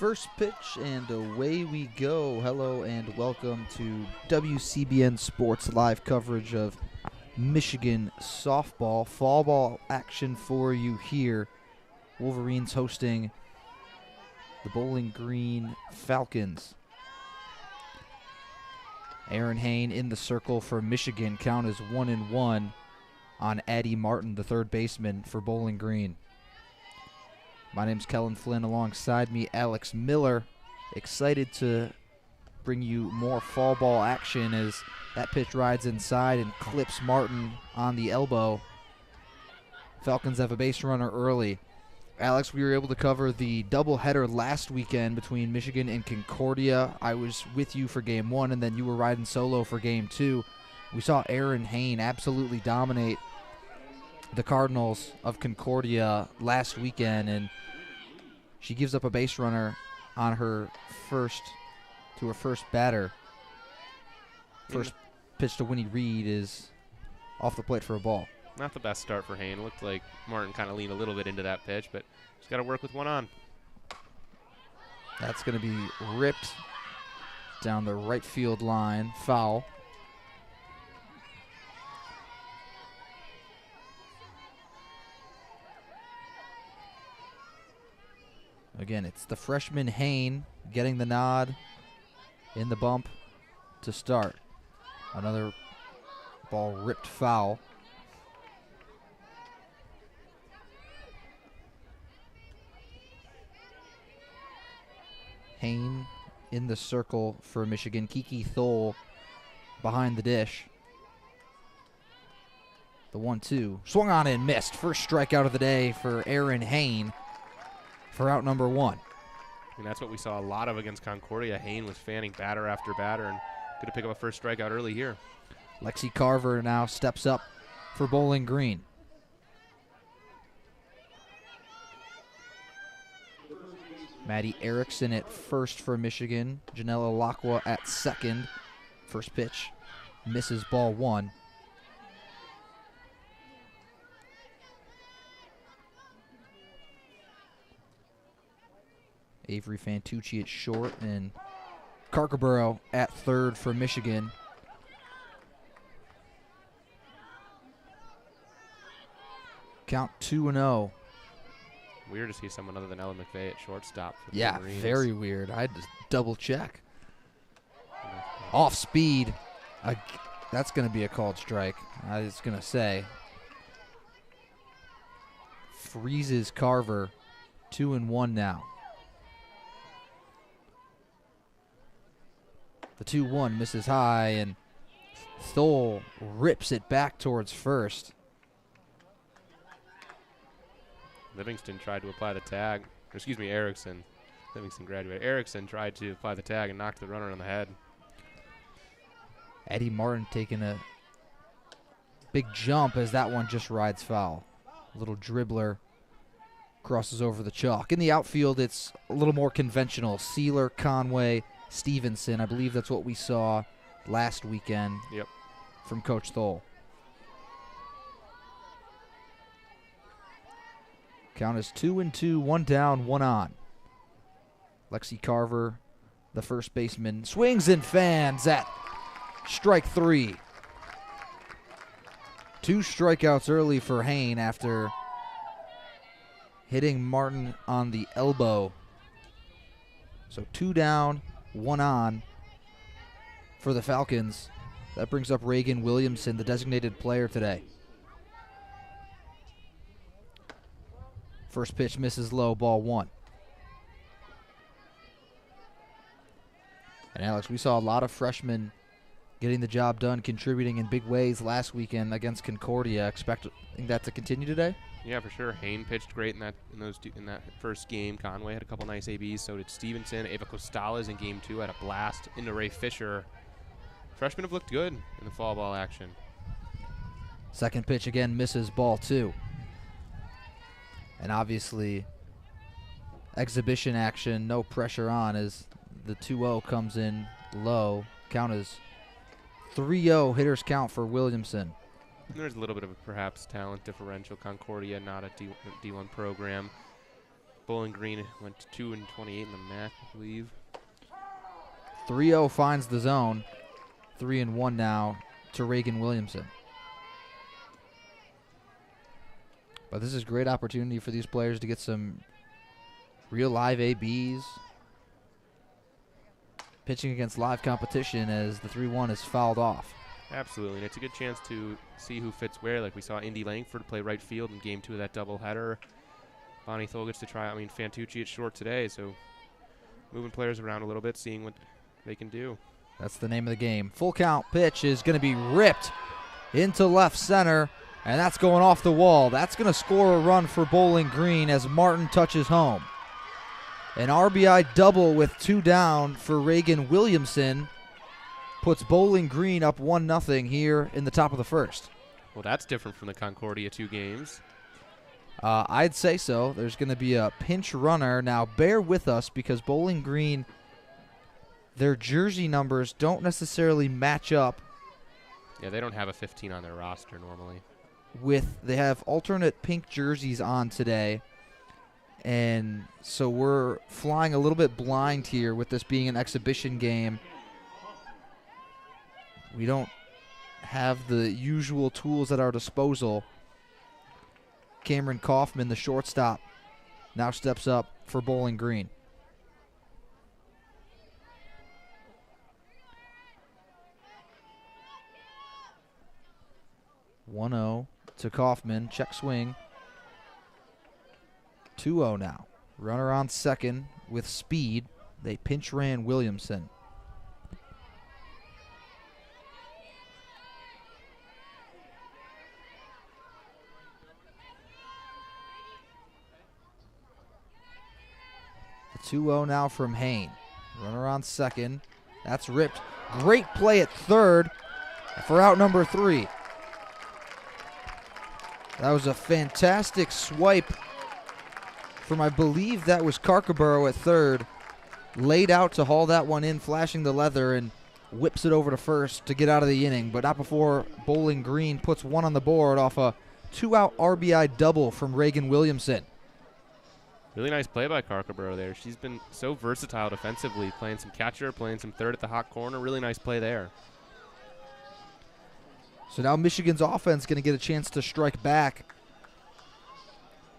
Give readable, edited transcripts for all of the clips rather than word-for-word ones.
First pitch, and away we go. Hello and welcome to WCBN Sports live coverage of Michigan softball. Fall ball action for you here. Wolverines hosting the Bowling Green Falcons. Aaron Hain in the circle for Michigan. Count is 1-1 on Addie Martin, the third baseman for Bowling Green. My name's Kelin Flynn. Alongside me, Alex Miller. Excited to bring you more fall ball action as that pitch rides inside and clips Martin on the elbow. Falcons have a base runner early. Alex, we were able to cover the doubleheader last weekend between Michigan and Concordia. I was with you for game one, and then you were riding solo for game two. We saw Aaron Hain absolutely dominate the Cardinals of Concordia last weekend, and she gives up a base runner on her first batter. First pitch to Winnie Reed is off the plate for a ball. Not the best start for Hain. Looked like Martin kind of leaned a little bit into that pitch, but she's got to work with one on. That's going to be ripped down the right field line. Foul. Again, it's the freshman Hain getting the nod in the bump to start. Another ball ripped foul. Hain in the circle for Michigan. Kiki Thole behind the dish. The 1-2. Swung on and missed. First strikeout of the day for Aaron Hain for out number one. And that's what we saw a lot of against Concordia. Hain was fanning batter after batter and going to pick up a first strikeout early here. Lexi Carver now steps up for Bowling Green. Maddie Erickson at first for Michigan. Janella Lacqua at second. First pitch misses, ball one. Avery Fantucci at short and Carkerborough at third for Michigan. Count 2-0. Weird to see someone other than Ella McVeigh at shortstop. For the Yeah, Marines. very weird. I had to double check. Off speed. That's going to be a called strike. I was going to say. Freezes Carver. 2-1 now. The 2-1 misses high, and Thole rips it back towards first. Livingston tried to apply the tag. Excuse me, Erickson. Livingston graduated. Erickson tried to apply the tag and knocked the runner on the head. Addie Martin taking a big jump as that one just rides foul. A little dribbler crosses over the chalk. In the outfield, it's a little more conventional. Sealer, Conway, Stevenson. I believe that's what we saw last weekend. Yep. From Coach Thole. Count is 2-2, one down, one on. Lexi Carver, the first baseman, swings and fans at strike three. Two strikeouts early for Hain after hitting Martin on the elbow. So two down, one on for the Falcons. That brings up Reagan Williamson, the designated player today. First pitch misses low, ball one. And Alex, we saw a lot of freshmen getting the job done, contributing in big ways last weekend against Concordia. Expecting that to continue today? Yeah, for sure. Hain pitched great in that first game. Conway had a couple nice ABs. So did Stevenson. Ava Costales in game two had a blast into Ray Fisher. Freshmen have looked good in the fall ball action. Second pitch again misses, ball two. And obviously, exhibition action, no pressure on as the 2-0 comes in low. Count is 3-0 hitters count for Williamson. There's a little bit of a perhaps talent differential. Concordia, not a D1 program. Bowling Green went to 2 and 28 in the MAC, I believe. 3-0 finds the zone. 3-1 now to Reagan Williamson. But this is a great opportunity for these players to get some real live ABs. Pitching against live competition as the 3-1 is fouled off. Absolutely, and it's a good chance to see who fits where. Like we saw Indy Langford play right field in Game 2 of that doubleheader. Bonnie Thole gets to try out. I mean, Fantucci at short today, so moving players around a little bit, seeing what they can do. That's the name of the game. Full count pitch is going to be ripped into left center, and that's going off the wall. That's going to score a run for Bowling Green as Martin touches home. An RBI double with 2 down for Reagan Williamson puts Bowling Green up 1-0 here in the top of the first. Well, that's different from the Concordia 2 games. I'd say so. There's going to be a pinch runner. Now, bear with us because Bowling Green, their jersey numbers don't necessarily match up. Yeah, they don't have a 15 on their roster normally. They have alternate pink jerseys on today. And so we're flying a little bit blind here with this being an exhibition game. We don't have the usual tools at our disposal. Cameron Kaufman, the shortstop, now steps up for Bowling Green. (1-0) to Kaufman. Check swing. 2-0 now. Runner on second with speed. They pinch ran Williamson. The 2-0 now from Hain. Runner on second. That's ripped. Great play at third for out number 3. That was a fantastic swipe from, I believe that was Carcaboro at third. Laid out to haul that one in, flashing the leather, and whips it over to first to get out of the inning, but not before Bowling Green puts 1 on the board off a 2-out RBI double from Reagan Williamson. Really nice play by Carcaboro there. She's been so versatile defensively, playing some catcher, playing some third at the hot corner. Really nice play there. So now Michigan's offense going to get a chance to strike back.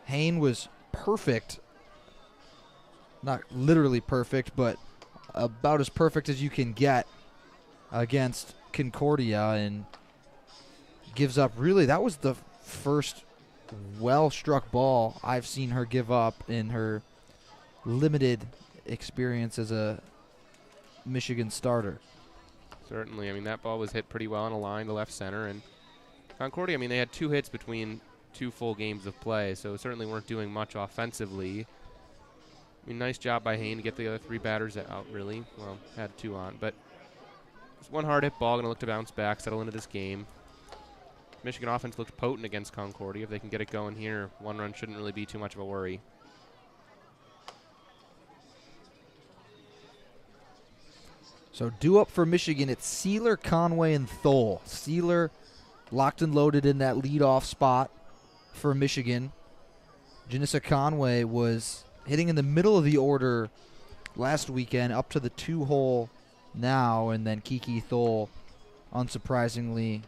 Hain was perfect. Not literally perfect, but about as perfect as you can get against Concordia, and gives up, really, that was the first well-struck ball I've seen her give up in her limited experience as a Michigan starter. Certainly. I mean, that ball was hit pretty well on a line to left center. And Concordia, I mean, they had 2 hits between 2 full games of play, so certainly weren't doing much offensively. I mean, nice job by Hain to get the other 3 batters out, really. Well, had 2 on. But it's one hard hit ball, going to look to bounce back, settle into this game. Michigan offense looked potent against Concordia. If they can get it going here, 1 run shouldn't really be too much of a worry. So due up for Michigan, it's Sealer, Conway, and Thole. Sealer locked and loaded in that leadoff spot for Michigan. Janissa Conway was hitting in the middle of the order last weekend, up to the 2-hole now, and then Kiki Thole, unsurprisingly,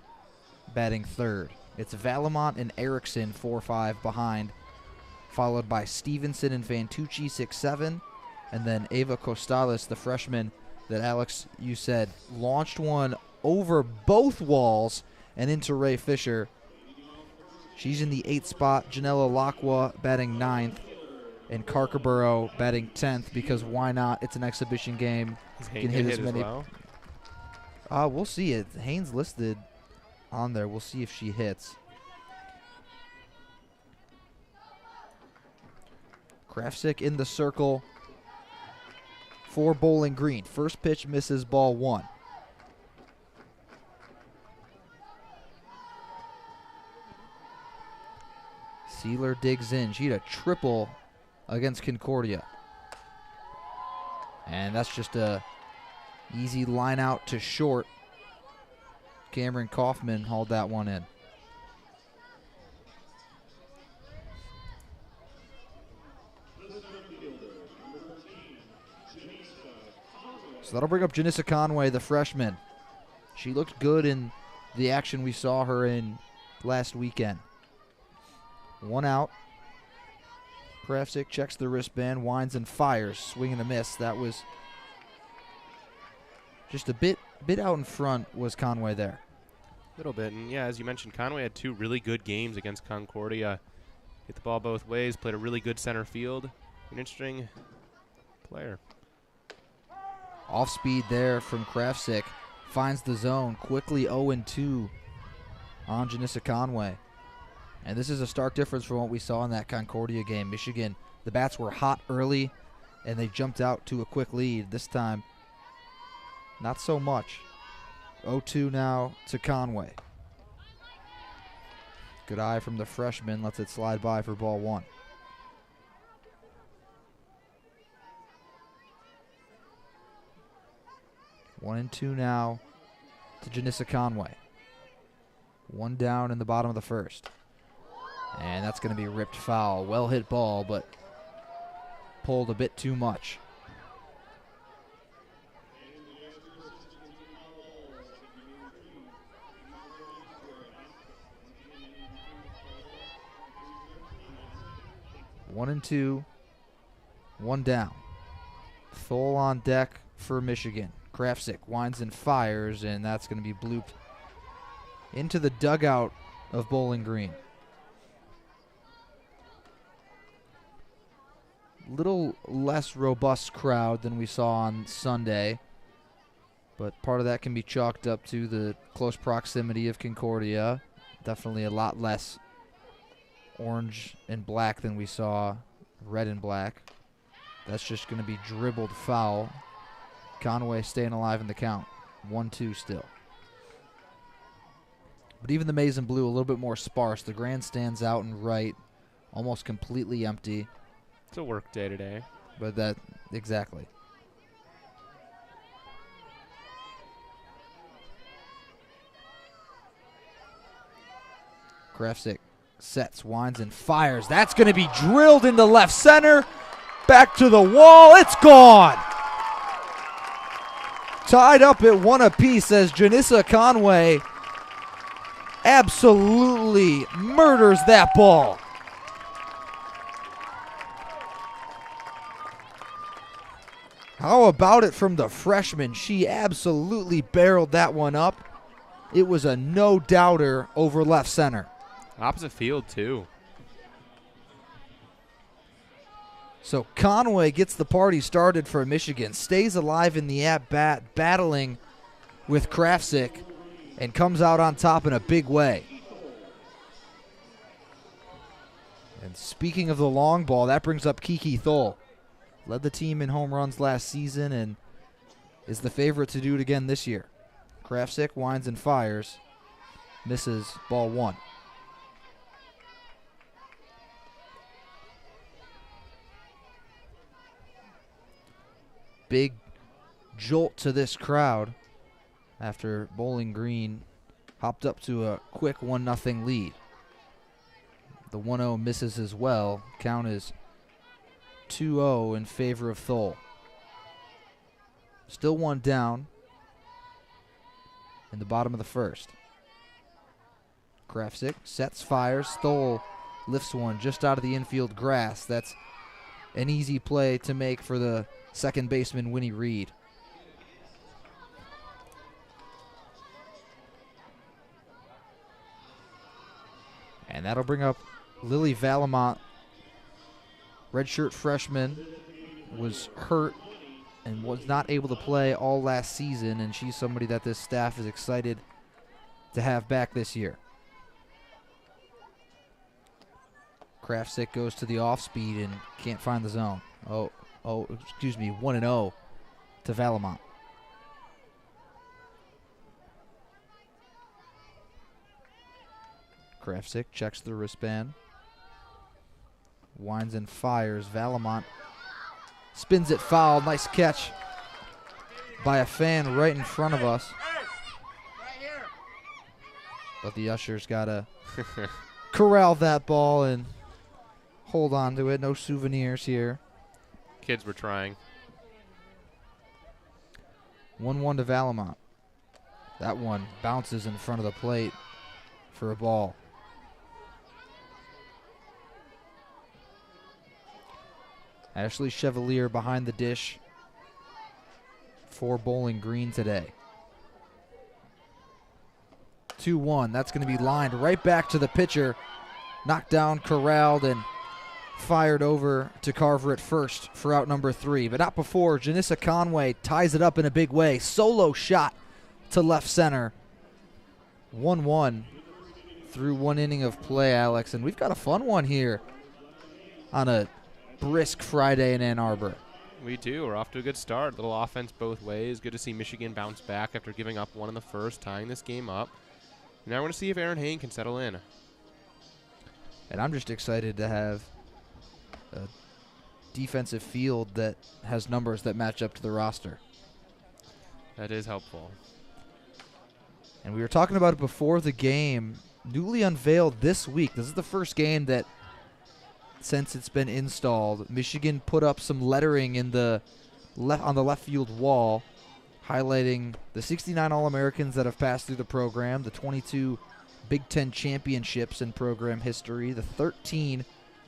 batting third. It's Valamont and Erickson 4-5 behind, followed by Stevenson and Fantucci 6-7, and then Ava Costales, the freshman that, Alex, you said launched one over both walls and into Ray Fisher. She's in the 8th spot. Janella Lacqua batting 9th, and Carcaboro batting 10th, because why not? It's an exhibition game. Can hit as many. Well? We'll see it. Hain's listed on there. We'll see if she hits. Krafsick in the circle for Bowling Green. First pitch misses, ball 1. Sealer digs in. She had a triple against Concordia. And that's just a easy line out to short. Cameron Kaufman hauled that one in. So that'll bring up Janissa Conway, the freshman. She looked good in the action we saw her in last weekend. 1 out. Krafsick checks the wristband, winds and fires. Swing and a miss. That was just a bit out in front was Conway there. A little bit. And, yeah, as you mentioned, Conway had 2 really good games against Concordia. Hit the ball both ways, played a really good center field. An interesting player. Off speed there from Krafsick. Finds the zone. Quickly 0-2 on Janissa Conway. And this is a stark difference from what we saw in that Concordia game. Michigan, the bats were hot early, and they jumped out to a quick lead. This time, not so much. 0-2 now to Conway. Good eye from the freshman. Lets it slide by for ball 1. One and 2 now to Janissa Conway. 1 down in the bottom of the first. And that's going to be ripped foul. Well hit ball, but pulled a bit too much. One and 2, 1 down. Thole on deck for Michigan. Krafsick winds and fires, and that's going to be blooped into the dugout of Bowling Green. Little less robust crowd than we saw on Sunday, but part of that can be chalked up to the close proximity of Concordia. Definitely a lot less orange and black than we saw red and black. That's just going to be dribbled foul. Conway staying alive in the count. 1-2 still. But even the maize and blue a little bit more sparse. The grandstand's out and right, almost completely empty. It's a work day today. But that, exactly. Krafsick sets, winds, and fires. That's going to be drilled into left center. Back to the wall. It's gone. Tied up at 1 apiece as Janissa Conway absolutely murders that ball. How about it from the freshman? She absolutely barreled that one up. It was a no-doubter over left center. Opposite field, too. So Conway gets the party started for Michigan, stays alive in the at-bat, battling with Krafsick, and comes out on top in a big way. And speaking of the long ball, that brings up Kiki Thole. Led the team in home runs last season and is the favorite to do it again this year. Krafsick winds and fires, misses ball 1. Big jolt to this crowd after Bowling Green hopped up to a quick 1-0 lead. The 1-0 misses as well. Count is 2-0 in favor of Thole. Still 1 down in the bottom of the first. Krafsick sets, fires. Thole lifts one just out of the infield grass. That's an easy play to make for the second baseman, Winnie Reed. And that'll bring up Lily Valamont. Redshirt freshman, was hurt and was not able to play all last season, and she's somebody that this staff is excited to have back this year. Krafsick goes to the off speed and can't find the zone. 1-0 to Valamont. Krafsick checks the wristband. Winds and fires. Valamont spins it foul. Nice catch by a fan right in front of us. But the ushers got to corral that ball and hold on to it. No souvenirs here. Kids were trying. 1-1 to Valamont. That one bounces in front of the plate for a ball. Ashley Chevalier behind the dish for Bowling Green today. 2-1. That's going to be lined right back to the pitcher. Knocked down, corralled, and fired over to Carver at first for out number 3. But not before Janissa Conway ties it up in a big way. Solo shot to left center. 1-1 through 1 inning of play, Alex. And we've got a fun one here on a brisk Friday in Ann Arbor. We do. We're off to a good start. A little offense both ways. Good to see Michigan bounce back after giving up 1 in the first, tying this game up. Now we're going to see if Aaron Hain can settle in. And I'm just excited to have a defensive field that has numbers that match up to the roster. That is helpful. And we were talking about it before the game. Newly unveiled this week. This is the first game that, since it's been installed, Michigan put up some lettering in the on the left field wall, highlighting the 69 All-Americans that have passed through the program, the 22 Big Ten championships in program history, the 13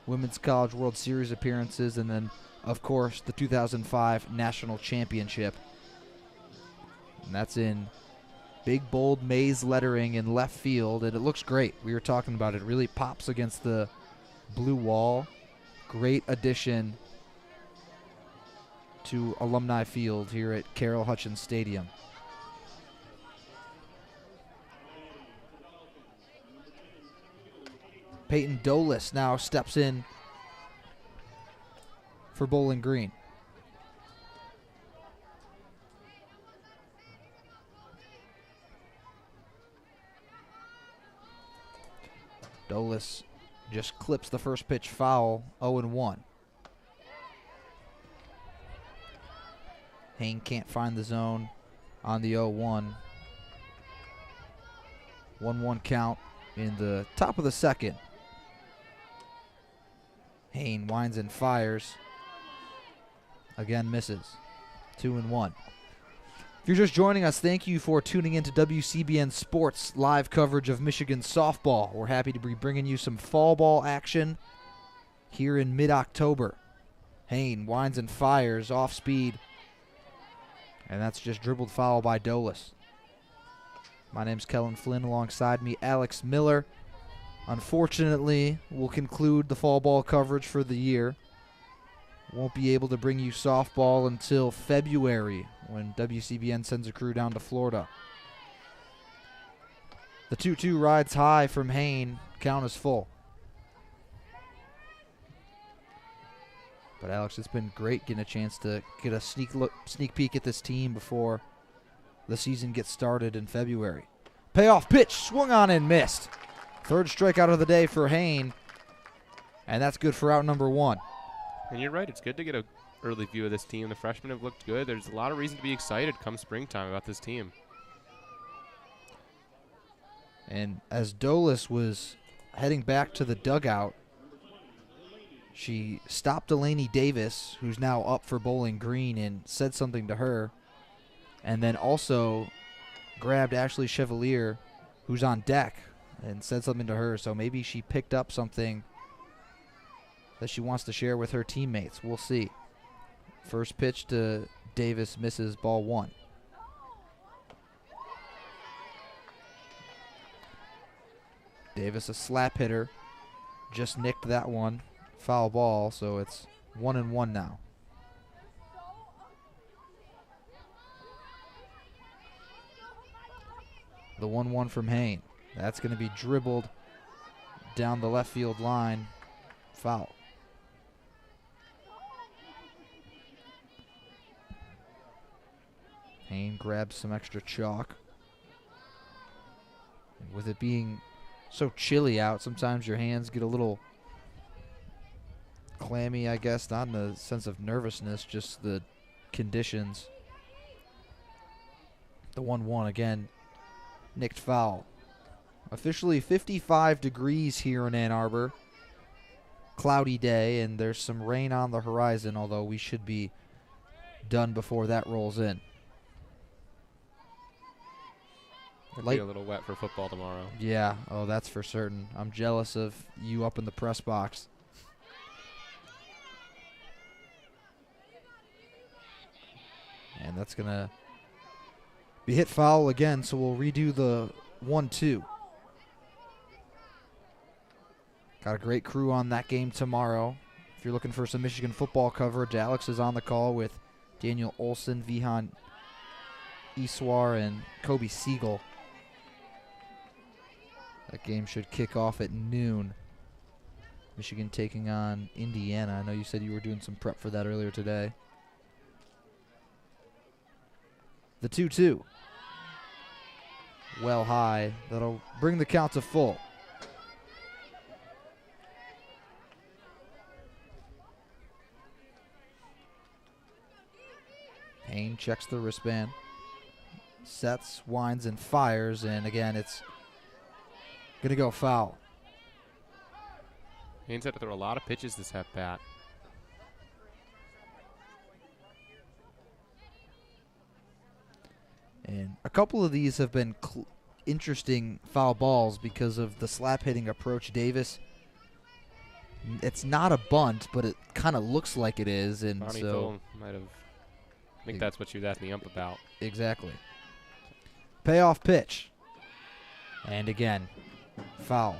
Women's College World Series appearances, and then, of course, the 2005 National Championship. And that's in big, bold maize lettering in left field, and it looks great. We were talking about it. It really pops against the blue wall. Great addition to Alumni Field here at Carroll Hutchins Stadium. Peyton Dolis now steps in for Bowling Green. Dolis just clips the first pitch foul, 0-1. Hain can't find the zone on the 0-1. 1-1 count in the top of the second. Hain winds and fires. Again misses. 2-1. If you're just joining us, thank you for tuning in to WCBN Sports live coverage of Michigan softball. We're happy to be bringing you some fall ball action here in mid-October. Hain winds and fires off speed. And that's just dribbled foul by Dolis. My name's Kelin Flynn. Alongside me, Alex Miller. Unfortunately, we'll conclude the fall ball coverage for the year. Won't be able to bring you softball until February when WCBN sends a crew down to Florida. The 2-2 rides high from Hain. Count is full. But Alex, it's been great getting a chance to get a sneak peek at this team before the season gets started in February. Payoff pitch, swung on and missed. Third strikeout of the day for Hain, and that's good for out number 1. And you're right, it's good to get an early view of this team. The freshmen have looked good. There's a lot of reason to be excited come springtime about this team. And as Dolis was heading back to the dugout, she stopped Delaney Davis, who's now up for Bowling Green, and said something to her. And then also grabbed Ashley Chevalier, who's on deck, and said something to her. So maybe she picked up something that she wants to share with her teammates. We'll see. First pitch to Davis misses, ball 1. Davis, a slap hitter, just nicked that one. Foul ball, so it's 1-1 now. The 1-1 from Hain. That's going to be dribbled down the left field line. Foul. Hain grabs some extra chalk. And with it being so chilly out, sometimes your hands get a little clammy, I guess, not in the sense of nervousness, just the conditions. The 1-1 again, nicked foul. Officially 55 degrees here in Ann Arbor. Cloudy day, and there's some rain on the horizon, although we should be done before that rolls in. It'll be a little wet for football tomorrow. Yeah, oh, that's for certain. I'm jealous of you up in the press box. And that's going to be hit foul again, so we'll redo the 1-2. Got a great crew on that game tomorrow. If you're looking for some Michigan football coverage, Alex is on the call with Daniel Olson, Vihan Iswar, and Kobe Siegel. That game should kick off at noon. Michigan taking on Indiana. I know you said you were doing some prep for that earlier today. The 2-2. Well high. That'll bring the count to full. Hain checks the wristband. Sets, winds, and fires. And again, it's going to go foul. Hain's had to throw a lot of pitches this at-bat. And a couple of these have been interesting foul balls because of the slap hitting approach. Davis, it's not a bunt, but it kind of looks like it is, and Bonnie so might have. I think that's what she was asking the ump about. Exactly. Payoff pitch, and again, foul.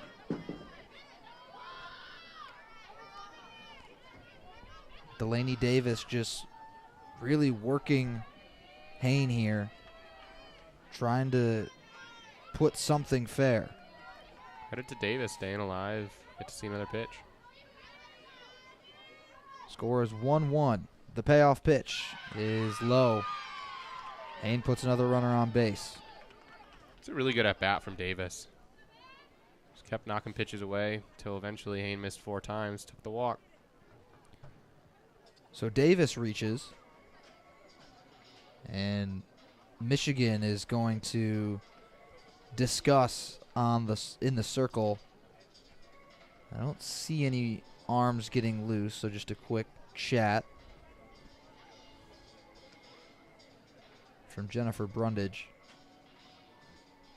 Delaney Davis just really working Hain here, trying to put something fair. Credit to Davis staying alive. Get to see another pitch. Score is 1-1. The payoff pitch is low. Hain puts another runner on base. It's a really good at-bat from Davis. Just kept knocking pitches away until eventually Hain missed 4 times, took the walk. So Davis reaches, and Michigan is going to discuss in the circle. I don't see any arms getting loose, so just a quick chat from Jennifer Brundage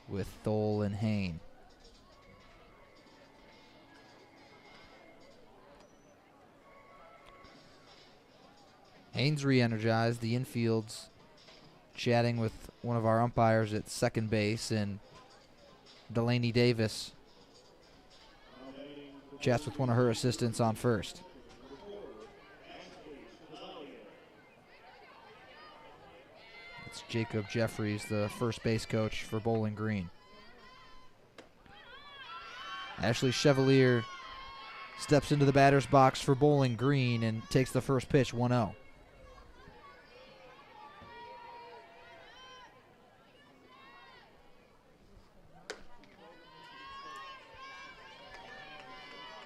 with Thole and Hain. Hain's re-energized. The infield's chatting with one of our umpires at second base, and Delaney Davis chats with one of her assistants on first. It's Jacob Jeffries, the first base coach for Bowling Green. Ashley Chevalier steps into the batter's box for Bowling Green and takes the first pitch, 1-0.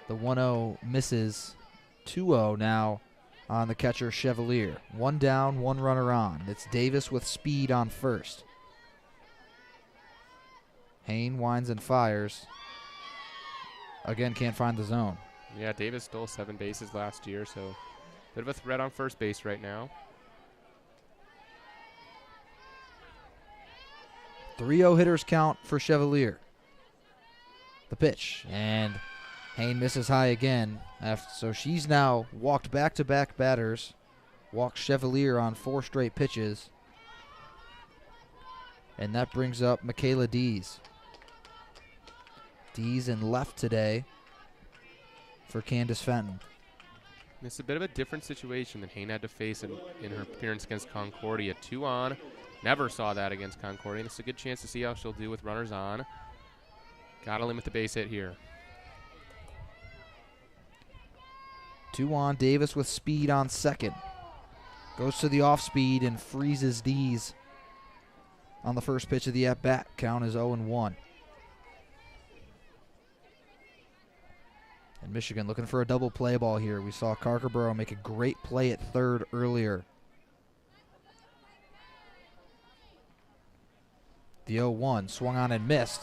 The 1-0 misses. 2-0 now on the catcher Chevalier. 1 down, 1 runner on. It's Davis with speed on first. Hain winds and fires. Again, can't find the zone. Yeah, Davis stole 7 bases last year, so bit of a threat on first base right now. 3-0 hitters count for Chevalier. The pitch, and Hain misses high again. So she's now walked back-to-back batters, walked Chevalier on 4 straight pitches. And that brings up Michaela Dees. Dees in left today for Candace Fenton. It's a bit of a different situation than Hain had to face in her appearance against Concordia. 2 on. Never saw that against Concordia. And it's a good chance to see how she'll do with runners on. Got to limit the base hit here. 2 on. Davis with speed on second. Goes to the off speed and freezes Dees on the first pitch of the at-bat. Count is 0-1. And Michigan looking for a double play ball here. We saw Carkerborough make a great play at third earlier. The 0-1 swung on and missed.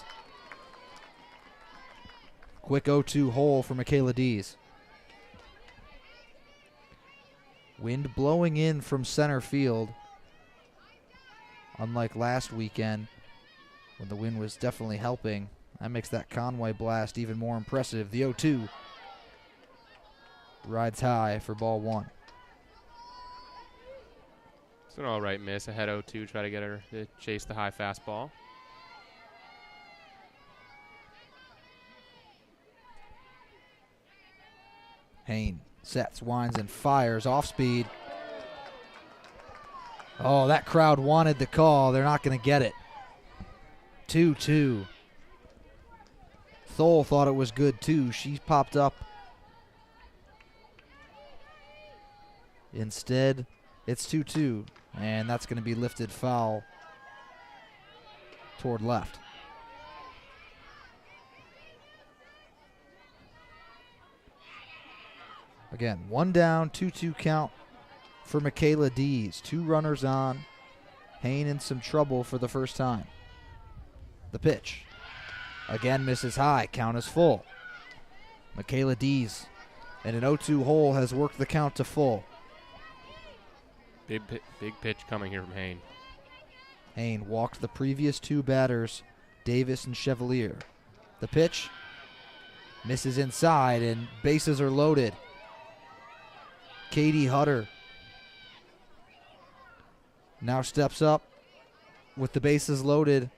Quick 0-2 hole for Michaela Dees. Wind blowing in from center field. Unlike last weekend, when the wind was definitely helping. That makes that Conway blast even more impressive. The 0-2 rides high for ball one. It's an all right miss. Ahead 0-2, try to get her to chase the high fastball. Hain sets, winds, and fires off speed. Oh, that crowd wanted the call. They're not going to get it. 2-2. Thole thought it was good too. She popped up. Instead, it's 2-2, and that's going to be lifted foul toward left. Again, 1 down, 2-2 count for Michaela Dees. 2 runners on. Hain in some trouble for the first time. The pitch. Again misses high. Count is full. Michaela Dees and an 0-2 hole has worked the count to full. Big pitch coming here from Hain. Hain walked the previous 2 batters, Davis and Chevalier. The pitch misses inside and bases are loaded. Katie Hutter now steps up with the bases loaded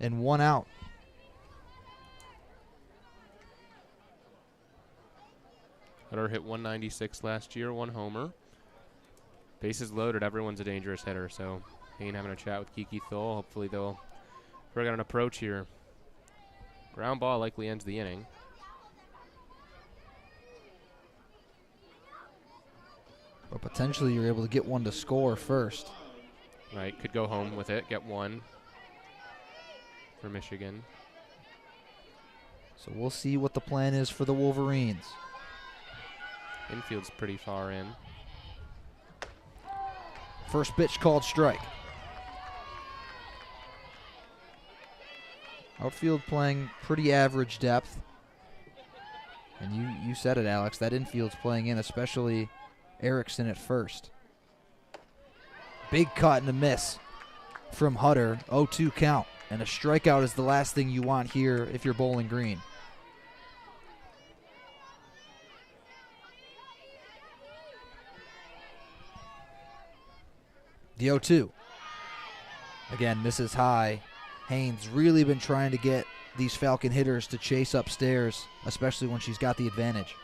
and 1 out. Hutter hit 196 last year, 1 homer. Bases loaded, everyone's a dangerous hitter, so Hain having a chat with Kiki Thole. Hopefully they'll bring out an approach here. Ground ball likely ends the inning. But potentially you're able to get one to score first. Right, could go home with it, get 1 for Michigan. So we'll see what the plan is for the Wolverines. Infield's pretty far in. First pitch called strike. Outfield playing pretty average depth. And you said it, Alex, that infield's playing in, especially Erickson at first. Big cut and a miss from Hutter. 0-2 count. And a strikeout is the last thing you want here if you're Bowling Green. The 0-2. Again, misses high. Hain's really been trying to get these Falcon hitters to chase upstairs, especially when she's got the advantage.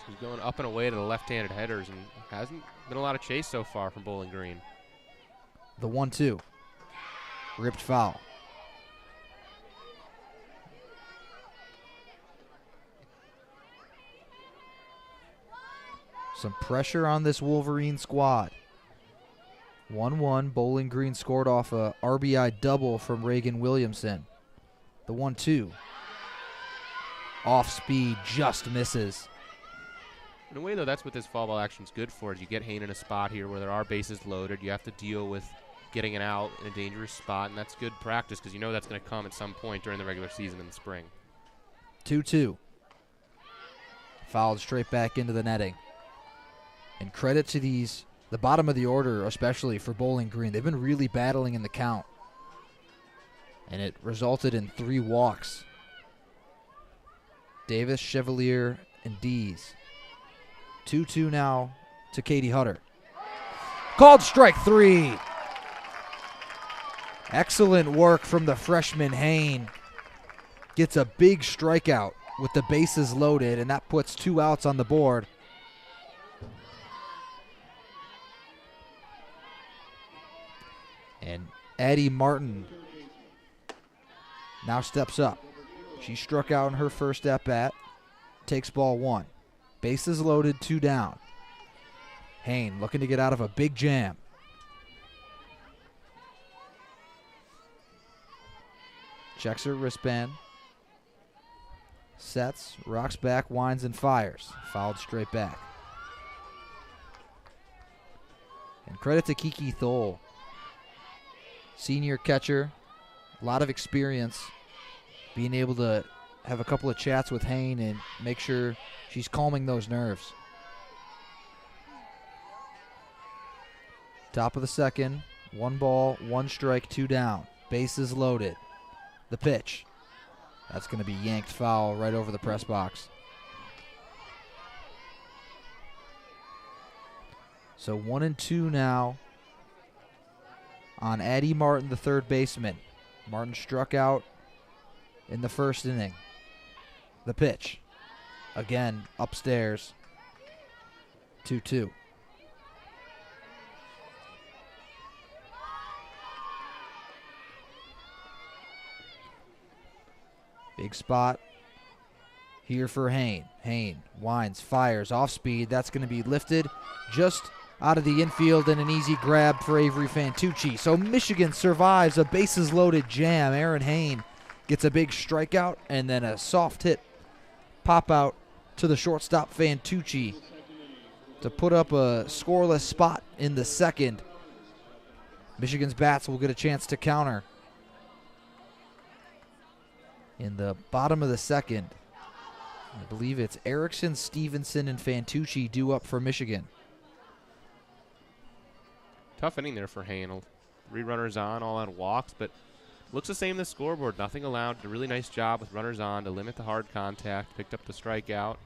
She's going up and away to the left-handed headers and hasn't been a lot of chase so far from Bowling Green. The 1-2. Ripped foul. Some pressure on this Wolverine squad. 1-1, Bowling Green scored off a RBI double from Reagan Williamson. The 1-2. Off speed, just misses. In a way, though, that's what this fall ball action's good for, is you get Hain in a spot here where there are bases loaded. You have to deal with getting it out in a dangerous spot, and that's good practice because you know that's going to come at some point during the regular season in the spring. 2-2. Fouled straight back into the netting. And credit to the bottom of the order, especially for Bowling Green. They've been really battling in the count. And it resulted in 3 walks. Davis, Chevalier, and Dees. 2-2 now to Katie Hutter. Called strike 3. Excellent work from the freshman Hain. Gets a big strikeout with the bases loaded, and that puts 2 outs on the board. And Addie Martin now steps up. She struck out in her first at-bat. Takes ball 1. Bases loaded, 2 down. Hain looking to get out of a big jam. Checks her wristband. Sets, rocks back, winds, and fires. Fouled straight back. And credit to Kiki Thole. Senior catcher, a lot of experience, being able to have a couple of chats with Hain and make sure she's calming those nerves. Top of the second, 1 ball, 1 strike, 2 down. Bases loaded. The pitch. That's going to be yanked foul right over the press box. So 1-2 now on Addie Martin, the third baseman. Martin struck out in the first inning. The pitch. Again, upstairs. 2-2. Big spot here for Hain. Hain winds, fires, off speed. That's going to be lifted just out of the infield and an easy grab for Avery Fantucci. So Michigan survives a bases loaded jam. Aaron Hain gets a big strikeout and then a soft hit pop out to the shortstop Fantucci to put up a scoreless spot in the second. Michigan's bats will get a chance to counter in the bottom of the second. I believe it's Erickson, Stevenson, and Fantucci due up for Michigan. Tough inning there for Hain. 3 runners on, all on walks, but looks the same in the scoreboard. Nothing allowed. Did a really nice job with runners on to limit the hard contact. Picked up the strikeout.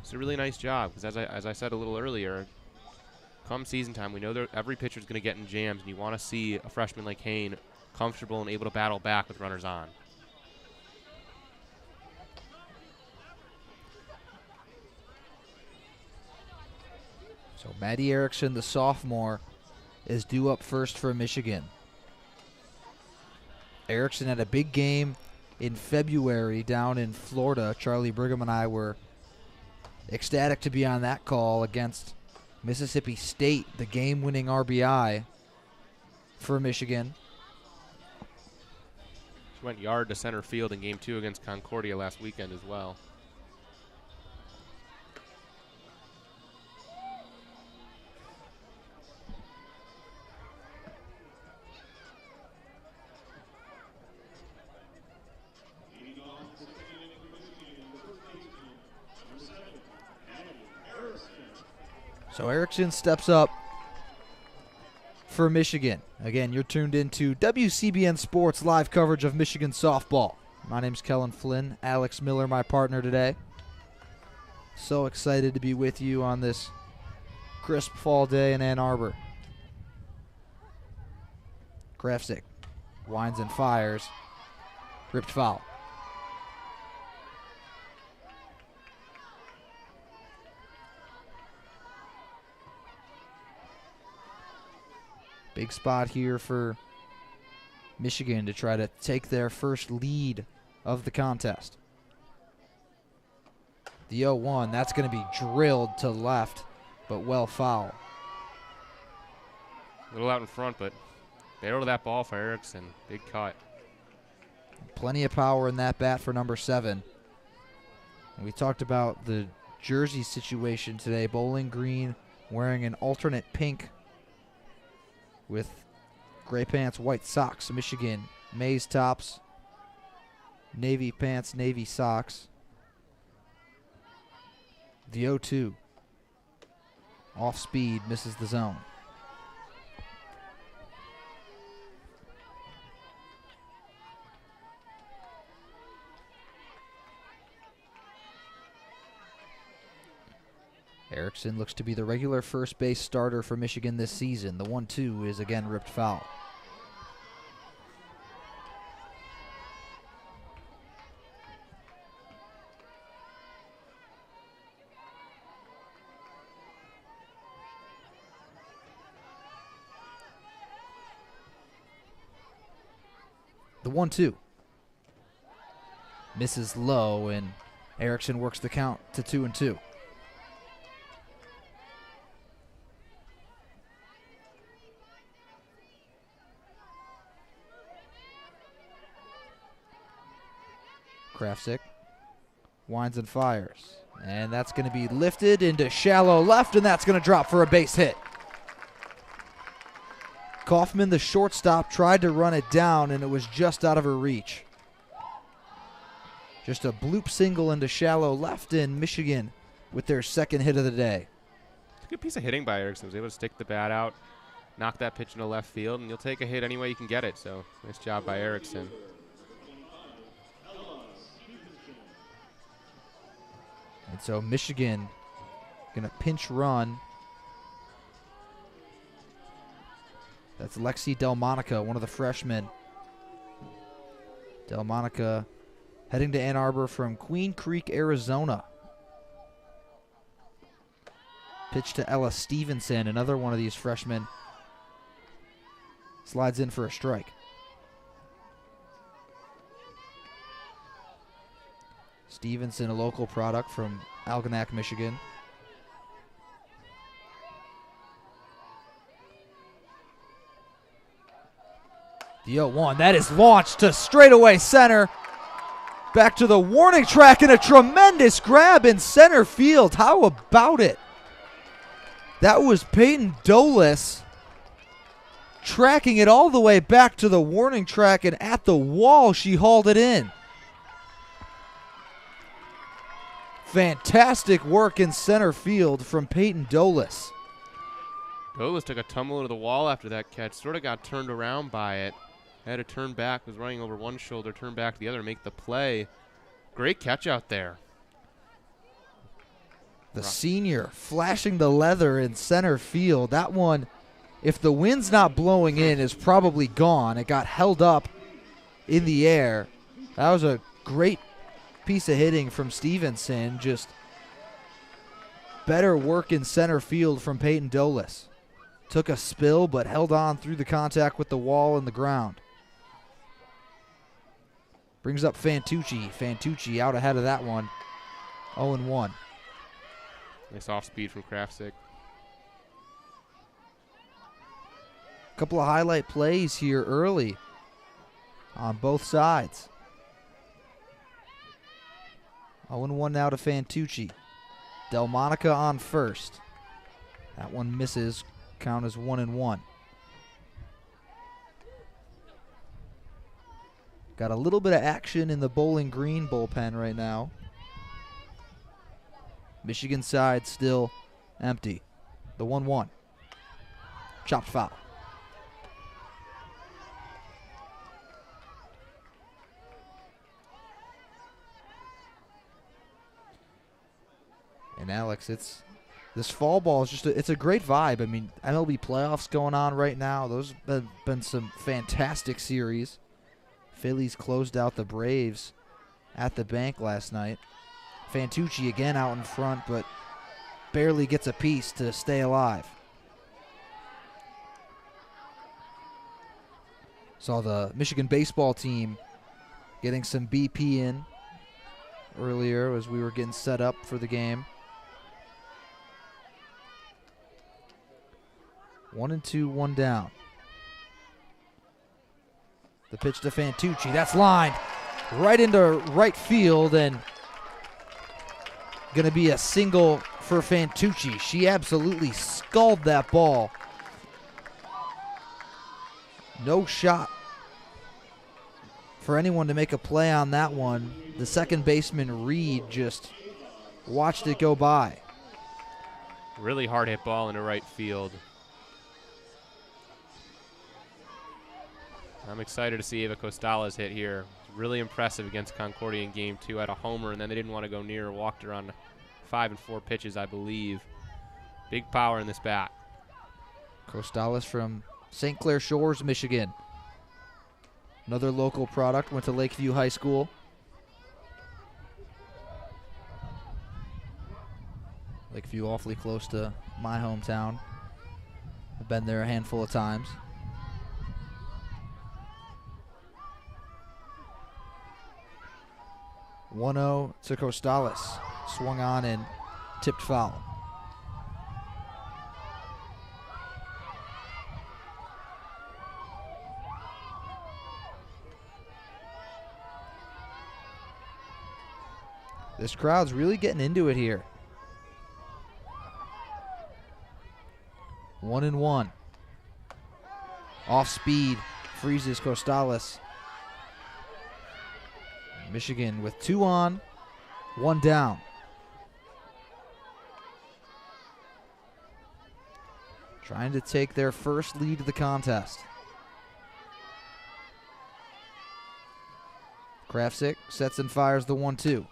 It's a really nice job because, as I said a little earlier, come season time, we know that every pitcher is going to get in jams, and you want to see a freshman like Hain comfortable and able to battle back with runners on. So Maddie Erickson, the sophomore, is due up first for Michigan. Erickson had a big game in February down in Florida. Charlie Brigham and I were ecstatic to be on that call against Mississippi State, the game-winning RBI for Michigan. She went yard to center field in Game 2 against Concordia last weekend as well. So Erickson steps up for Michigan. Again, you're tuned into WCBN Sports live coverage of Michigan softball. My name's Kelin Flynn. Alex Miller, my partner today. So excited to be with you on this crisp fall day in Ann Arbor. Krafsick winds and fires. Ripped foul. Big spot here for Michigan to try to take their first lead of the contest. The 0-1, that's going to be drilled to left, but well foul. A little out in front, but barrel to that ball for Erickson. Big cut. Plenty of power in that bat for number 7. And we talked about the jersey situation today. Bowling Green wearing an alternate pink with gray pants, white socks. Michigan, maize tops, navy pants, navy socks. The 0-2. Off speed, misses the zone. Erickson looks to be the regular first base starter for Michigan this season. The 1-2 is again ripped foul. The 1-2 misses low, and Erickson works the count to 2-2. Krafsick winds and fires, and that's going to be lifted into shallow left, and that's going to drop for a base hit. Kaufman, the shortstop, tried to run it down, and it was just out of her reach. Just a bloop single into shallow left, in Michigan with their second hit of the day. It's a good piece of hitting by Erickson. He was able to stick the bat out, knock that pitch into left field, and you'll take a hit any way you can get it. So nice job by Erickson. And so Michigan going to pinch run. That's Lexi Delmonica, one of the freshmen. Delmonica heading to Ann Arbor from Queen Creek, Arizona. Pitch to Ella Stevenson, another one of these freshmen. Slides in for a strike. Stevenson, a local product from Algonac, Michigan. The 0-1, that is launched to straightaway center. Back to the warning track and a tremendous grab in center field. How about it? That was Peyton Dolis tracking it all the way back to the warning track, and at the wall she hauled it in. Fantastic work in center field from Peyton Dolis. Dolis took a tumble into the wall after that catch, sort of got turned around by it. Had to turn back, was running over one shoulder, turn back to the other, make the play. Great catch out there. The senior flashing the leather in center field. That one, if the wind's not blowing in, is probably gone. It got held up in the air. That was a great piece of hitting from Stevenson. Just better work in center field from Peyton Dolis. Took a spill, but held on through the contact with the wall and the ground. Brings up Fantucci. Fantucci out ahead of that one. 0-1. Nice off speed from Krafsick. Couple of highlight plays here early on both sides. 0-1 now to Fantucci. Delmonica on first. That one misses. Count as 1-1. Got a little bit of action in the Bowling Green bullpen right now. Michigan side still empty. The 1-1. Chopped foul. And Alex, this fall ball is it's a great vibe. I mean, MLB playoffs going on right now. Those have been some fantastic series. Phillies closed out the Braves at the bank last night. Fantucci again out in front, but barely gets a piece to stay alive. Saw the Michigan baseball team getting some BP in earlier as we were getting set up for the game. 1-2, 1 down. The pitch to Fantucci. That's lined right into right field, and going to be a single for Fantucci. She absolutely sculled that ball. No shot for anyone to make a play on that one. The second baseman, Reed, just watched it go by. Really hard hit ball into right field. I'm excited to see Ava Costales hit here. Really impressive against Concordia in game 2. Had a homer, and then they didn't want to go near. Walked her on 5 and 4 pitches, I believe. Big power in this bat. Costales from St. Clair Shores, Michigan. Another local product, went to Lakeview High School. Lakeview awfully close to my hometown. I've been there a handful of times. 1-0 to Costales. Swung on and tipped foul. This crowd's really getting into it here. 1-1. Off speed, freezes Costales. Michigan with 2 on, 1 down. trying to take their first lead of the contest. Krafsick sets and fires the 1-2.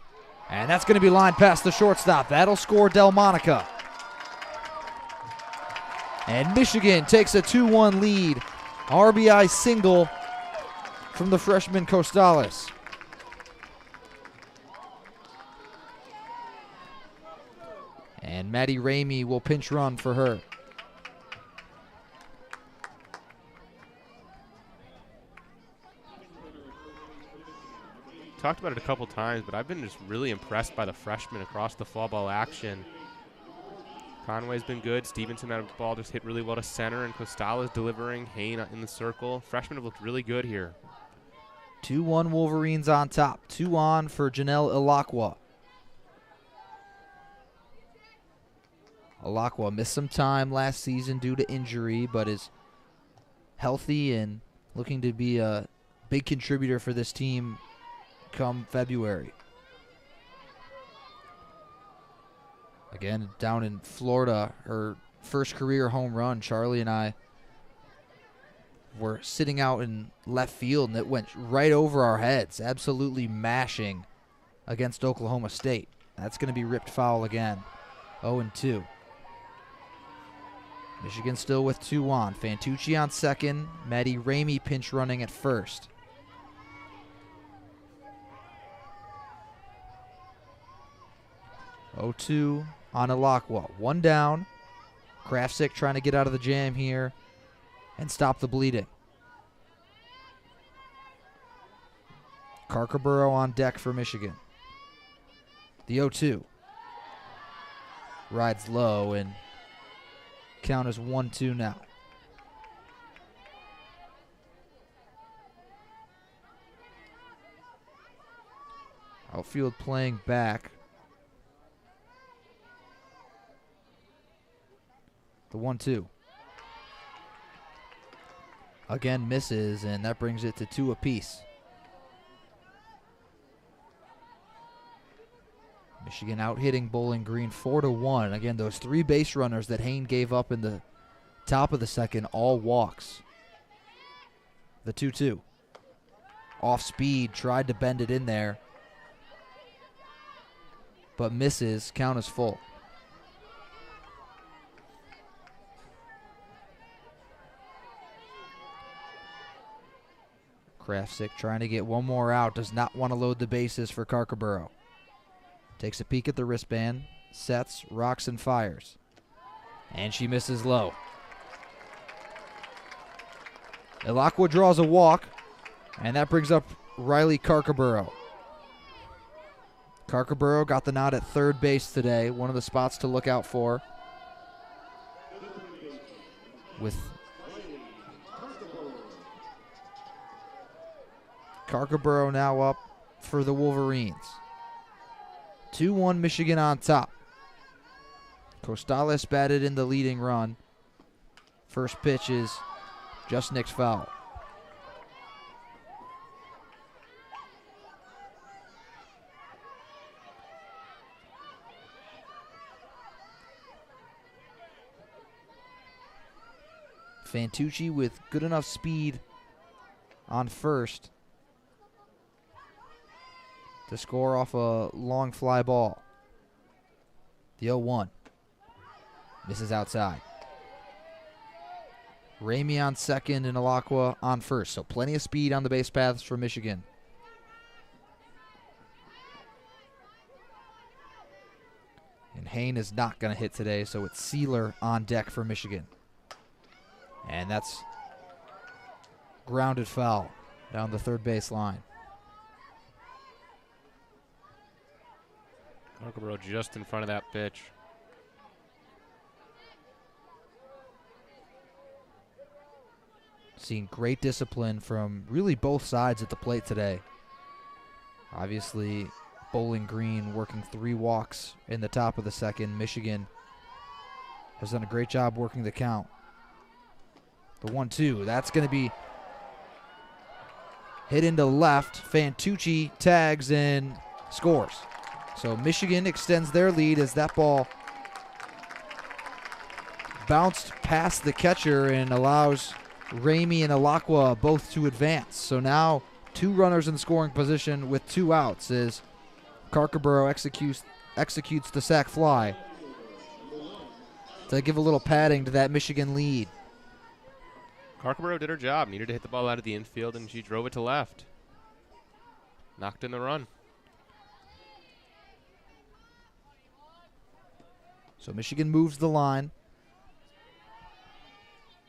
And that's going to be lined past the shortstop. That'll score Delmonica. And Michigan takes a 2-1 lead. RBI single from the freshman Costales. And Maddie Ramey will pinch run for her. Talked about it a couple times, but I've been just really impressed by the freshmen across the fall ball action. Conway's been good. Stevenson, that ball just hit really well to center, and Costales delivering. Hain in the circle. Freshmen have looked really good here. 2-1 Wolverines on top. 2 on for Janelle Ilakwa. Ilakwa missed some time last season due to injury, but is healthy and looking to be a big contributor for this team come February. Again, down in Florida, her first career home run. Charlie and I were sitting out in left field, and it went right over our heads, absolutely mashing against Oklahoma State. That's going to be ripped foul again. 0-2. Michigan still with 2 on. Fantucci on second. Maddie Ramey pinch running at first. (0-2) on Ilakwa. 1 down. Krafsick trying to get out of the jam here and stop the bleeding. Carkerborough on deck for Michigan. The 0-2. Rides low and count is 1-2 now. Outfield playing back. The 1-2. Again misses, and that brings it to 2 apiece. Michigan out hitting Bowling Green 4-1. Again, those 3 base runners that Hain gave up in the top of the second, all walks. The 2-2. Off speed, tried to bend it in there, but misses. Count is full. Krafsick trying to get one more out. Does not want to load the bases for Carkerborough. Takes a peek at the wristband. Sets, rocks, and fires. And she misses low. Ilakwa draws a walk. And that brings up Riley Carkerborough. Carkerborough got the nod at third base today. One of the spots to look out for. With Carkerborough now up for the Wolverines. 2-1 Michigan on top. Costales batted in the leading run. First pitch is just Nick's foul. Fantucci with good enough speed on first to score off a long fly ball. The 0-1. Misses outside. Ramey on second and Ilakwa on first. So plenty of speed on the base paths for Michigan. And Hain is not going to hit today, so it's Sealer on deck for Michigan. And that's grounded foul down the third base line. Carkerborough just in front of that pitch. Seen great discipline from really both sides at the plate today. Obviously, Bowling Green working 3 walks in the top of the second. Michigan has done a great job working the count. The 1-2, that's going to be hit into left. Fantucci tags and scores. So Michigan extends their lead as that ball bounced past the catcher and allows Ramey and Alakwa both to advance. So now 2 runners in scoring position with 2 outs as Carkerborough executes the sac fly to give a little padding to that Michigan lead. Carkerborough did her job. Needed to hit the ball out of the infield, and she drove it to left. Knocked in the run. So Michigan moves the line.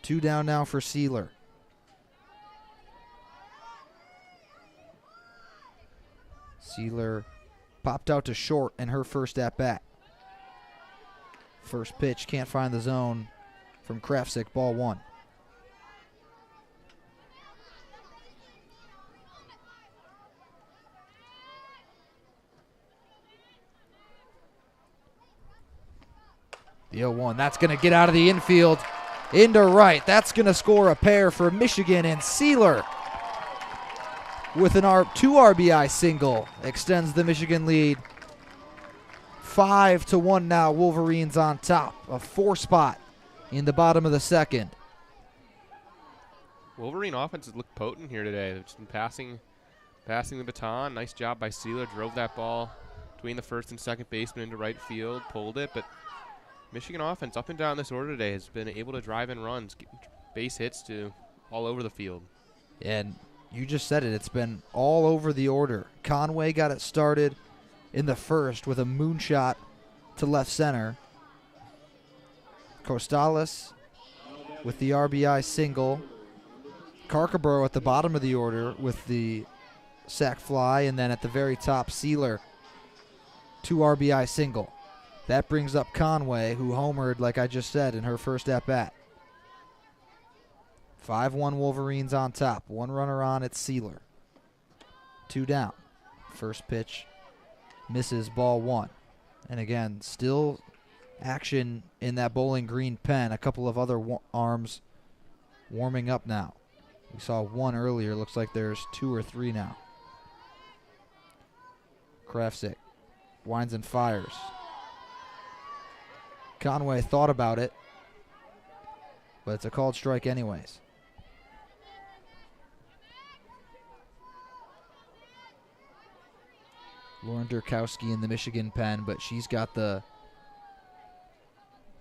2 down now for Sealer. Sealer popped out to short in her first at-bat. First pitch, can't find the zone from Krafsick, ball 1. The 0-1, that's going to get out of the infield into right. That's going to score a pair for Michigan, and Sealer with an 2 RBI single extends the Michigan lead. 5-1 now, Wolverines on top. A 4 spot in the bottom of the second. Wolverine offense has looked potent here today. They've just been passing the baton. Nice job by Sealer. Drove that ball between the first and second baseman into right field. Pulled it, but Michigan offense up and down this order today has been able to drive in runs, get base hits to all over the field. And you just said it. It's been all over the order. Conway got it started in the first with a moonshot to left center. Costales with the RBI single. Carkerborough at the bottom of the order with the sac fly. And then at the very top, Sealer, 2 RBI single. That brings up Conway, who homered, like I just said, in her first at-bat. 5-1 Wolverines on top. 1 runner on, it's Sealer. 2 down. First pitch misses, ball 1. And again, still action in that Bowling Green pen. A couple of other arms warming up now. We saw 1 earlier. Looks like there's 2 or 3 now. Krafsick winds and fires. Conway thought about it, but it's a called strike anyways. Lauren Durkowski in the Michigan pen, but she's got the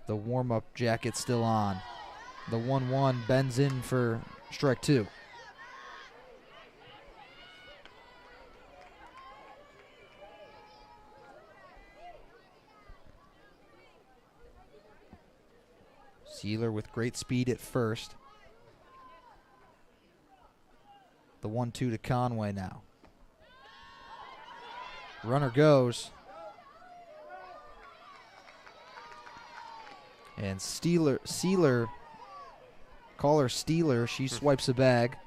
warm-up jacket still on. The 1-1 bends in for strike 2. Sealer with great speed at first. The 1-2 to Conway now. Runner goes. And Sealer, call her Steeler, she swipes a bag.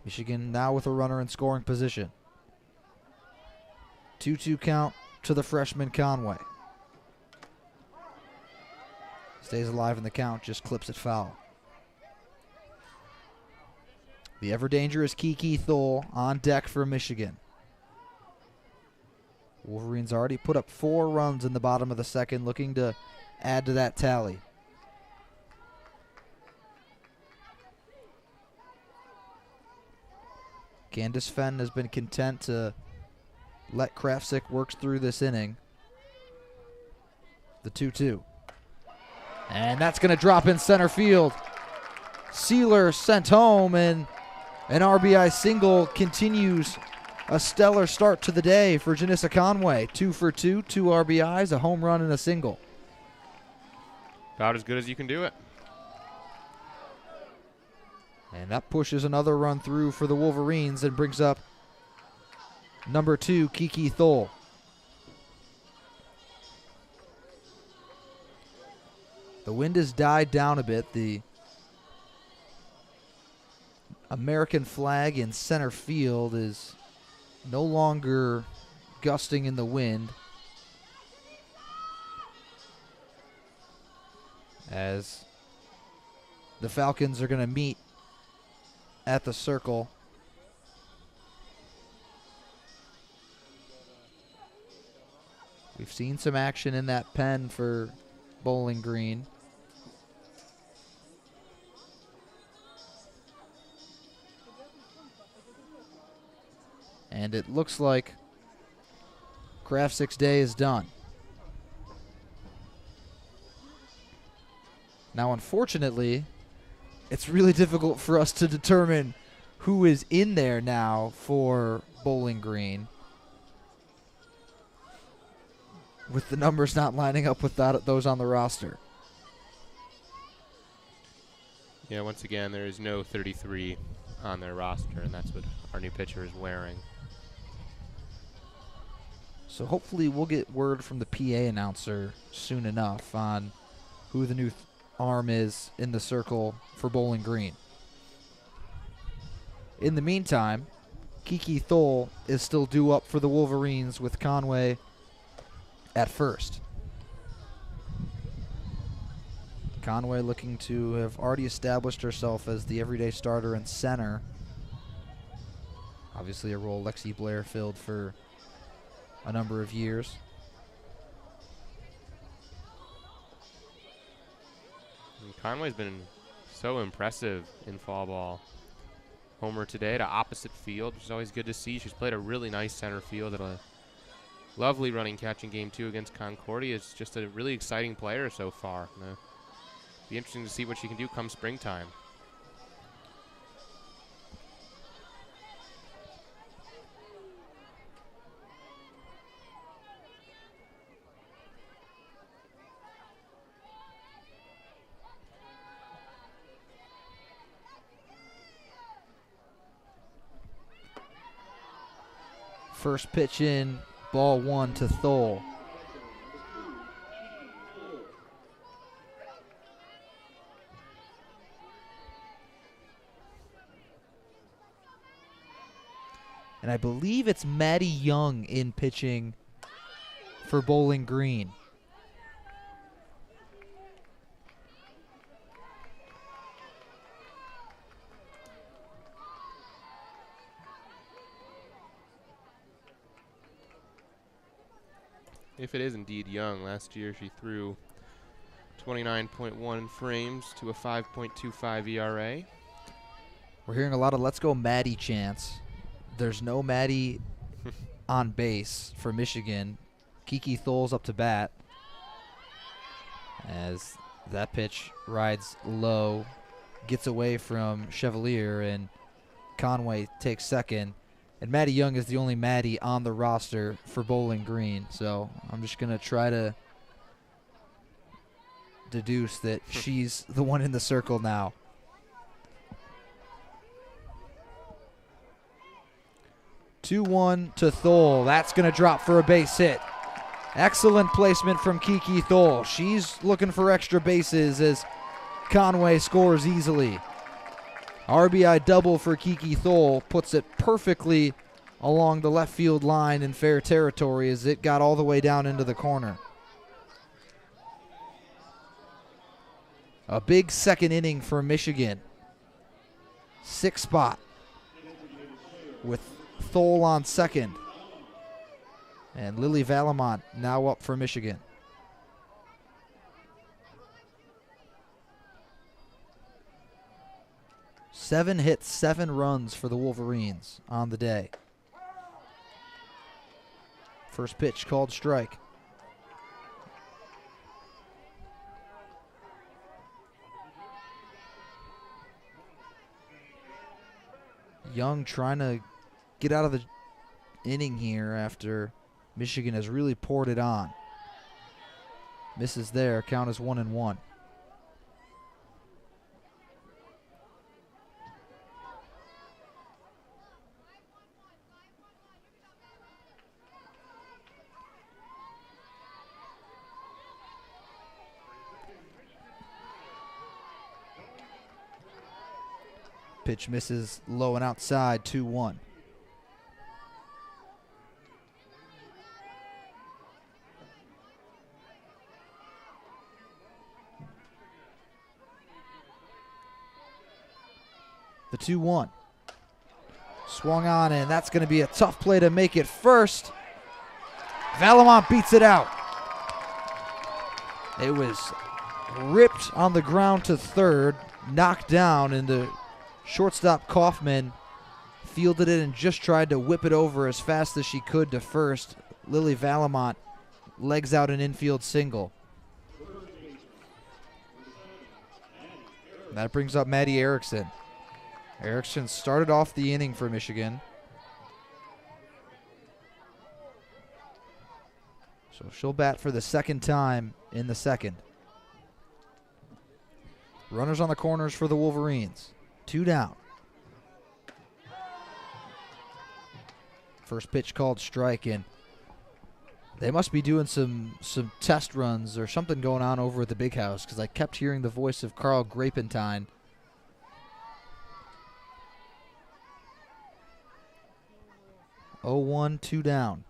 Michigan now with a runner in scoring position. 2-2 count to the freshman Conway. Stays alive in the count, just clips it foul. The ever-dangerous Kiki Thole on deck for Michigan. Wolverines already put up 4 runs in the bottom of the second, looking to add to that tally. Candace Fenn has been content to let Krafsick work through this inning. The 2-2. And that's going to drop in center field. Sealer sent home, and an RBI single continues a stellar start to the day for Janissa Conway. 2 for 2, 2 RBIs, a home run and a single. About as good as you can do it. And that pushes another run through for the Wolverines and brings up number 2, Kiki Thole. The wind has died down a bit. The American flag in center field is no longer gusting in the wind, as the Falcons are going to meet at the circle. We've seen some action in that pen for Bowling Green. And it looks like Krafsik's day is done. Now, unfortunately, it's really difficult for us to determine who is in there now for Bowling Green, with the numbers not lining up with those on the roster. Yeah, once again, there is no 33 on their roster, and that's what our new pitcher is wearing. So hopefully we'll get word from the PA announcer soon enough on who the new arm is in the circle for Bowling Green. In the meantime, Kiki Thole is still due up for the Wolverines with Conway at first. Conway looking to have already established herself as the everyday starter and center. Obviously a role Lexi Blair filled for a number of years. And Conway's been so impressive in fall ball. Homer today to opposite field, which is always good to see. She's played a really nice center field at a lovely running catch in game 2 against Concordia. It's just a really exciting player so far. Be interesting to see what she can do come springtime. First pitch in, ball 1 to Thole. And I believe it's Maddie Young in pitching for Bowling Green. If it is indeed Young, last year she threw 29.1 frames to a 5.25 ERA. We're hearing a lot of "Let's go Maddie" chants. There's no Maddie on base for Michigan. Kiki Thole's up to bat as that pitch rides low, gets away from Chevalier, and Conway takes second. And Maddie Young is the only Maddie on the roster for Bowling Green. So I'm just going to try to deduce that she's the one in the circle now. 2-1 to Thole. That's going to drop for a base hit. Excellent placement from Kiki Thole. She's looking for extra bases as Conway scores easily. RBI double for Kiki Thole puts it perfectly along the left field line in fair territory as it got all the way down into the corner. A big second inning for Michigan. 6th spot with Thole on second. And Lily Valamont now up for Michigan. Seven hits, 7 runs for the Wolverines on the day. First pitch called strike. Young trying to get out of the inning here after Michigan has really poured it on. Misses there, count is 1-1. Pitch misses low and outside, 2-1. The 2-1. Swung on, and that's going to be a tough play to make it first. Valamont beats it out. It was ripped on the ground to third, knocked down, and the shortstop Kaufman fielded it and just tried to whip it over as fast as she could to first. Lily Valamont legs out an infield single. That brings up Maddie Erickson. Erickson started off the inning for Michigan. So she'll bat for the second time in the second. Runners on the corners for the Wolverines. 2 down. First pitch called strike, and they must be doing some test runs or something going on over at the big house, because I kept hearing the voice of Carl Grapentine. Oh, 1, 2 down.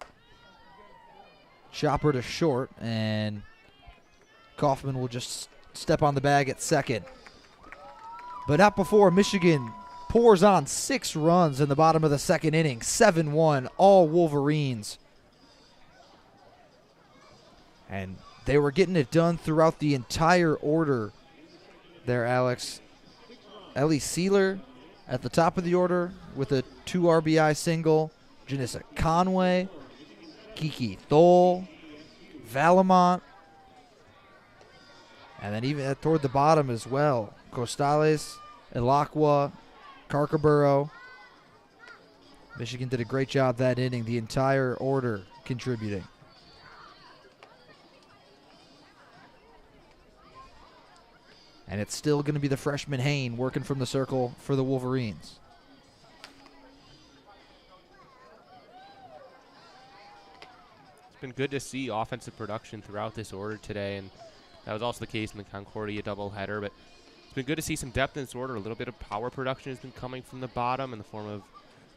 Chopper to short, and Kaufman will just step on the bag at second. But not before Michigan pours on 6 runs in the bottom of the second inning. 7-1, all Wolverines. And they were getting it done throughout the entire order there, Alex. Ellie Sealer at the top of the order with a 2 RBI single. Janissa Conway, Kiki Thole, Valamont, and then even toward the bottom as well, Costales, Ilakwa, Carcaburo. Michigan did a great job that inning, the entire order contributing. And it's still going to be the freshman Hain working from the circle for the Wolverines. It's been good to see offensive production throughout this order today, and that was also the case in the Concordia doubleheader. But it's been good to see some depth in this order. A little bit of power production has been coming from the bottom in the form of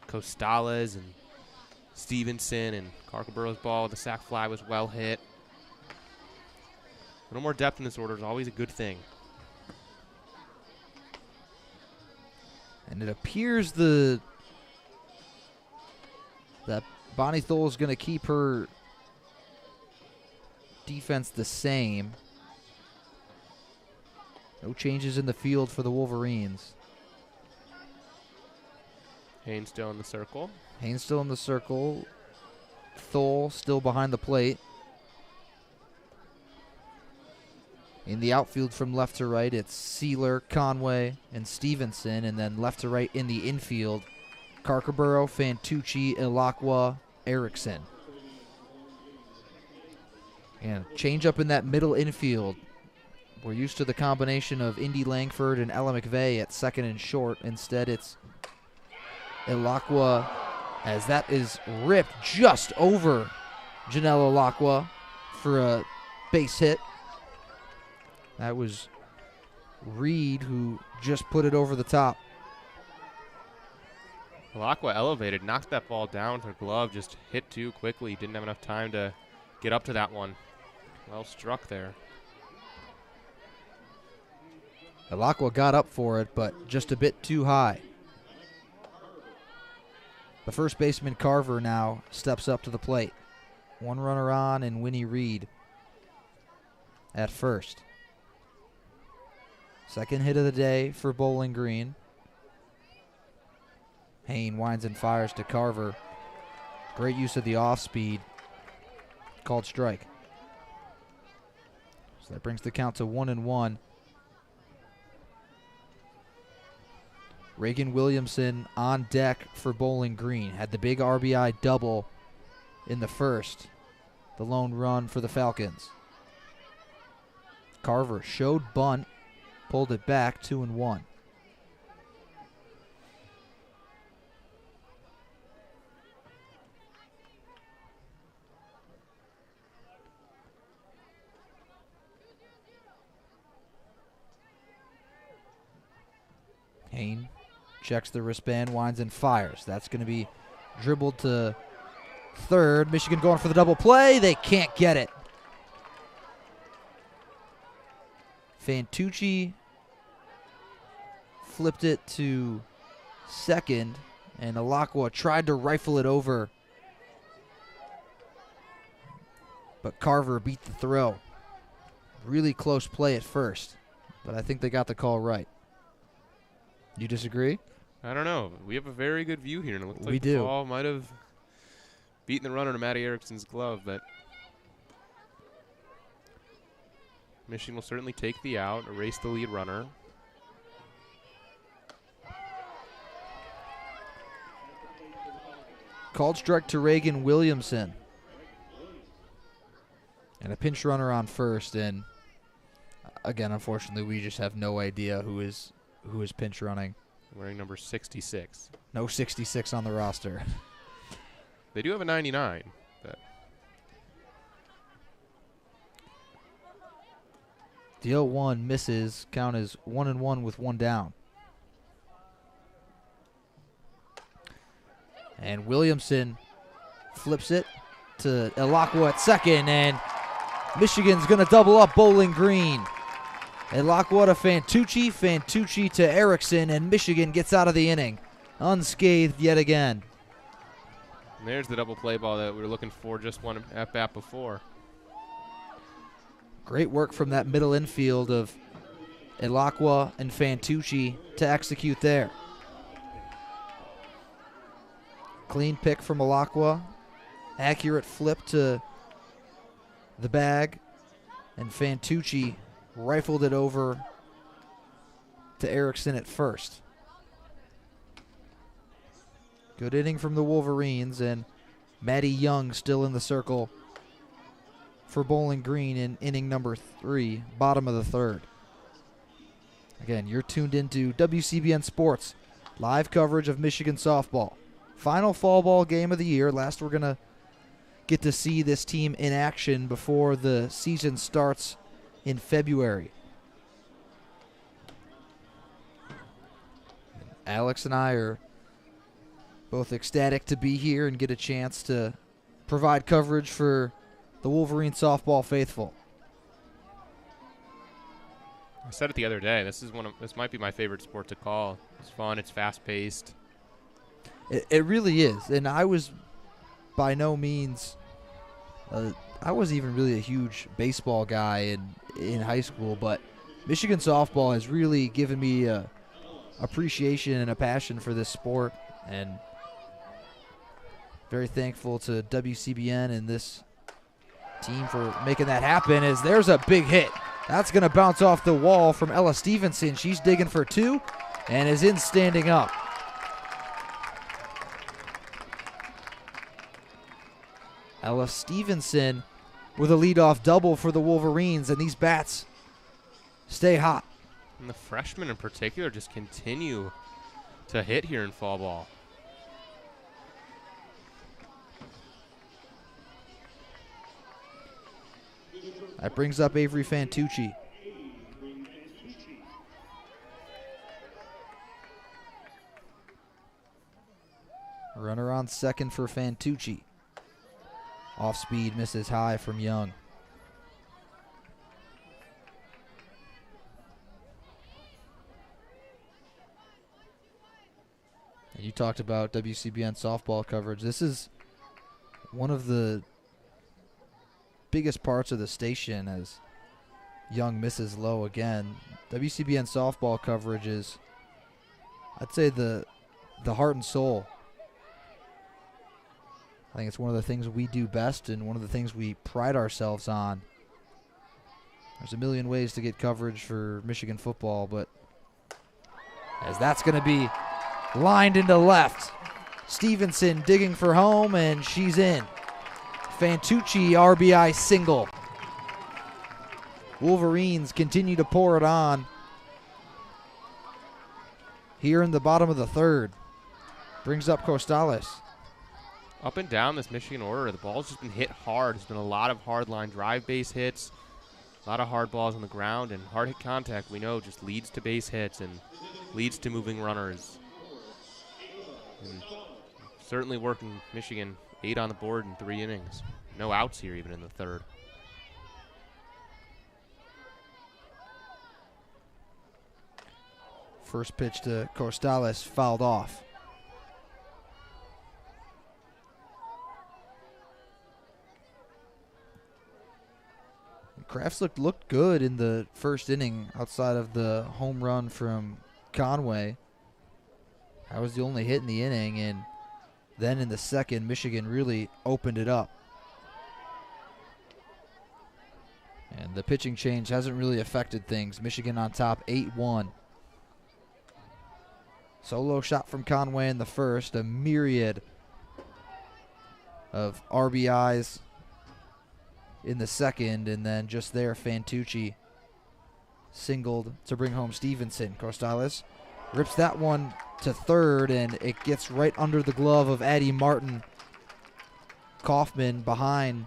Costales and Stevenson, and Carcaburo's ball with the sac fly was well hit. A little more depth in this order is always a good thing. And it appears that Bonnie Thole is going to keep her defense the same. No changes in the field for the Wolverines. Hain still in the circle. Hain still in the circle. Thole still behind the plate. In the outfield from left to right, it's Sealer, Conway, and Stevenson. And then left to right in the infield, Carcaburo, Fantucci, Ilakwa, Erickson. And change up in that middle infield. We're used to the combination of Indy Langford and Ella McVeigh at second and short. Instead, it's Ilakwa, as that is ripped just over Janelle Ilakwa for a base hit. That was Reed who just put it over the top. Ilakwa elevated, knocked that ball down with her glove, just hit too quickly. Didn't have enough time to get up to that one. Well struck there. Ilakwa got up for it, but just a bit too high. The first baseman, Carver, now steps up to the plate. 1 runner on, and Winnie Reed at first. Second hit of the day for Bowling Green. Hain winds and fires to Carver. Great use of the off-speed. Called strike. So that brings the count to 1-1. Reagan Williamson on deck for Bowling Green. Had the big RBI double in the first. The lone run for the Falcons. Carver showed bunt. Pulled it back, 2-1. Hain checks the wristband, winds and fires. That's going to be dribbled to third. Michigan going for the double play. They can't get it. Fantucci flipped it to second, and Ilakwa tried to rifle it over. but Carver beat the throw. Really close play at first, but I think they got the call right. You disagree? I don't know. We have a very good view here, and it looks like We the do. ball might have beaten the runner to Matty Erickson's glove, but Michigan will certainly take the out, erase the lead runner. Called strike to Reagan Williamson. And a pinch runner on first, and again, unfortunately, we just have no idea who is pinch running. Wearing number 66. No 66 on the roster. They do have a 99. But The 0-1 misses. Count is 1-1 with one down. And Williamson flips it to Elakwa at second, and Michigan's going to double up Bowling Green. Elakwa to Fantucci to Erickson, and Michigan gets out of the inning unscathed yet again. and there's the double play ball that we were looking for just one at-bat before. Great work from that middle infield of Elakwa and Fantucci to execute there. Clean pick from Elakwa. Accurate flip to the bag. And Fantucci rifled it over to Erickson at first. Good inning from the Wolverines, and Matty Young still in the circle for Bowling Green in inning number 3, bottom of the third. Again, you're tuned into WCBN Sports, live coverage of Michigan softball. Final fall ball game of the year. Last we're going to get to see this team in action before the season starts in February. Alex and I are both ecstatic to be here and get a chance to provide coverage for the Wolverine softball faithful. I said it the other day. This might be my favorite sport to call. It's fun. It's fast-paced. It really is, and I was by no means. I wasn't even really a huge baseball guy in high school, but Michigan softball has really given me a appreciation and a passion for this sport, and very thankful to WCBN and this team for making that happen. As there's a big hit. That's going to bounce off the wall from Ella Stevenson. She's digging for 2 and is in standing up. Ella Stevenson with a leadoff double for the Wolverines, and these bats stay hot. And the freshmen in particular just continue to hit here in fall ball. That brings up Avery Fantucci. Runner on second for Fantucci. Off speed, misses high from Young. And you talked about WCBN softball coverage. This is one of the biggest parts of the station as Young misses low again. WCBN softball coverage is, I'd say, the heart and soul. I think it's one of the things we do best and one of the things we pride ourselves on. There's a million ways to get coverage for Michigan football, but as that's going to be lined into left. Stevenson digging for home, and she's in. Fantucci RBI single. Wolverines continue to pour it on here in the bottom of the third. Brings up Costales. Up and down this Michigan order, the ball's just been hit hard. There's been a lot of hard line drive base hits, a lot of hard balls on the ground, and hard hit contact, we know, just leads to base hits and leads to moving runners. And certainly working Michigan 8 on the board in 3 innings. No outs here even in the third. First pitch to Costales fouled off. Crafts looked good in the first inning outside of the home run from Conway. That was the only hit in the inning, and then in the second, Michigan really opened it up. And the pitching change hasn't really affected things. Michigan on top 8-1. Solo shot from Conway in the first, a myriad of RBIs in the second, and then just there, Fantucci singled to bring home Stevenson. Costales rips that one to third, and it gets right under the glove of Addie Martin. Kaufman behind,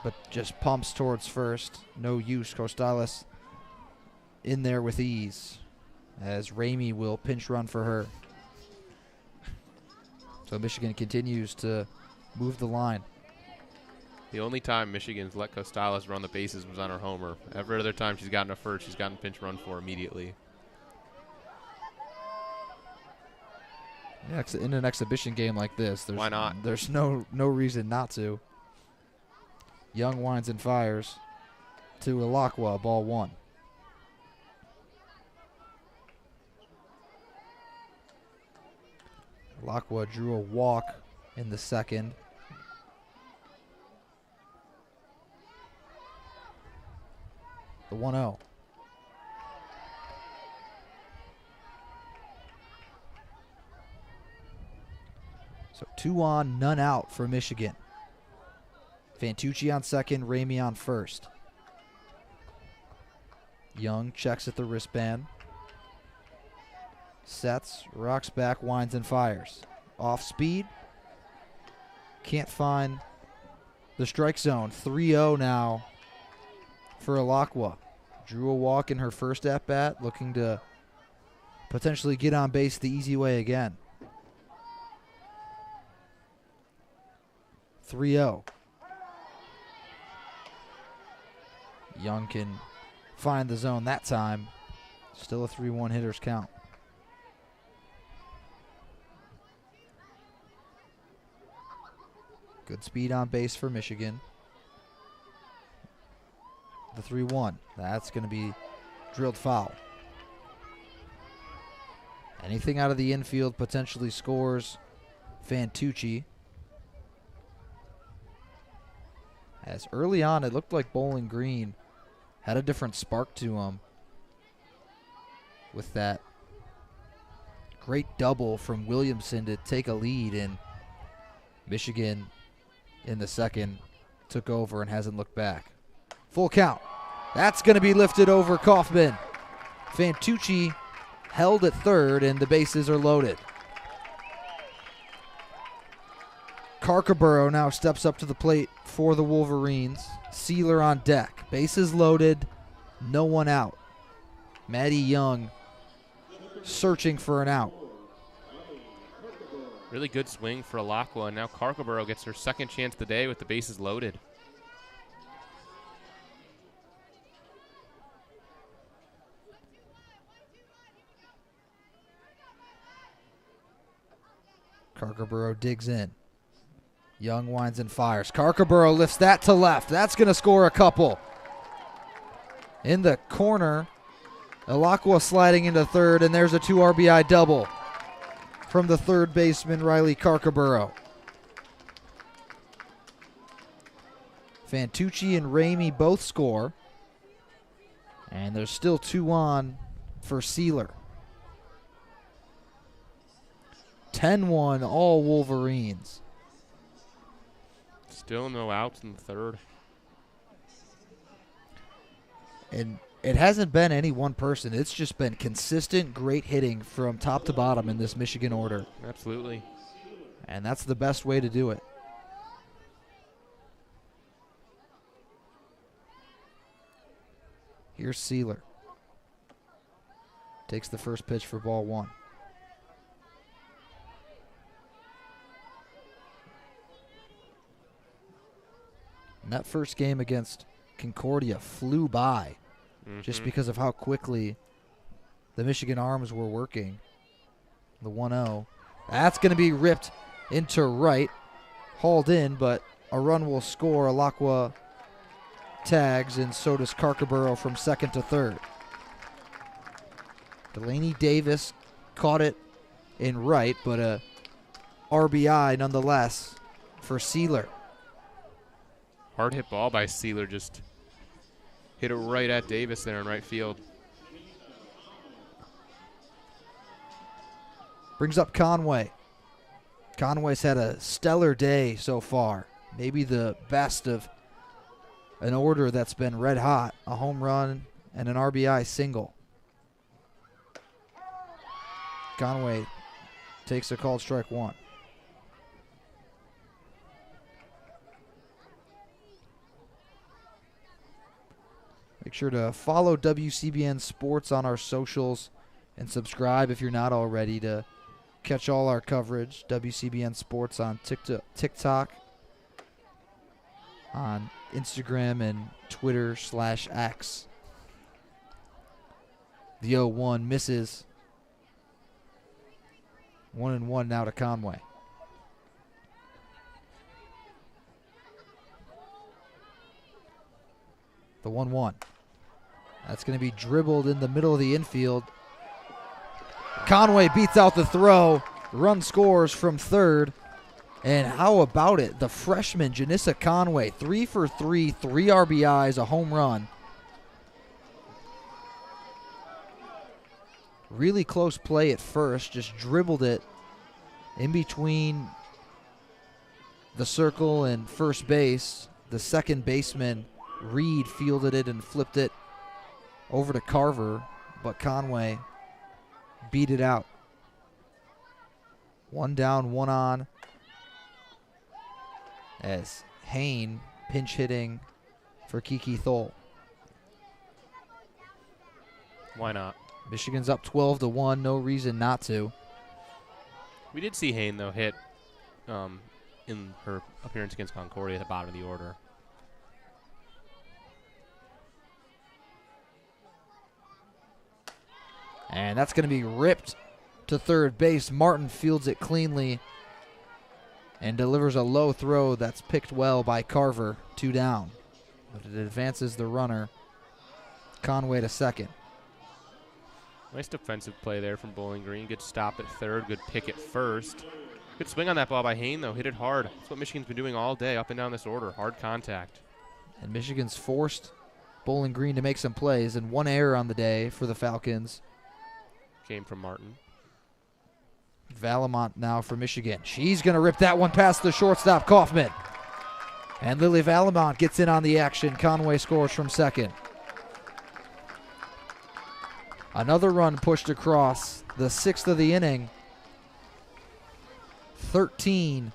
but just pumps towards first. No use. Costales in there with ease, as Ramey will pinch run for her. So Michigan continues to move the line. The only time Michigan's let Costales run the bases was on her homer. Every other time she's gotten a first, she's gotten pinch run for immediately. Yeah, in an exhibition game like this, why not? There's no reason not to. Young winds and fires to Ilakwa, ball one. Ilakwa drew a walk in the second. The 1-0. So 2 on, none out for Michigan. Fantucci on second, Ramey on first. Young checks at the wristband. Sets, rocks back, winds and fires. Off speed. Can't find the strike zone. 3-0 now for Ilakwa. Drew a walk in her first at-bat, looking to potentially get on base the easy way again. 3-0. Young can find the zone that time. Still a 3-1 hitter's count. Good speed on base for Michigan. The 3-1. That's going to be drilled foul. Anything out of the infield potentially scores Fantucci. As early on, it looked like Bowling Green had a different spark to him with that great double from Williamson to take a lead, and Michigan in the second took over and hasn't looked back. Full count. That's going to be lifted over Kaufman. Fantucci held at third, and the bases are loaded. Karkaborough now steps up to the plate for the Wolverines. Sealer on deck. Bases loaded, no one out. Maddie Young searching for an out. Really good swing for Ilakwa, and now Karkaborough gets her second chance of the day with the bases loaded. Karkaborough digs in. Young winds and fires. Karkaborough lifts that to left. That's going to score a couple. In the corner, Ilakwa sliding into third, and there's a 2 RBI double from the third baseman, Riley Karkaborough. Fantucci and Ramey both score, and there's still 2 on for Sealer. 10-1, all Wolverines. Still no outs in the third. And it hasn't been any one person. It's just been consistent, great hitting from top to bottom in this Michigan order. Absolutely. And that's the best way to do it. Here's Sealer. Takes the first pitch for ball one. And that first game against Concordia flew by just because of how quickly the Michigan arms were working. The 1-0. That's going to be ripped into right. Hauled in, but a run will score. Ilakwa tags, and so does Carcaboro from second to third. Delaney Davis caught it in right, but a RBI nonetheless for Sealer. Hard hit ball by Sealer, just hit it right at Davis there in right field. Brings up Conway. Conway's had a stellar day so far. Maybe the best of an order that's been red hot. A home run and an RBI single. Conway takes a called strike one. Make sure to follow WCBN Sports on our socials and subscribe if you're not already to catch all our coverage. WCBN Sports on TikTok, on Instagram and Twitter/X. The 0-1 misses. 1-1 now to Conway. The 1-1. That's going to be dribbled in the middle of the infield. Conway beats out the throw. Run scores from third. And how about it? The freshman, Janissa Conway, 3 for 3, 3 RBIs, a home run. Really close play at first. Just dribbled it in between the circle and first base. The second baseman, Reed, fielded it and flipped it over to Carver, but Conway beat it out. 1 down, 1 on. As Hain pinch hitting for Kiki Thole. Why not? Michigan's up 12-1. No reason not to. We did see Hain, though, hit in her appearance against Concordia at the bottom of the order. And that's going to be ripped to third base. Martin fields it cleanly and delivers a low throw that's picked well by Carver. 2 down. But it advances the runner, Conway, to second. Nice defensive play there from Bowling Green. Good stop at third. Good pick at first. Good swing on that ball by Hain, though. Hit it hard. That's what Michigan's been doing all day, up and down this order. Hard contact. And Michigan's forced Bowling Green to make some plays, and 1 error on the day for the Falcons. Came from Martin. Valamont now for Michigan. She's going to rip that one past the shortstop, Kaufman. And Lily Valamont gets in on the action. Conway scores from second. Another run pushed across, the 6th of the inning. 13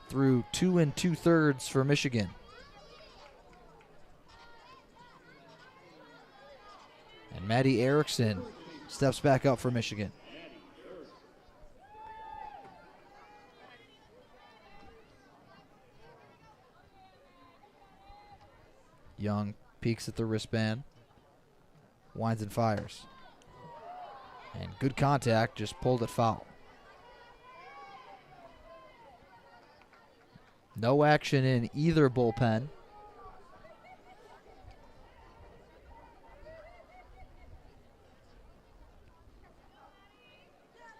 through 2 2/3 for Michigan. And Maddie Erickson steps back up for Michigan. Young peeks at the wristband. Winds and fires. And good contact, just pulled it foul. No action in either bullpen.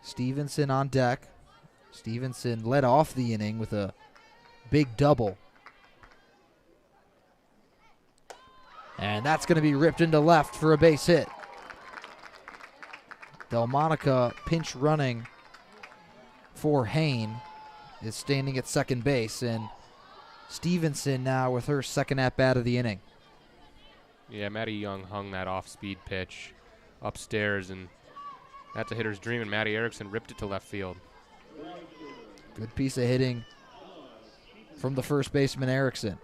Stevenson on deck. Stevenson led off the inning with a big double. And that's going to be ripped into left for a base hit. Delmonica, pinch running for Hain, is standing at second base. And Stevenson now with her second at-bat of the inning. Yeah, Maddie Young hung that off-speed pitch upstairs, and that's a hitter's dream, and Maddie Erickson ripped it to left field. Good piece of hitting from the first baseman, Erickson.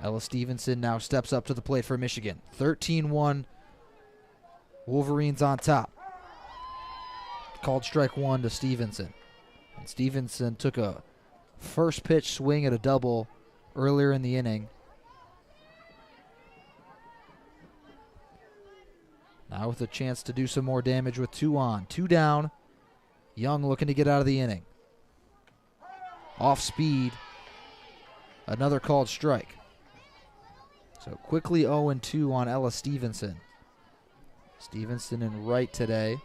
Ella Stevenson now steps up to the plate for Michigan. 13-1, Wolverines on top. Called strike one to Stevenson. And Stevenson took a first pitch swing at a double earlier in the inning. Now with a chance to do some more damage with 2 on. 2 down. Young looking to get out of the inning. off speed. Another called strike. So quickly 0-2 on Ella Stevenson. Stevenson in right today.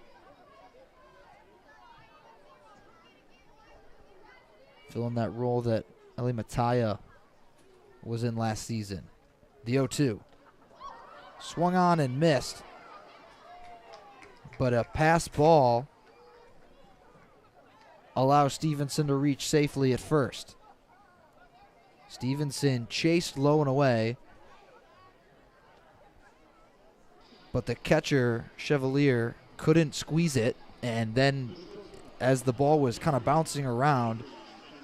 Filling that role that Ellie Mataya was in last season. The 0-2. Swung on and missed. But a pass ball allows Stevenson to reach safely at first. Stevenson chased low and away. But the catcher, Chevalier, couldn't squeeze it. And then as the ball was kind of bouncing around,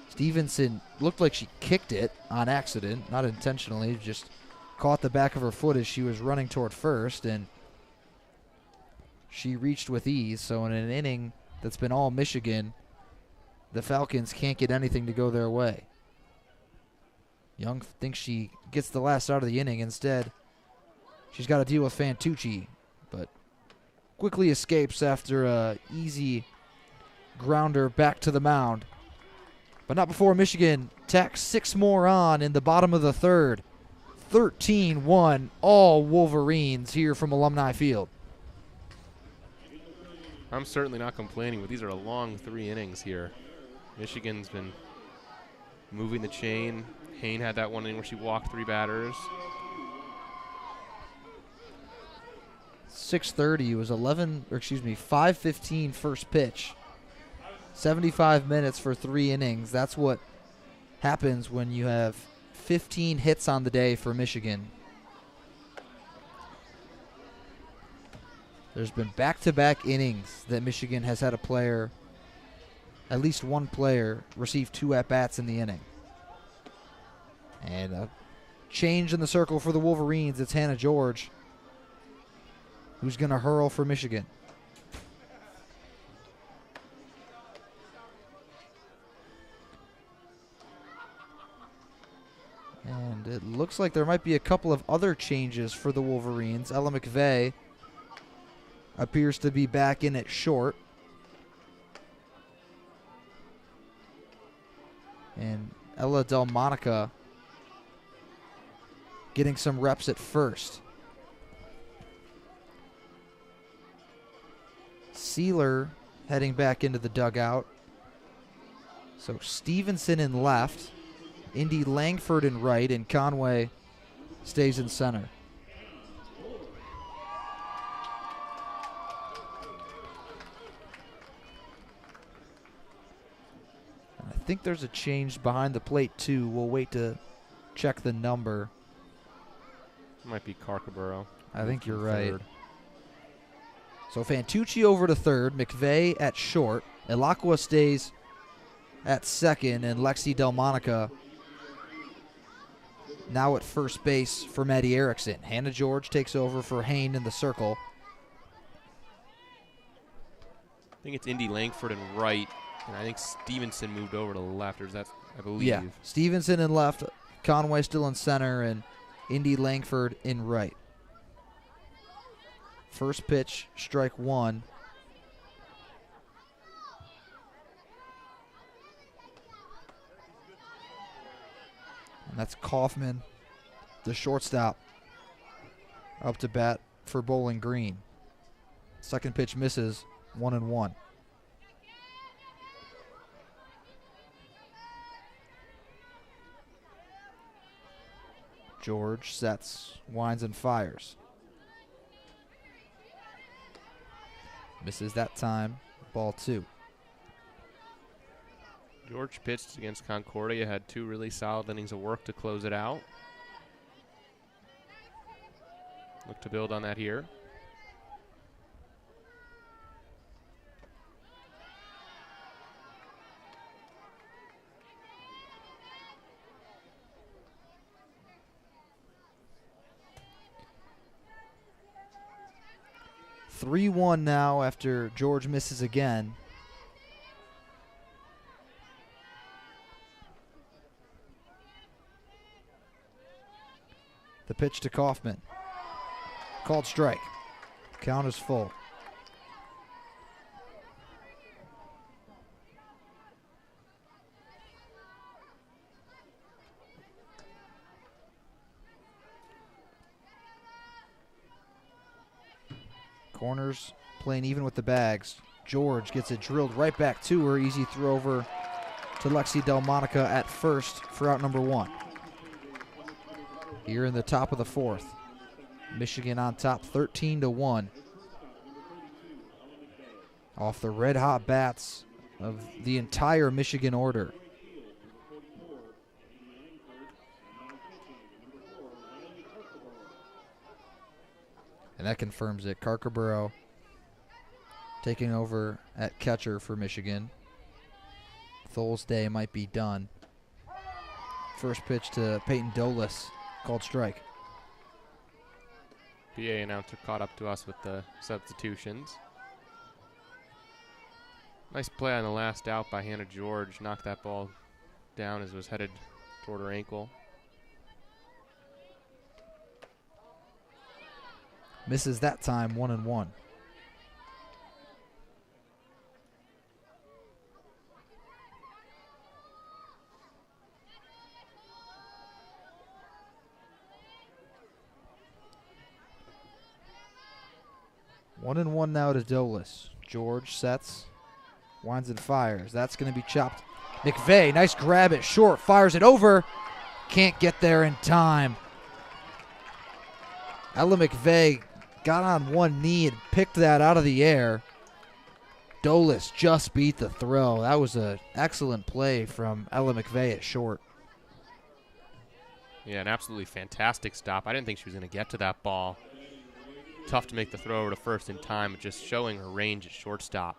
Stevenson looked like she kicked it on accident, not intentionally, just caught the back of her foot as she was running toward first, and she reached with ease. So in an inning that's been all Michigan, the Falcons can't get anything to go their way. Young thinks she gets the last out of the inning. Instead, she's got to deal with Fantucci, but quickly escapes after a easy grounder back to the mound. But not before Michigan tacks 6 more on in the bottom of the third. 13-1, all Wolverines here from Alumni Field. I'm certainly not complaining, but these are a long 3 innings here. Michigan's been moving the chain. Hayne had that one inning where she walked 3 batters. 6:30 was 5:15 first pitch. 75 minutes for 3 innings. That's what happens when you have 15 hits on the day for Michigan. There's been back-to-back innings that Michigan has had a player, at least one player, receive 2 at-bats in the inning. And a change in the circle for the Wolverines. It's Hannah George, who's going to hurl for Michigan. And it looks like there might be a couple of other changes for the Wolverines. Ella McVeigh appears to be back in at short. And Ella Delmonica getting some reps at first. Sealer heading back into the dugout. So Stevenson in left. Indy Langford in right, and Conway stays in center. And I think there's a change behind the plate, too. We'll wait to check the number. Might be Carcaboro. I think you're right. So Fantucci over to third, McVeigh at short, Elakwa stays at second, and Lexi Delmonica now at first base for Maddie Erickson. Hannah George takes over for Hayne in the circle. I think it's Indy Langford in right, and I think Stevenson moved over to the left, or is that, I believe. Yeah, Stevenson in left, Conway still in center, and Indy Langford in right. First pitch, strike 1. And that's Kaufman, the shortstop, up to bat for Bowling Green. Second pitch misses, 1-1. George sets, winds and fires. Misses that time, ball 2. George pitched against Concordia, had 2 really solid innings of work to close it out. Look to build on that here. (3-1) now after George misses again. The pitch to Kaufman. Called strike. Count is full. Corners playing even with the bags. George gets it drilled right back to her. Easy throw over to Lexi Delmonica at first for out number 1. Here in the top of the 4th. Michigan on top 13-1. Off the red-hot bats of the entire Michigan order. And that confirms it. Carkerborough taking over at catcher for Michigan. Tholes Day might be done. First pitch to Peyton Dolis, called strike. PA announcer caught up to us with the substitutions. Nice play on the last out by Hannah George. Knocked that ball down as it was headed toward her ankle. Misses that time, 1-1. One and one now to Dolis. George sets, winds and fires. That's going to be chopped. McVeigh, nice grab at short, fires it over. Can't get there in time. Ella McVeigh got on one knee and picked that out of the air. Dolis just beat the throw. That was an excellent play from Ella McVeigh at short. Yeah, an absolutely fantastic stop. I didn't think she was going to get to that ball. Tough to make the throw over to first in time, but just showing her range at shortstop.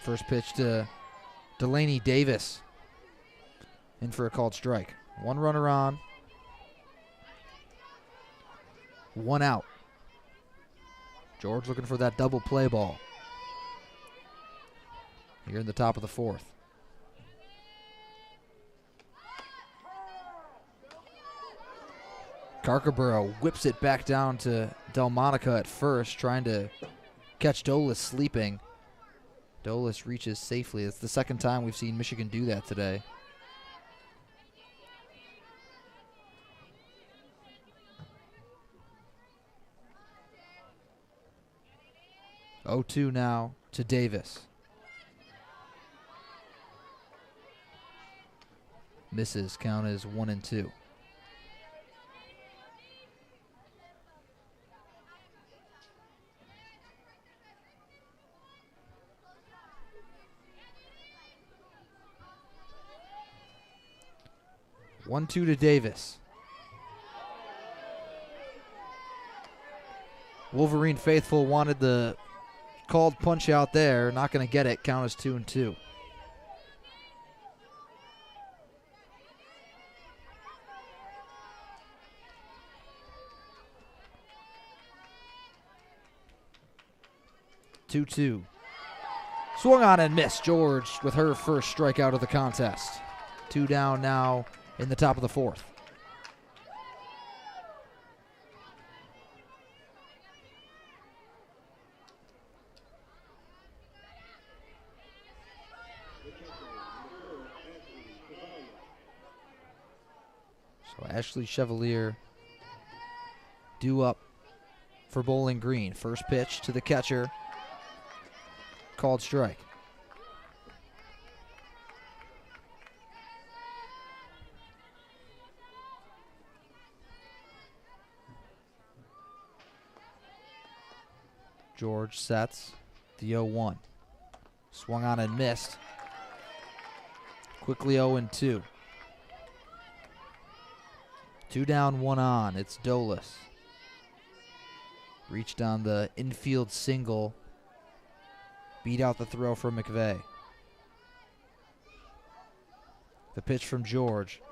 First pitch to Delaney Davis. In for a called strike. One runner on. One out. George looking for that double play ball. Here in the top of the 4th. Carkerborough whips it back down to Delmonica at first, trying to catch Dolis sleeping. Dolis reaches safely. It's the second time we've seen Michigan do that today. Oh, 2 now to Davis. Misses, count is 1-2. One, 2 to Davis. Wolverine faithful wanted the called punch out there. Not going to get it. Count is 2-2. Two. Swung on and missed. George with her first strikeout of the contest. 2 down now in the top of the 4th. So Ashley Chevalier due up for Bowling Green. First pitch to the catcher. Called strike. George sets the 0-1. Swung on and missed. Quickly 0-2. 2 down, 1 on. It's Dolis. Reached on the infield single. Beat out the throw from McVeigh. The pitch from George.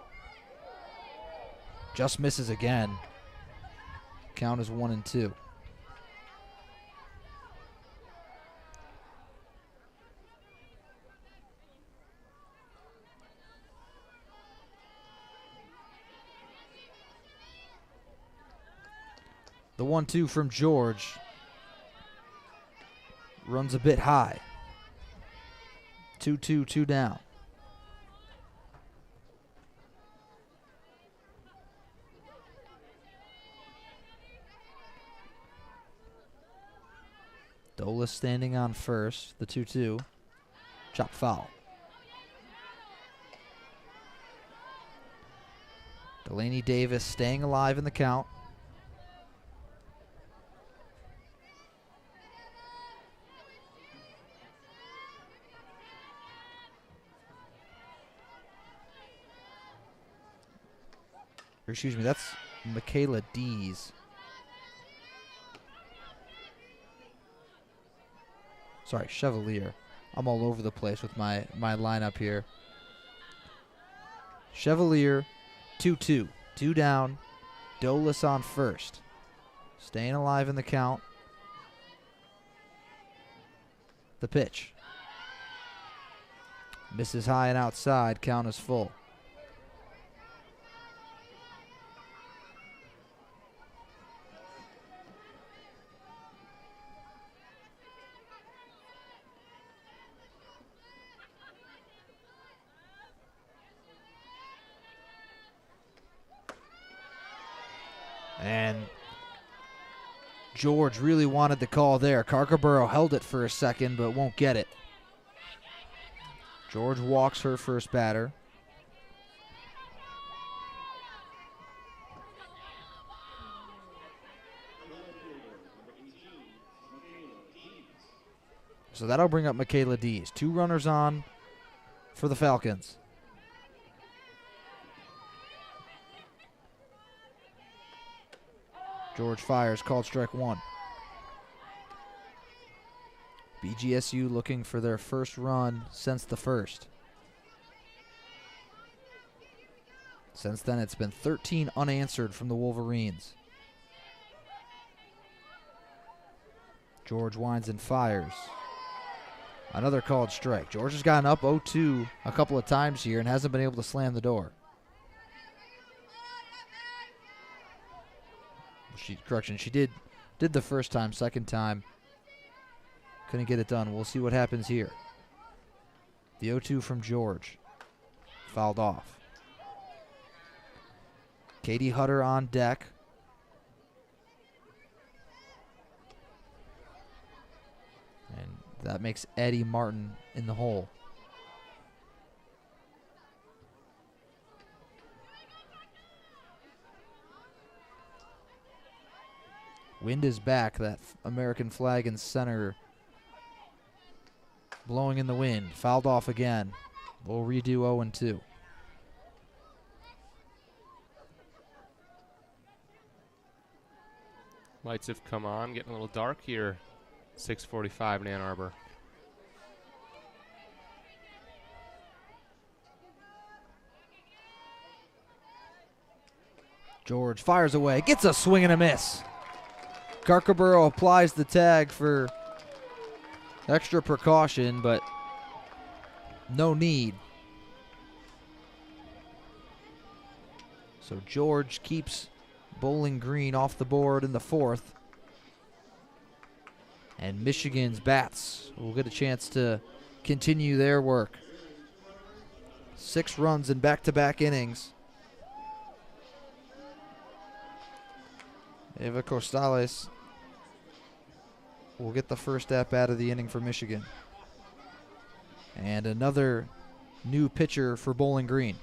Just misses again. Count is 1-2. The 1-2 from George runs a bit high. 2-2, 2 down. Dolis standing on first, the 2-2. Chop foul. Delaney Davis staying alive in the count. Or excuse me, that's Michaela Dees. Sorry, Chevalier. I'm all over the place with my lineup here. Chevalier, 2-2. 2 down. Dolis on first. Staying alive in the count. The pitch. Misses high and outside. Count is full. And George really wanted the call there. Carcaboro held it for a second, but won't get it. George walks her first batter. So that'll bring up Michaela Dees. 2 runners on for the Falcons. George fires, called strike 1. BGSU looking for their first run since the first. Since then, it's been 13 unanswered from the Wolverines. George winds and fires. Another called strike. George has gotten up 0-2 a couple of times here and hasn't been able to slam the door. She did the first time. Second time, couldn't get it done. We'll see what happens here. The 0-2 from George. Fouled off. Katie Hutter on deck. And that makes Eddie Martin in the hole. Wind is back. That American flag in center blowing in the wind. Fouled off again. We'll redo 0-2. Lights have come on. Getting a little dark here. 6:45 in Ann Arbor. George fires away. Gets a swing and a miss. Carcaboro applies the tag for extra precaution, but no need. So George keeps Bowling Green off the board in the 4th. And Michigan's bats will get a chance to continue their work. 6 runs in back-to-back innings. Eva Costales will get the first at-bat of the inning for Michigan. And another new pitcher for Bowling Green.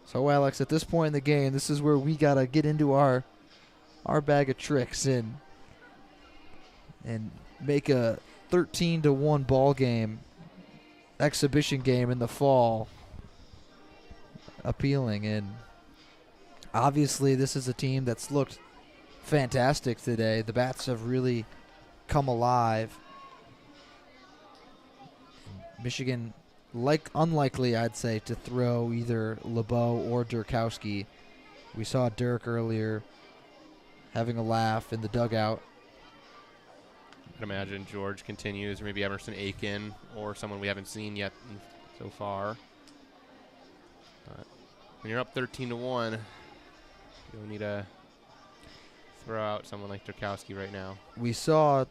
So, Alex, at this point in the game, this is where we got to get into our bag of tricks and make a 13-1 ball game, exhibition game in the fall appealing. And obviously this is a team that's looked fantastic today. The bats have really come alive. Michigan, unlikely, I'd say, to throw either LeBeau or Durkowski. We saw Dirk earlier having a laugh in the dugout. I'd imagine George continues, or maybe Emerson Aiken, or someone we haven't seen yet so far. But when you're up 13-1, you'll need to throw out someone like Durkowski right now. We saw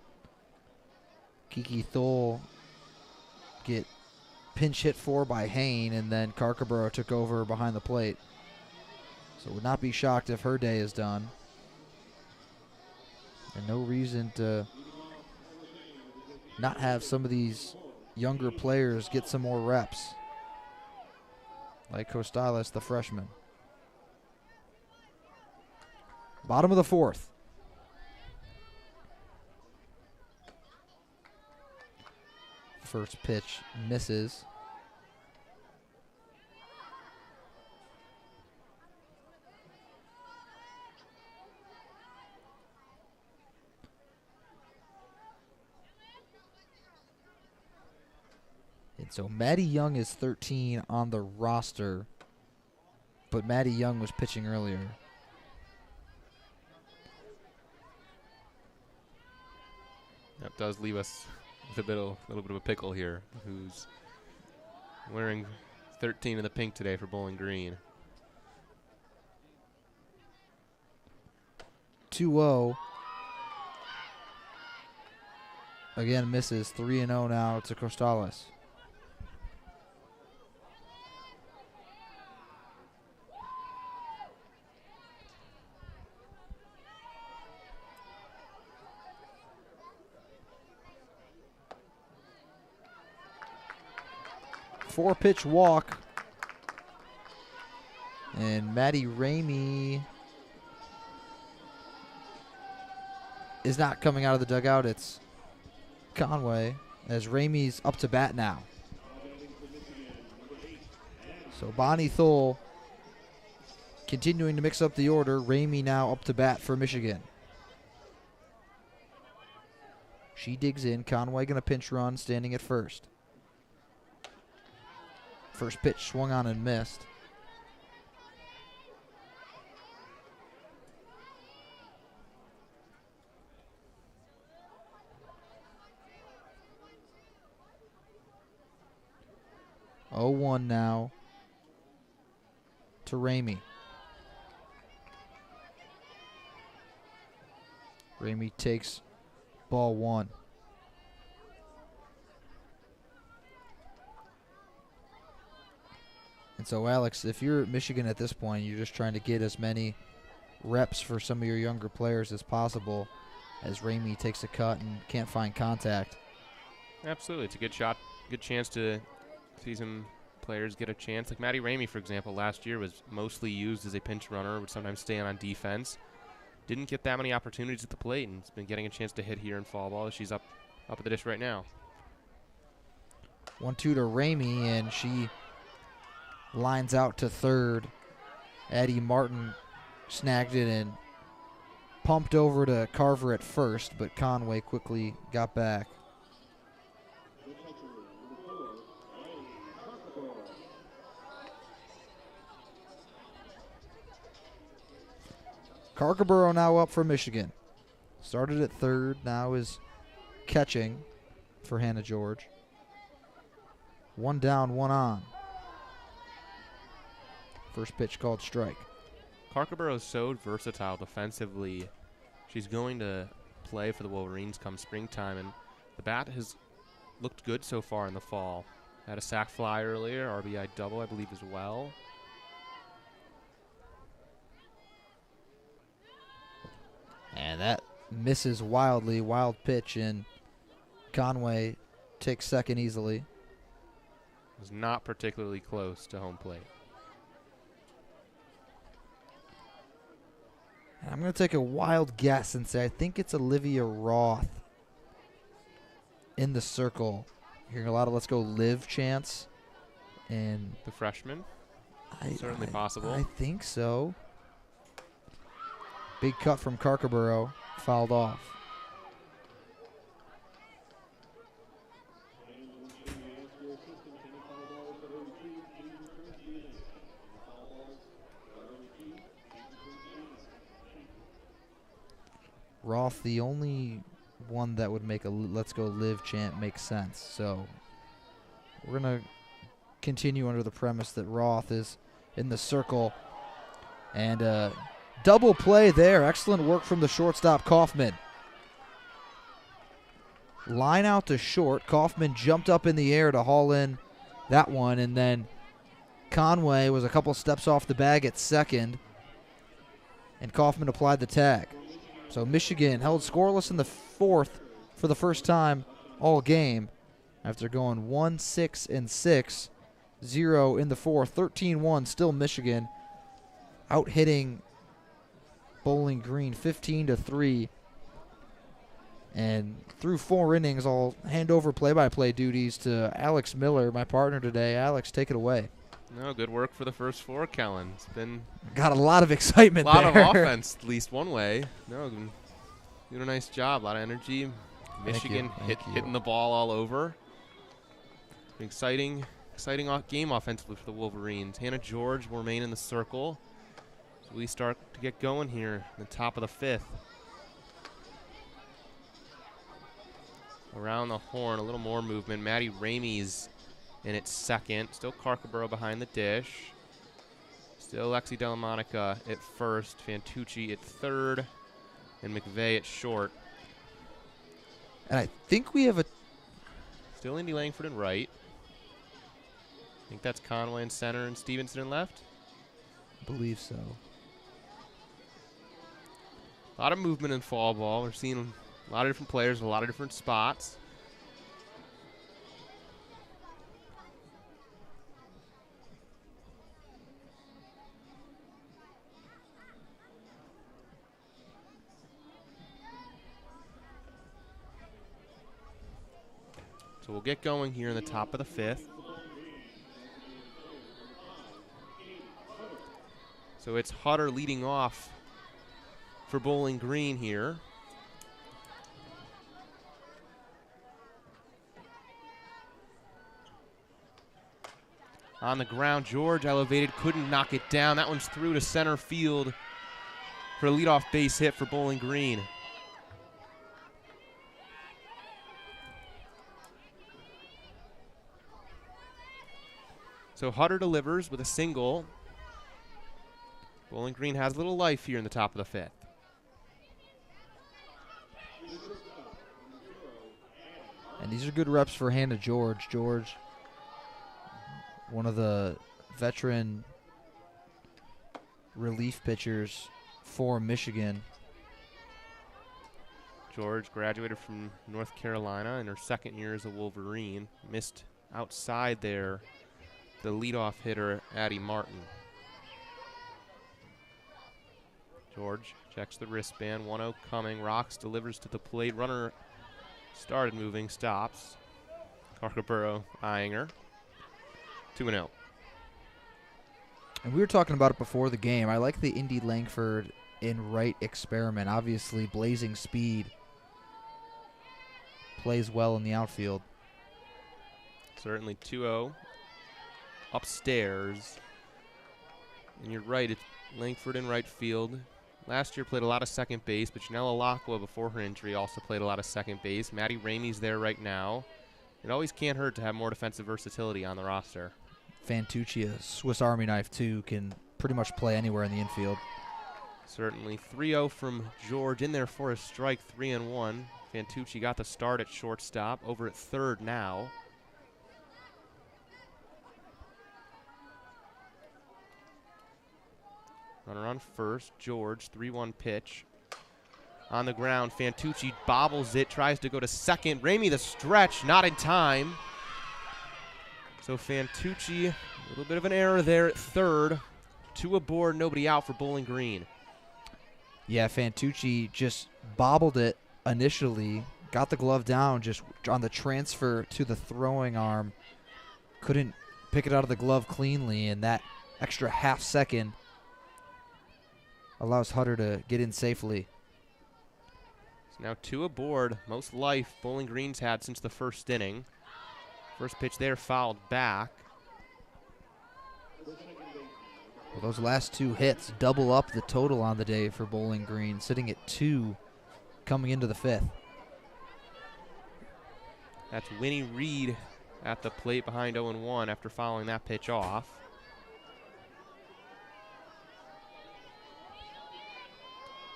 Kiki Thole get pinch hit for by Hain, and then Carcaboro took over behind the plate. So would not be shocked if her day is done. And no reason to not have some of these younger players get some more reps. Like Costales, the freshman. Bottom of the fourth. First pitch misses. And so Maddie Young is 13 on the roster, but Maddie Young was pitching earlier. That does leave us with a little bit of a pickle here. Who's wearing 13 in the pink today for Bowling Green? 2-0. Again, misses. 3-0 now to Costales. Four-pitch walk. And Maddie Ramey is not coming out of the dugout. It's Conway, as Ramey's up to bat now. So Bonnie Thole continuing to mix up the order. Ramey now up to bat for Michigan. She digs in. Conway going to pinch run, standing at first. First pitch swung on and missed. Oh, 1 now to Ramey. Ramey takes ball 1. And so, Alex, if you're at Michigan at this point, you're just trying to get as many reps for some of your younger players as possible, as Ramey takes a cut and can't find contact. Absolutely. It's a good shot, good chance to see some players get a chance. Like Maddie Ramey, for example, last year was mostly used as a pinch runner, would sometimes stay on defense. Didn't get that many opportunities at the plate, and has been getting a chance to hit here in fall ball. She's up at the dish right now. 1-2 to Ramey, and she lines out to third. Addie Martin snagged it and pumped over to Carver at first, but Conway quickly got back. Carcaboro now up for Michigan. Started at third, now is catching for Hannah George. 1 down, 1 on. First pitch called strike. Carcaboro is so versatile defensively. She's going to play for the Wolverines come springtime, and the bat has looked good so far in the fall. Had a sac fly earlier, RBI double, I believe, as well. And that misses wildly. Wild pitch, and Conway takes second easily. Was not particularly close to home plate. And I'm going to take a wild guess and say I think it's Olivia Roth in the circle. Hearing a lot of "let's go Liv" chants. And the freshman? Certainly possible. I think so. Big cut from Carcaboro, fouled off. Roth, the only one that would make a "let's go Liv" chant make sense. So we're going to continue under the premise that Roth is in the circle. And double play there. Excellent work from the shortstop, Kaufman. Line out to short. Kaufman jumped up in the air to haul in that one, and then Conway was a couple steps off the bag at second, and Kaufman applied the tag. So Michigan held scoreless in the fourth for the first time all game after going 1-6-6, 0 in the fourth, 13-1, still Michigan, out-hitting Bowling Green 15-3. And through 4 innings, I'll hand over play-by-play duties to Alex Miller, my partner today. Alex, take it away. No, good work for the first 4, Kelin. It's been got a lot of excitement there. A lot of offense, at least one way. No, doing a nice job. A lot of energy. Michigan hitting the ball all over. Exciting game offensively for the Wolverines. Hannah George will remain in the circle. So we start to get going here in the top of the 5th. Around the horn, a little more movement. Maddie Ramey's in its second. Still Carcaboro behind the dish. Still Lexi Delamonica at first. Fantucci at third. And McVeigh at short. And I think we have a... Still Indy Langford in right. I think that's Conway in center and Stevenson in left. I believe so. A lot of movement in fall ball. We're seeing a lot of different players in a lot of different spots. So we'll get going here in the top of the 5th. So it's Hutter leading off for Bowling Green here. On the ground, George elevated, couldn't knock it down. That one's through to center field for a leadoff base hit for Bowling Green. So Hutter delivers with a single. Bowling Green has a little life here in the top of the 5th. And these are good reps for Hannah George. George, one of the veteran relief pitchers for Michigan. George graduated from North Carolina in her second year as a Wolverine. Missed outside there the leadoff hitter, Addie Martin. George checks the wristband. 1-0 coming. Rocks delivers to the plate. Runner started moving, stops. Carcaboro eyeing her. 2-0. And we were talking about it before the game. I like the Indy Langford in right experiment. Obviously, blazing speed. Plays well in the outfield. Certainly 2-0. Upstairs. And you're right, it's Langford in right field. Last year played a lot of second base, but Janella Lacqua, before her injury, also played a lot of second base. Maddie Ramey's there right now. It always can't hurt to have more defensive versatility on the roster. Fantucci, a Swiss Army knife, too, can pretty much play anywhere in the infield. Certainly. 3-0 from George, in there for a strike, 3-1. Fantucci got the start at shortstop, over at third now. Runner on first, George, 3-1 pitch. On the ground, Fantucci bobbles it, tries to go to second. Ramey the stretch, not in time. So Fantucci, a little bit of an error there at third. 2 aboard, nobody out for Bowling Green. Yeah, Fantucci just bobbled it initially, got the glove down just on the transfer to the throwing arm. Couldn't pick it out of the glove cleanly, and that extra half second allows Hutter to get in safely. So now 2 aboard, most life Bowling Green's had since the first inning. First pitch there fouled back. Well, those last 2 hits double up the total on the day for Bowling Green, sitting at 2 coming into the 5th. That's Winnie Reed at the plate behind 0-1 after fouling that pitch off.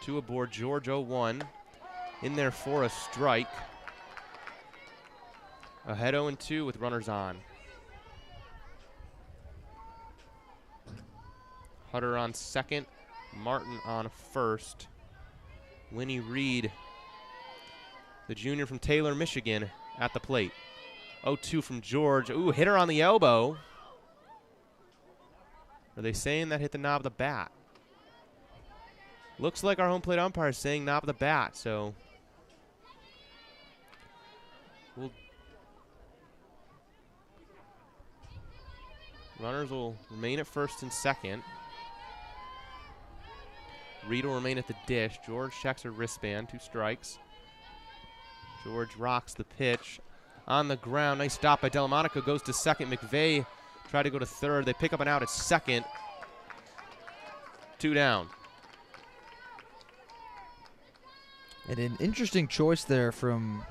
Two aboard, George 0-1. In there for a strike. Ahead 0-2 with runners on. Hutter on second, Martin on first. Winnie Reed, the junior from Taylor, Michigan, at the plate. 0-2 from George. Ooh, hit her on the elbow. Are they saying that hit the knob of the bat? Looks like our home plate umpire is saying knob of the bat, so runners will remain at first and second. Reed will remain at the dish. George checks her wristband, 2 strikes. George rocks the pitch. On the ground, nice stop by Delmonico, goes to second. McVeigh tried to go to third. They pick up an out at second. 2 down. And an interesting choice there from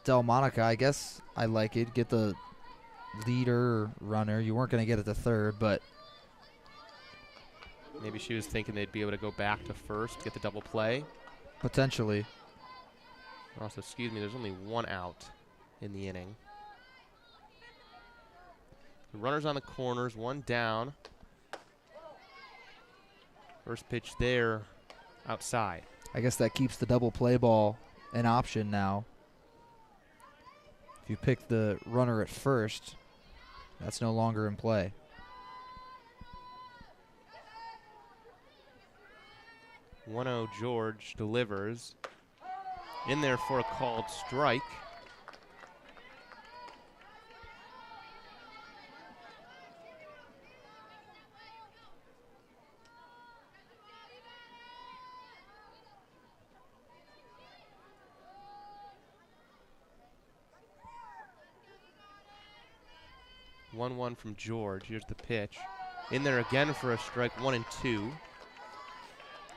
Delmonico. I guess I like it. Get the leader runner. You weren't going to get it to third, but maybe she was thinking they'd be able to go back to first, get the double play. Potentially. Also, excuse me, there's only 1 out in the inning. The runners on the corners, 1 down. First pitch there, outside. I guess that keeps the double play ball an option now. If you pick the runner at first, that's no longer in play. One-0 George delivers. In there for a called strike. One from George. Here's the pitch. In there again for a strike, 1-2.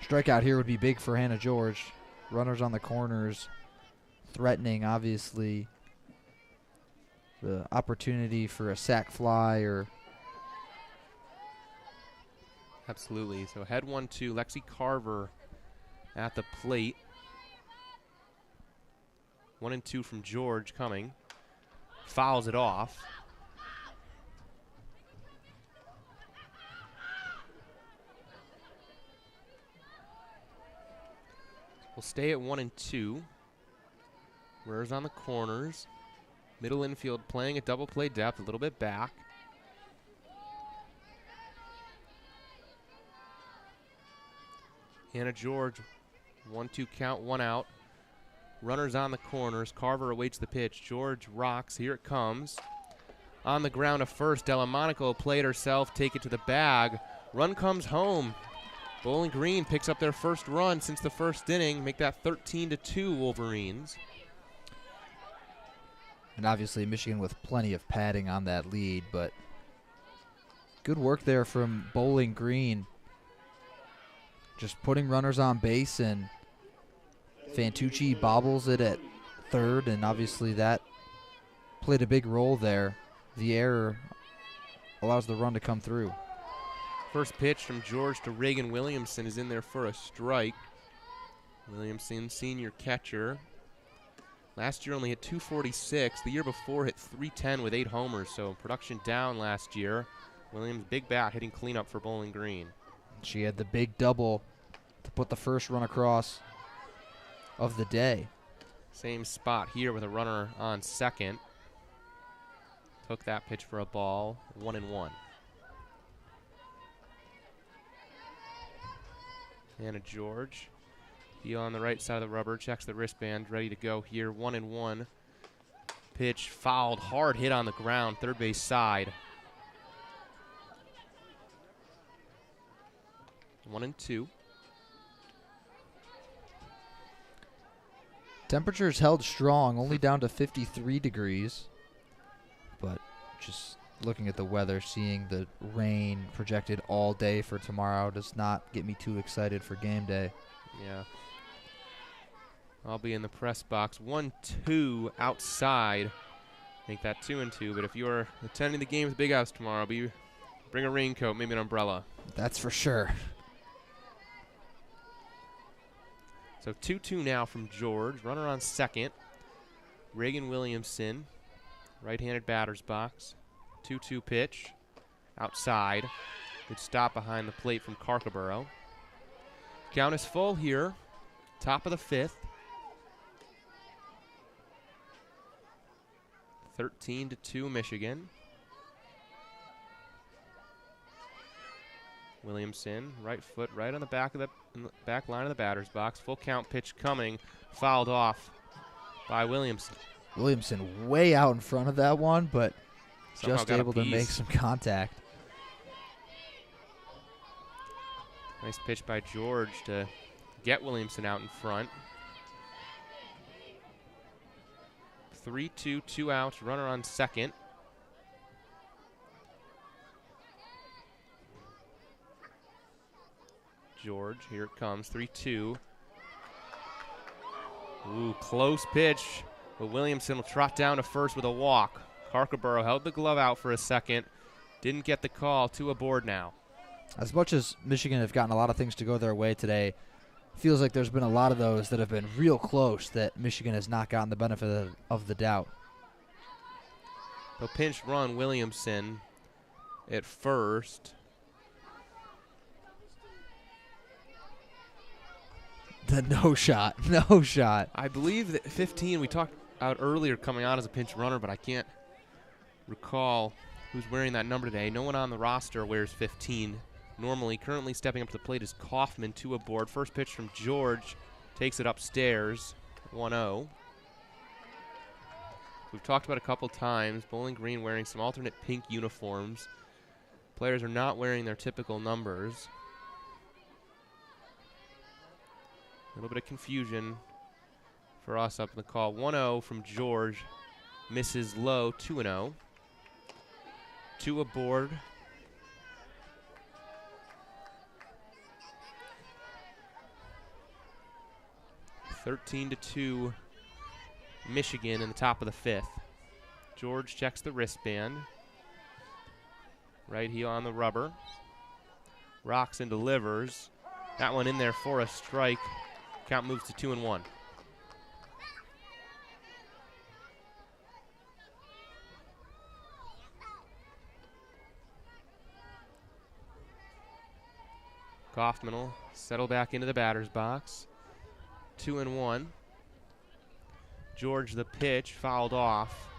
Strikeout here would be big for Hannah George. Runners on the corners, threatening, obviously, the opportunity for a sac fly or. Absolutely. So head 1-2. Lexi Carver at the plate. 1-2 from George coming. Fouls it off. We'll stay at 1-2. Runners on the corners. Middle infield playing at double play depth, a little bit back. Hannah George, 1-2 count, 1 out. Runners on the corners. Carver awaits the pitch. George rocks. Here it comes. On the ground at first. Delmonico played herself, take it to the bag. Run comes home. Bowling Green picks up their first run since the first inning, make that 13-2 Wolverines. And obviously Michigan with plenty of padding on that lead, but good work there from Bowling Green. Just putting runners on base, and Fantucci bobbles it at third, and obviously that played a big role there. The error allows the run to come through. First pitch from George to Reagan Williamson is in there for a strike. Williamson, senior catcher. Last year only hit 246. The year before hit 310 with 8 homers, so production down last year. Williams, big bat, hitting cleanup for Bowling Green. She had the big double to put the first run across of the day. Same spot here with a runner on second. Took that pitch for a ball, 1-1. Hannah George, heel on the right side of the rubber, checks the wristband, ready to go here. 1-1. Pitch fouled, hard hit on the ground, third base side. 1-2. Temperatures held strong, only down to 53 degrees. But just looking at the weather, seeing the rain projected all day for tomorrow does not get me too excited for game day. Yeah. I'll be in the press box. 1-2 outside. Make that 2-2. But if you're attending the game at the Big House tomorrow, bring a raincoat, maybe an umbrella. That's for sure. So 2-2 now from George. Runner on second. Reagan Williamson, right-handed batter's box. 2-2 pitch. Outside. Good stop behind the plate from Carcaboro. Count is full here. Top of the 5th. 13-2 Michigan. Williamson, right foot, right on the back of the back line of the batter's box. Full count pitch coming, fouled off by Williamson. Williamson way out in front of that one, but Somehow just got a able to piece. make some contact. Nice pitch by George to get Williamson out in front. 3-2, 2 outs, runner on second. George, here it comes, 3-2. Ooh, close pitch, but Williamson will trot down to first with a walk. Carcaboro held the glove out for a second, didn't get the call, 2 aboard now. As much as Michigan have gotten a lot of things to go their way today, feels like there's been a lot of those that have been real close that Michigan has not gotten the benefit of the doubt. The pinch run, Williamson at first. The no shot. I believe that 15 we talked out earlier coming out as a pinch runner, but I can't recall who's wearing that number today. No one on the roster wears 15. Normally, currently stepping up to the plate is Kaufman, 2 aboard. First pitch from George, takes it upstairs, 1-0. We've talked about a couple times, Bowling Green wearing some alternate pink uniforms. Players are not wearing their typical numbers. A little bit of confusion for us up in the call. 1-0 from George, misses low, 2-0. 2 aboard. (13-2) Michigan in the top of the 5th. George checks the wristband. Right heel on the rubber. Rocks and delivers. That one in there for a strike. Count moves to 2-1. Kaufman will settle back into the batter's box. 2-1. George the pitch, fouled off.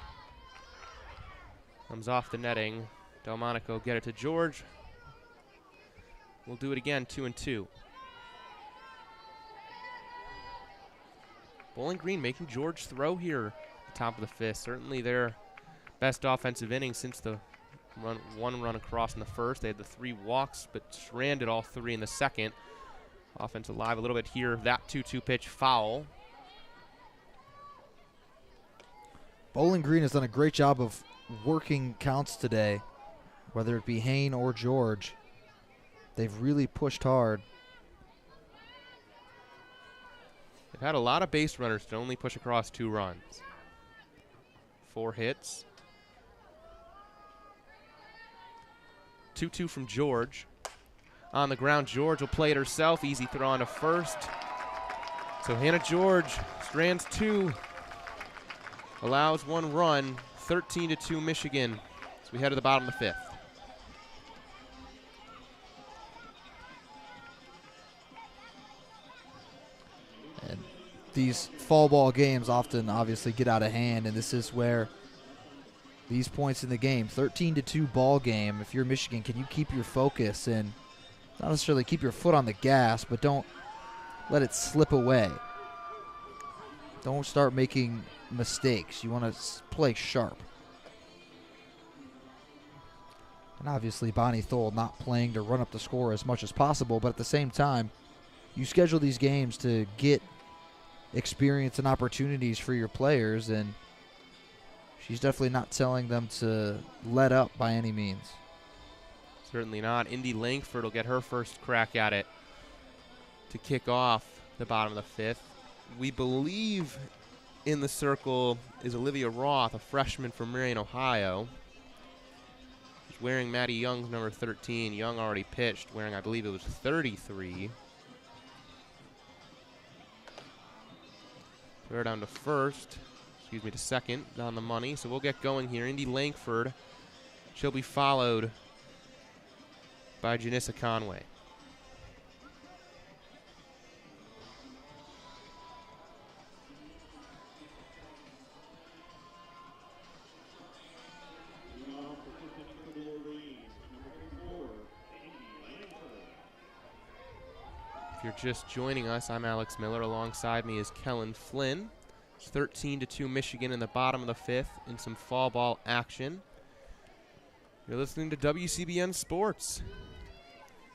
Comes off the netting. Delmonico get it to George. We'll do it again, 2-2. Bowling Green making George throw here at the top of the 5th. Certainly their best offensive inning since the one run across in the first. They had the 3 walks, but stranded all 3 in the second. Offense alive a little bit here. That 2-2 pitch foul. Bowling Green has done a great job of working counts today, whether it be Hain or George. They've really pushed hard. They've had a lot of base runners to only push across 2 runs. 4 hits. 2-2 from George. On the ground, George will play it herself. Easy throw on to first. So Hannah George strands 2. Allows 1 run. 13-2 Michigan. So we head to the bottom of the 5th. And these fall ball games often obviously get out of hand, and this is where these points in the game, 13-2 ball game, if you're Michigan, can you keep your focus and not necessarily keep your foot on the gas, but don't let it slip away. Don't start making mistakes. You want to play sharp. And obviously Bonnie Thole not playing to run up the score as much as possible, but at the same time, you schedule these games to get experience and opportunities for your players, and she's definitely not telling them to let up by any means. Certainly not. Indy Langford will get her first crack at it to kick off the bottom of the 5th. We believe in the circle is Olivia Roth, a freshman from Marion, Ohio. She's wearing Maddie Young's number 13. Young already pitched, wearing, I believe it was 33. Throw down to first. To second, on the money. So we'll get going here. Indy Langford, she'll be followed by Janissa Conway. If you're just joining us, I'm Alex Miller. Alongside me is Kelin Flynn. It's 13-2 Michigan in the bottom of the fifth in some fall ball action. You're listening to WCBN Sports.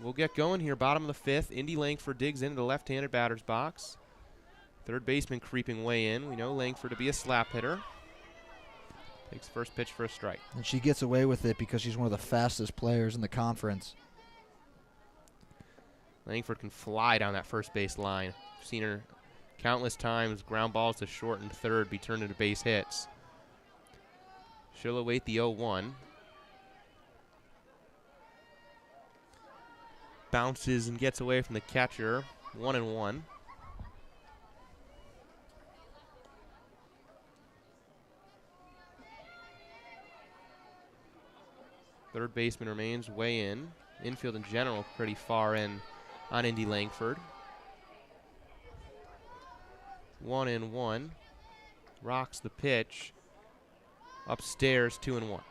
We'll get going here. Bottom of the fifth. Indy Langford digs into the left-handed batter's box. Third baseman creeping way in. We know Langford to be a slap hitter. Takes first pitch for a strike. And she gets away with it because she's one of the fastest players in the conference. Langford can fly down that first base line. I've seen her countless times. Ground balls to short and third be turned into base hits. She'll await the 0-1. Bounces and gets away from the catcher. 1-1. Third baseman remains way in. Infield in general pretty far in on Indy Langford. 1-1. Rocks the pitch. Upstairs, 2-1.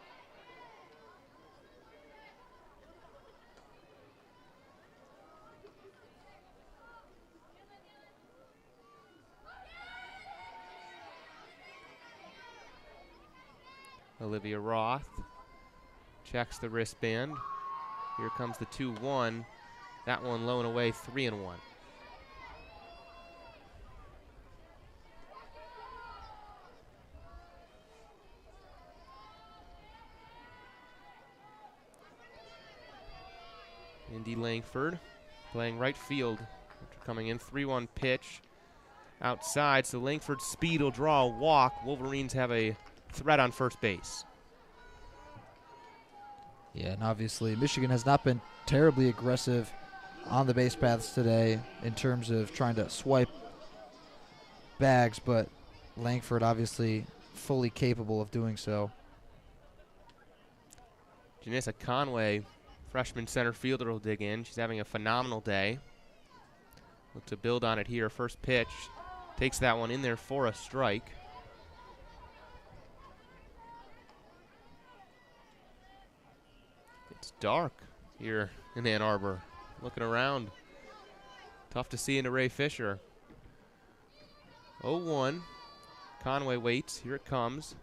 Olivia Roth checks the wristband. Here comes the 2-1. That one low and away, 3-1. Indy Langford playing right field after coming in. 3-1 pitch outside, so Langford's speed will draw a walk. Wolverines have a threat on first base. Yeah, and obviously Michigan has not been terribly aggressive on the base paths today in terms of trying to swipe bags, but Langford obviously fully capable of doing so. Janissa Conway, freshman center fielder, will dig in. She's having a phenomenal day. Look to build on it here. First pitch. Takes that one in there for a strike. It's dark here in Ann Arbor. Looking around. Tough to see into Ray Fisher. 0-1. Conway waits. Here it comes.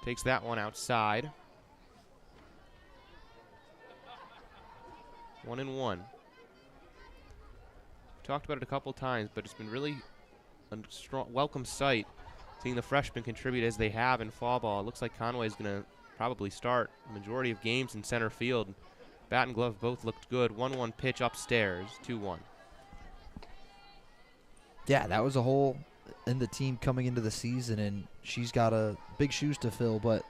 Takes that one outside. 1-1. Talked about it a couple times, but it's been really a strong, welcome sight seeing the freshmen contribute as they have in fall ball. It looks like Conway's going to probably start the majority of games in center field. Bat and glove both looked good. 1-1 pitch upstairs, 2-1. Yeah, that was a hole in the team coming into the season, and she's got a big shoes to fill, but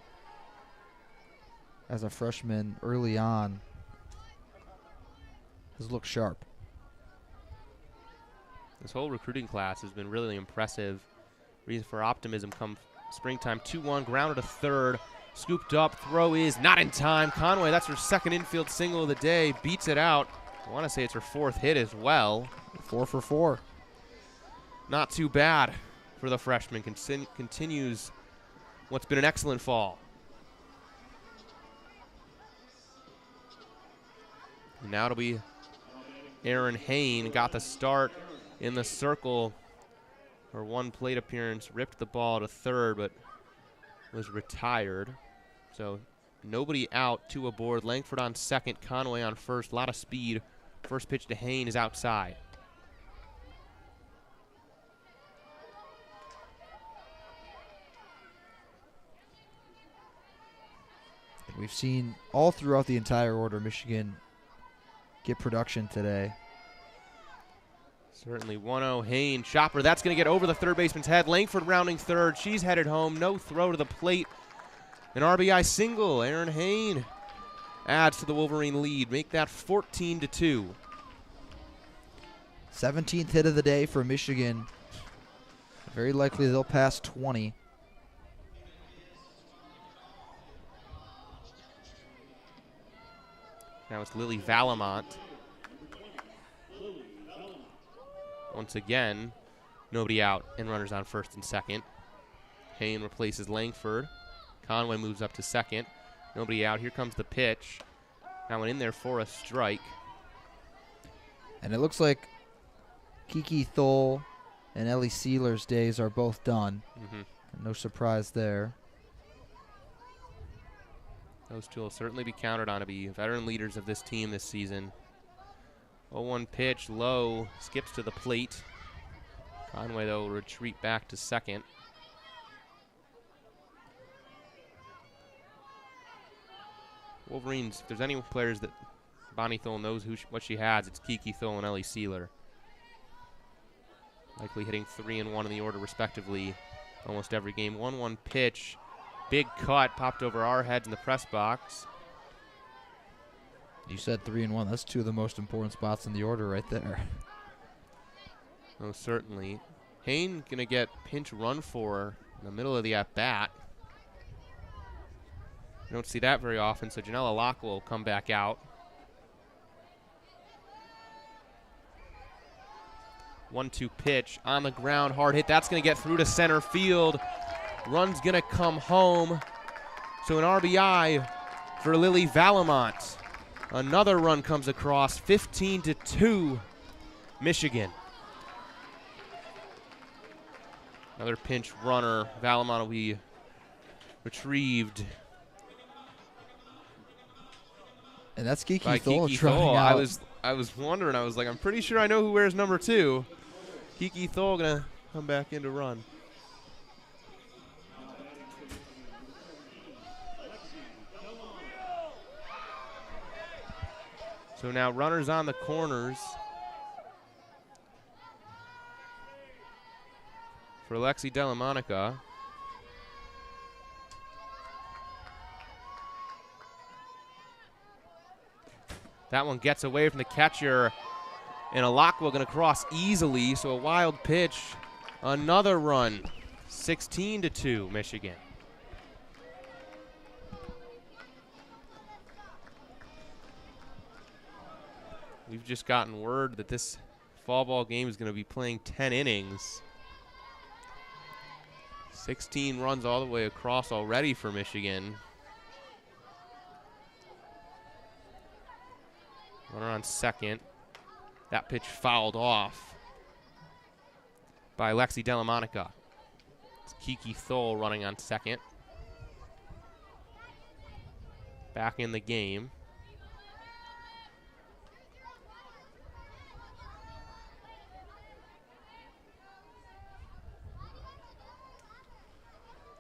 as a freshman early on, has looked sharp. This whole recruiting class has been really impressive. Reason for optimism come springtime. 2-1, grounded to third. Scooped up, throw is not in time. Conway, that's her second infield single of the day, beats it out. I want to say it's her fourth hit as well. 4 for 4. Not too bad for the freshman. Continues what's been an excellent fall. And now it'll be Erin Hain. Got the start in the circle. Her one plate appearance, ripped the ball to third, but was retired. So nobody out, 2 aboard. Langford on second, Conway on first. A lot of speed. First pitch to Hain is outside. We've seen all throughout the entire order Michigan get production today. Certainly 1-0 Hain. Chopper, that's going to get over the third baseman's head. Langford rounding third. She's headed home. No throw to the plate. An RBI single. Erin Hain adds to the Wolverine lead. Make that 14-2. 17th hit of the day for Michigan. Very likely they'll pass 20. Now it's Lily Valamont. Once again, nobody out and runners on first and second. Hain replaces Langford. Conway moves up to second. Nobody out. Here comes the pitch. That one in there for a strike. And it looks like Kiki Thole and Ellie Sealer's days are both done. No surprise there. Those two will certainly be counted on to be veteran leaders of this team this season. 0-1 pitch, low, skips to the plate. Conway, though, will retreat back to second. Wolverines, if there's any players that Bonnie Thole knows what she has, it's Kiki Thole and Ellie Sealer. Likely hitting 3 and 1 in the order, respectively, almost every game. 1-1 pitch, big cut, popped over our heads in the press box. You said 3 and 1. That's two of the most important spots in the order right there. Oh, certainly. Hain going to get pinch run for in the middle of the at-bat. You don't see that very often, so Janella Locke will come back out. 1-2 pitch on the ground, hard hit. That's going to get through to center field. Run's going to come home. So an RBI for Lily Valamont. Another run comes across, 15-2, Michigan. Another pinch runner. Valamont will be retrieved. And that's Kiki by Thole Kiki trying Thole. out. I was wondering. I was like, I'm pretty sure I know who wears number 2. Kiki Thole gonna come back in to run. So now runners on the corners for Lexi Delamonica. That one gets away from the catcher, and Alakwa going to cross easily, so a wild pitch. Another run, 16-2, Michigan. We've just gotten word that this fall ball game is going to be playing 10 innings. 16 runs all the way across already for Michigan. Runner on second. That pitch fouled off by Lexi Delamonica. It's Kiki Thole running on second. Back in the game.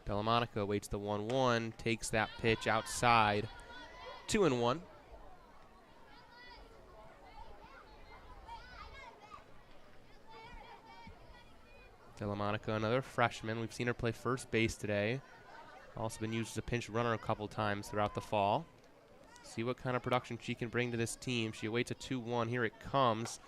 Delamonica waits the 1-1, takes that pitch outside. 2-1. Delamonica, another freshman. We've seen her play first base today. Also been used as a pinch runner a couple times throughout the fall. See what kind of production she can bring to this team. She awaits a 2-1. Here it comes.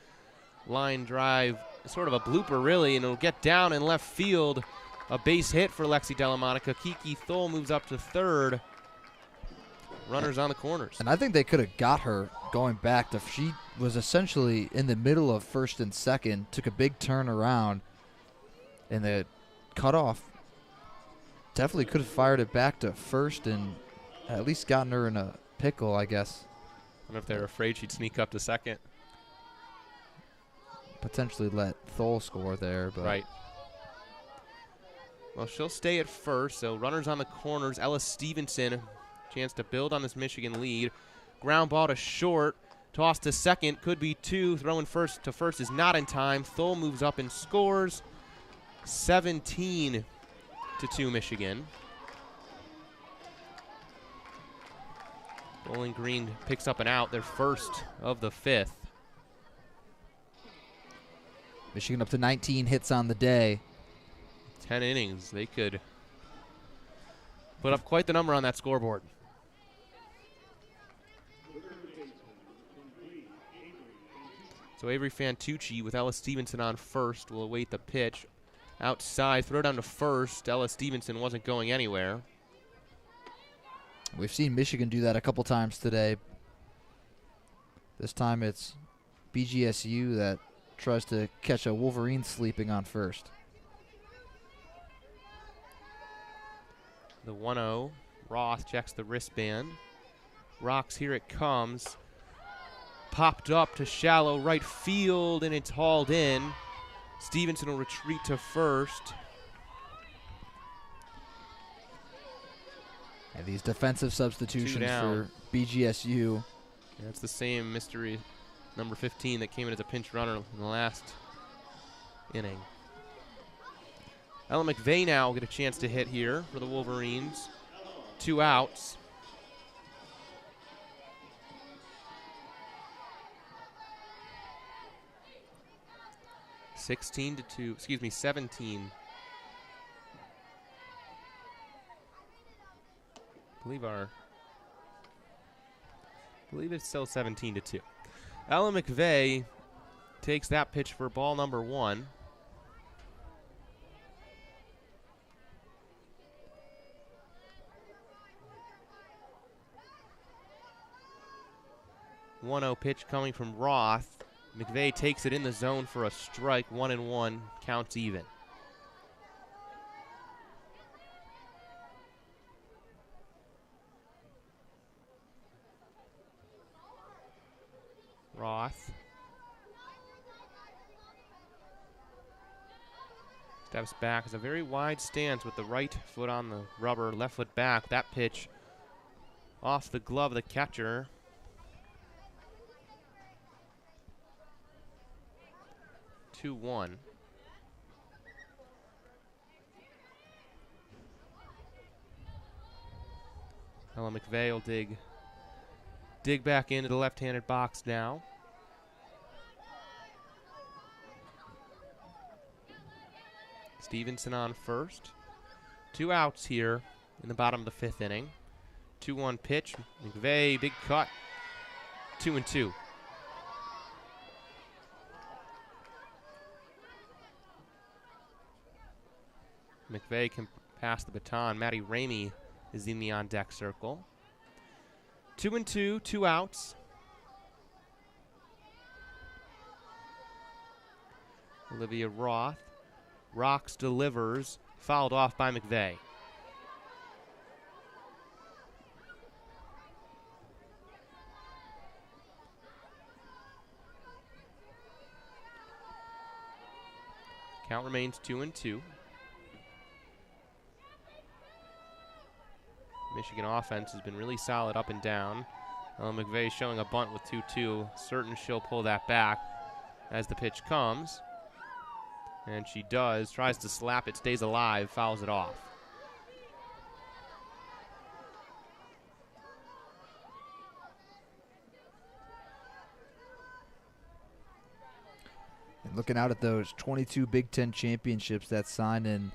Line drive, sort of a blooper really, and it'll get down in left field. A base hit for Lexi Delamonica. Kiki Thole moves up to third. Runners on the corners. And I think they could have got her going back. She was essentially in the middle of first and second, took a big turn around, and the cutoff definitely could have fired it back to first and at least gotten her in a pickle, I guess. I don't know if they were afraid she'd sneak up to second. Potentially let Thole score there. But right. Well, she'll stay at first, so runners on the corners. Ella Stevenson, chance to build on this Michigan lead. Ground ball to short, toss to second, could be 2. Throwing first to first is not in time. Thole moves up and scores. 17-2 Michigan. Bowling Green picks up an out, their first of the 5th. Michigan up to 19 hits on the day. 10 innings. They could put up quite the number on that scoreboard. So Avery Fantucci with Ella Stevenson on first will await the pitch. Outside, throw down to first. Ella Stevenson wasn't going anywhere. We've seen Michigan do that a couple times today. This time it's BGSU that tries to catch a Wolverine sleeping on first. The 1-0. Roth checks the wristband. Rocks, here it comes. Popped up to shallow right field, and it's hauled in. Stevenson will retreat to first. And these defensive substitutions for BGSU. That's the same mystery number 15 that came in as a pinch runner in the last inning. Ellen McVeigh now will get a chance to hit here for the Wolverines. 2 outs. (16 to 2). Excuse me, 17. I believe it's still 17 to 2. Ellen McVeigh takes that pitch for ball number 1. (1-0) pitch coming from Roth. McVeigh takes it in the zone for a strike. 1-1, counts even. Roth steps back. It's a very wide stance with the right foot on the rubber, left foot back. That pitch off the glove of the catcher. 2-1. Ella McVeigh will dig back into the left-handed box now. Stevenson on first. 2 outs here in the bottom of the 5th inning. 2-1 pitch. McVeigh, big cut. 2-2. McVeigh can pass the baton. Matty Ramey is in the on-deck circle. 2-2, 2 outs. Olivia Roth. Rocks, delivers. Fouled off by McVeigh. Count remains 2-2. Michigan offense has been really solid up and down. McVeigh showing a bunt with 2-2. Certain she'll pull that back as the pitch comes. And she does. Tries to slap it, stays alive, fouls it off. And looking out at those 22 Big Ten championships that sign in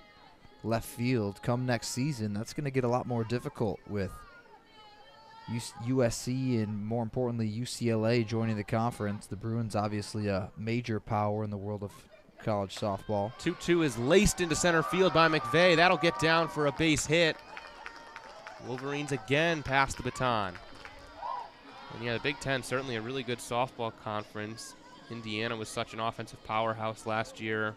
left field come next season, that's going to get a lot more difficult with USC and, more importantly, UCLA joining the conference. The Bruins obviously a major power in the world of college softball. 2-2 is laced into center field by McVeigh. That'll get down for a base hit. Wolverines again pass the baton. And yeah, the Big Ten, certainly a really good softball conference. Indiana was such an offensive powerhouse last year.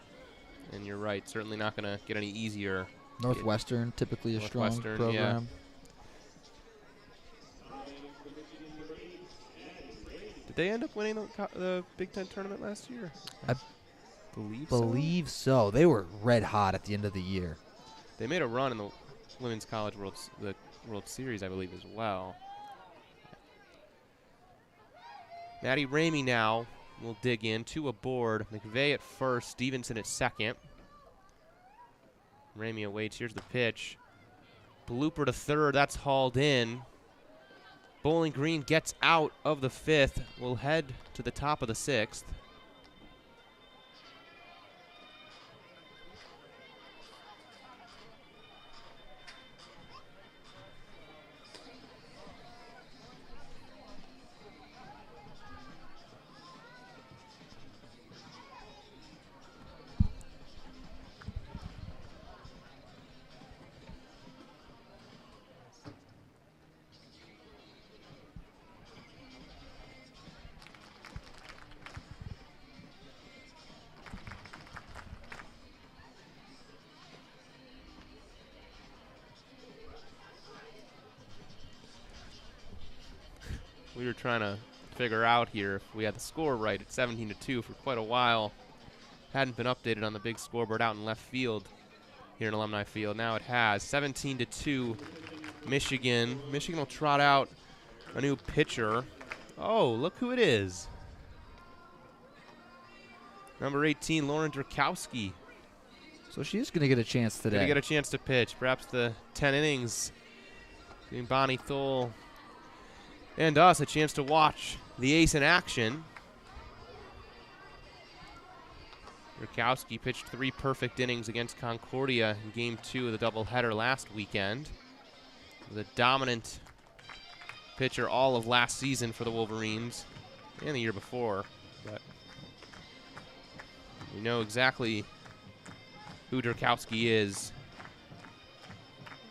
And you're right, certainly not going to get any easier. Northwestern, typically a strong program. Yeah. Did they end up winning the Big Ten tournament last year? I believe so. They were red hot at the end of the year. They made a run in the Women's College World Series, I believe, as well. Maddie Ramey now will dig in. 2 aboard. McVeigh at first. Stevenson at second. Ramey awaits. Here's the pitch. Blooper to third. That's hauled in. Bowling Green gets out of the 5th. Will head to the top of the 6th. we were trying to figure out here if we had the score right at 17-2 for quite a while. Hadn't been updated on the big scoreboard out in left field here in Alumni Field. Now it has 17-2 Michigan. Michigan will trot out a new pitcher. Oh, look who it is. Number 18, Lauren Drakowski. So she's going to get a chance today. Going to get a chance to pitch. Perhaps the 10 innings. Giving Bonnie Thole and us a chance to watch the ace in action. Drakowski pitched 3 perfect innings against Concordia in Game 2 of the doubleheader last weekend. Was a dominant pitcher all of last season for the Wolverines and the year before. But we know exactly who Drakowski is,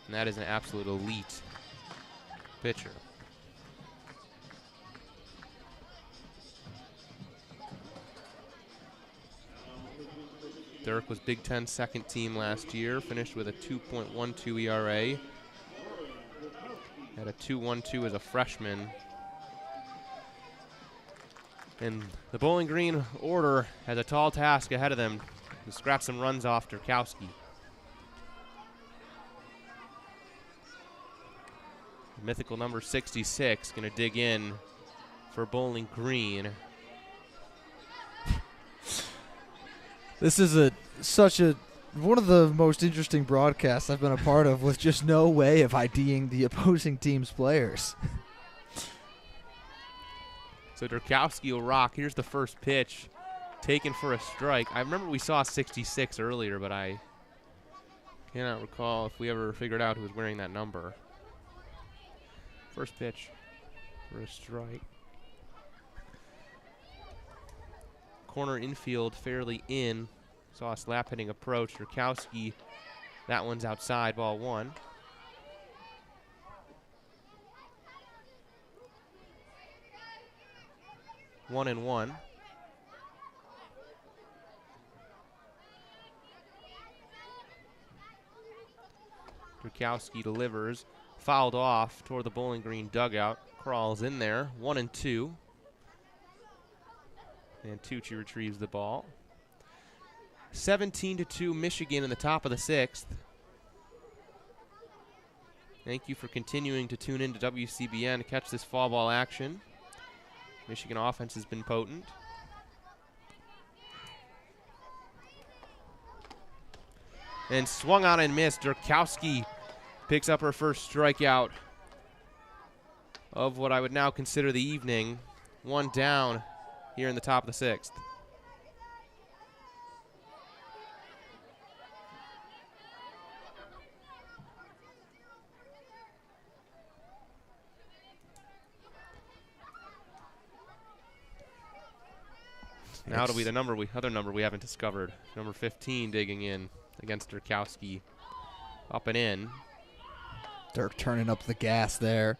and that is an absolute elite pitcher. Dirk was Big Ten second team last year, finished with a 2.12 ERA. Had a 2.12 as a freshman. And the Bowling Green order has a tall task ahead of them to scratch some runs off Drakowski. Mythical number 66 going to dig in for Bowling Green. This is one of the most interesting broadcasts I've been a part of, with just no way of IDing the opposing team's players. So Drakowski will rock. Here's the first pitch, taken for a strike. I remember we saw 66 earlier, but I cannot recall if we ever figured out who was wearing that number. First pitch for a strike. Corner infield fairly in. Saw a slap hitting approach. Drakowski, that one's outside, ball 1. One and one. Drakowski delivers, fouled off toward the Bowling Green dugout, crawls in there, 1-2. And Tucci retrieves the ball. 17-2 Michigan in the top of the 6th. Thank you for continuing to tune in to WCBN to catch this fall ball action. Michigan offense has been potent. And swung on and missed. Drakowski picks up her first strikeout of what I would now consider the evening. 1 down here in the top of the 6th. Now it'll be the other number we haven't discovered. Number 15 digging in against Drakowski. Up and in. Dirk turning up the gas there.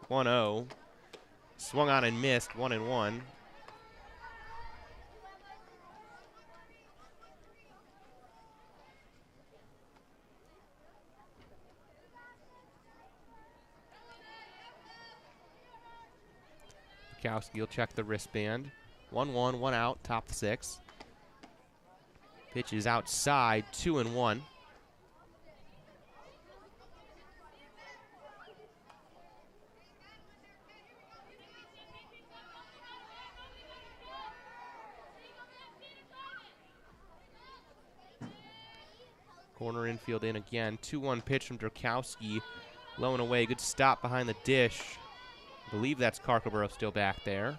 (1-0). Swung on and missed. 1-1. Drakowski will check the wristband. 1-1, 1 out, top 6. Pitch is outside, 2-1. Corner infield in again. 2-1 pitch from Drakowski. Low and away. Good stop behind the dish. I believe that's Carcoborough still back there.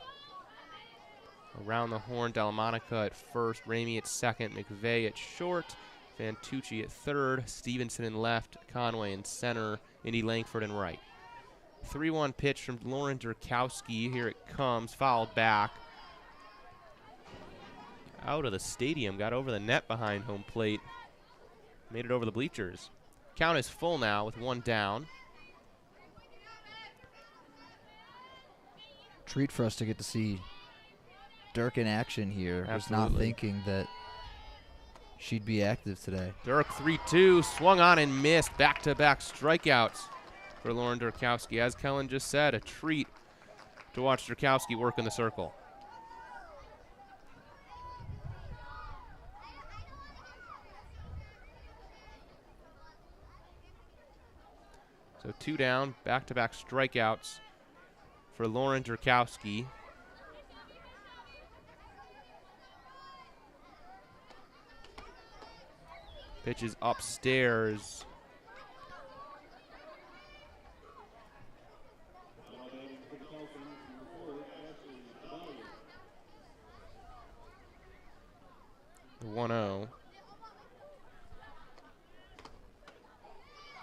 Around the horn, Delamonica at first, Ramey at second, McVeigh at short, Vantucci at third, Stevenson in left, Conway in center, Indy Langford in right. 3-1 pitch from Lauren Drakowski. Here it comes, fouled back. Out of the stadium, got over the net behind home plate. Made it over the bleachers. Count is full now with 1 down. Treat for us to get to see Dirk in action here. Was not Absolutely. thinking that she'd be active today. Dirk 3-2, swung on and missed. Back-to-back strikeouts for Lauren Durkowski. As Kelin just said, a treat to watch Durkowski work in the circle. So 2 down, back-to-back strikeouts for Lauren Durkowski. Pitch is upstairs. The 1-0.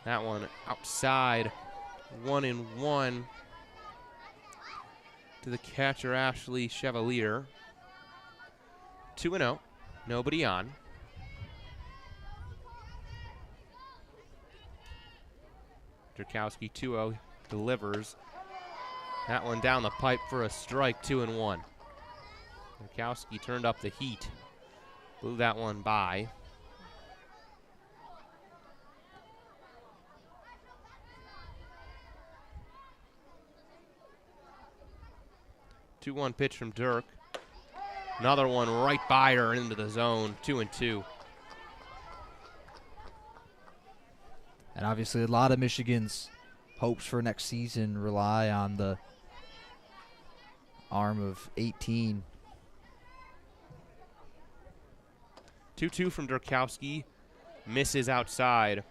That one outside, 1-1 to the catcher, Ashley Chevalier. 2-0, nobody on. Durkowski 2-0 delivers. That one down the pipe for a strike, 2-1. Durkowski turned up the heat, blew that one by. Two-one pitch from Dirk. Another one right by her into the zone, 2-2. And obviously a lot of Michigan's hopes for next season rely on the arm of 18. 2-2 from Durkowski. Misses outside.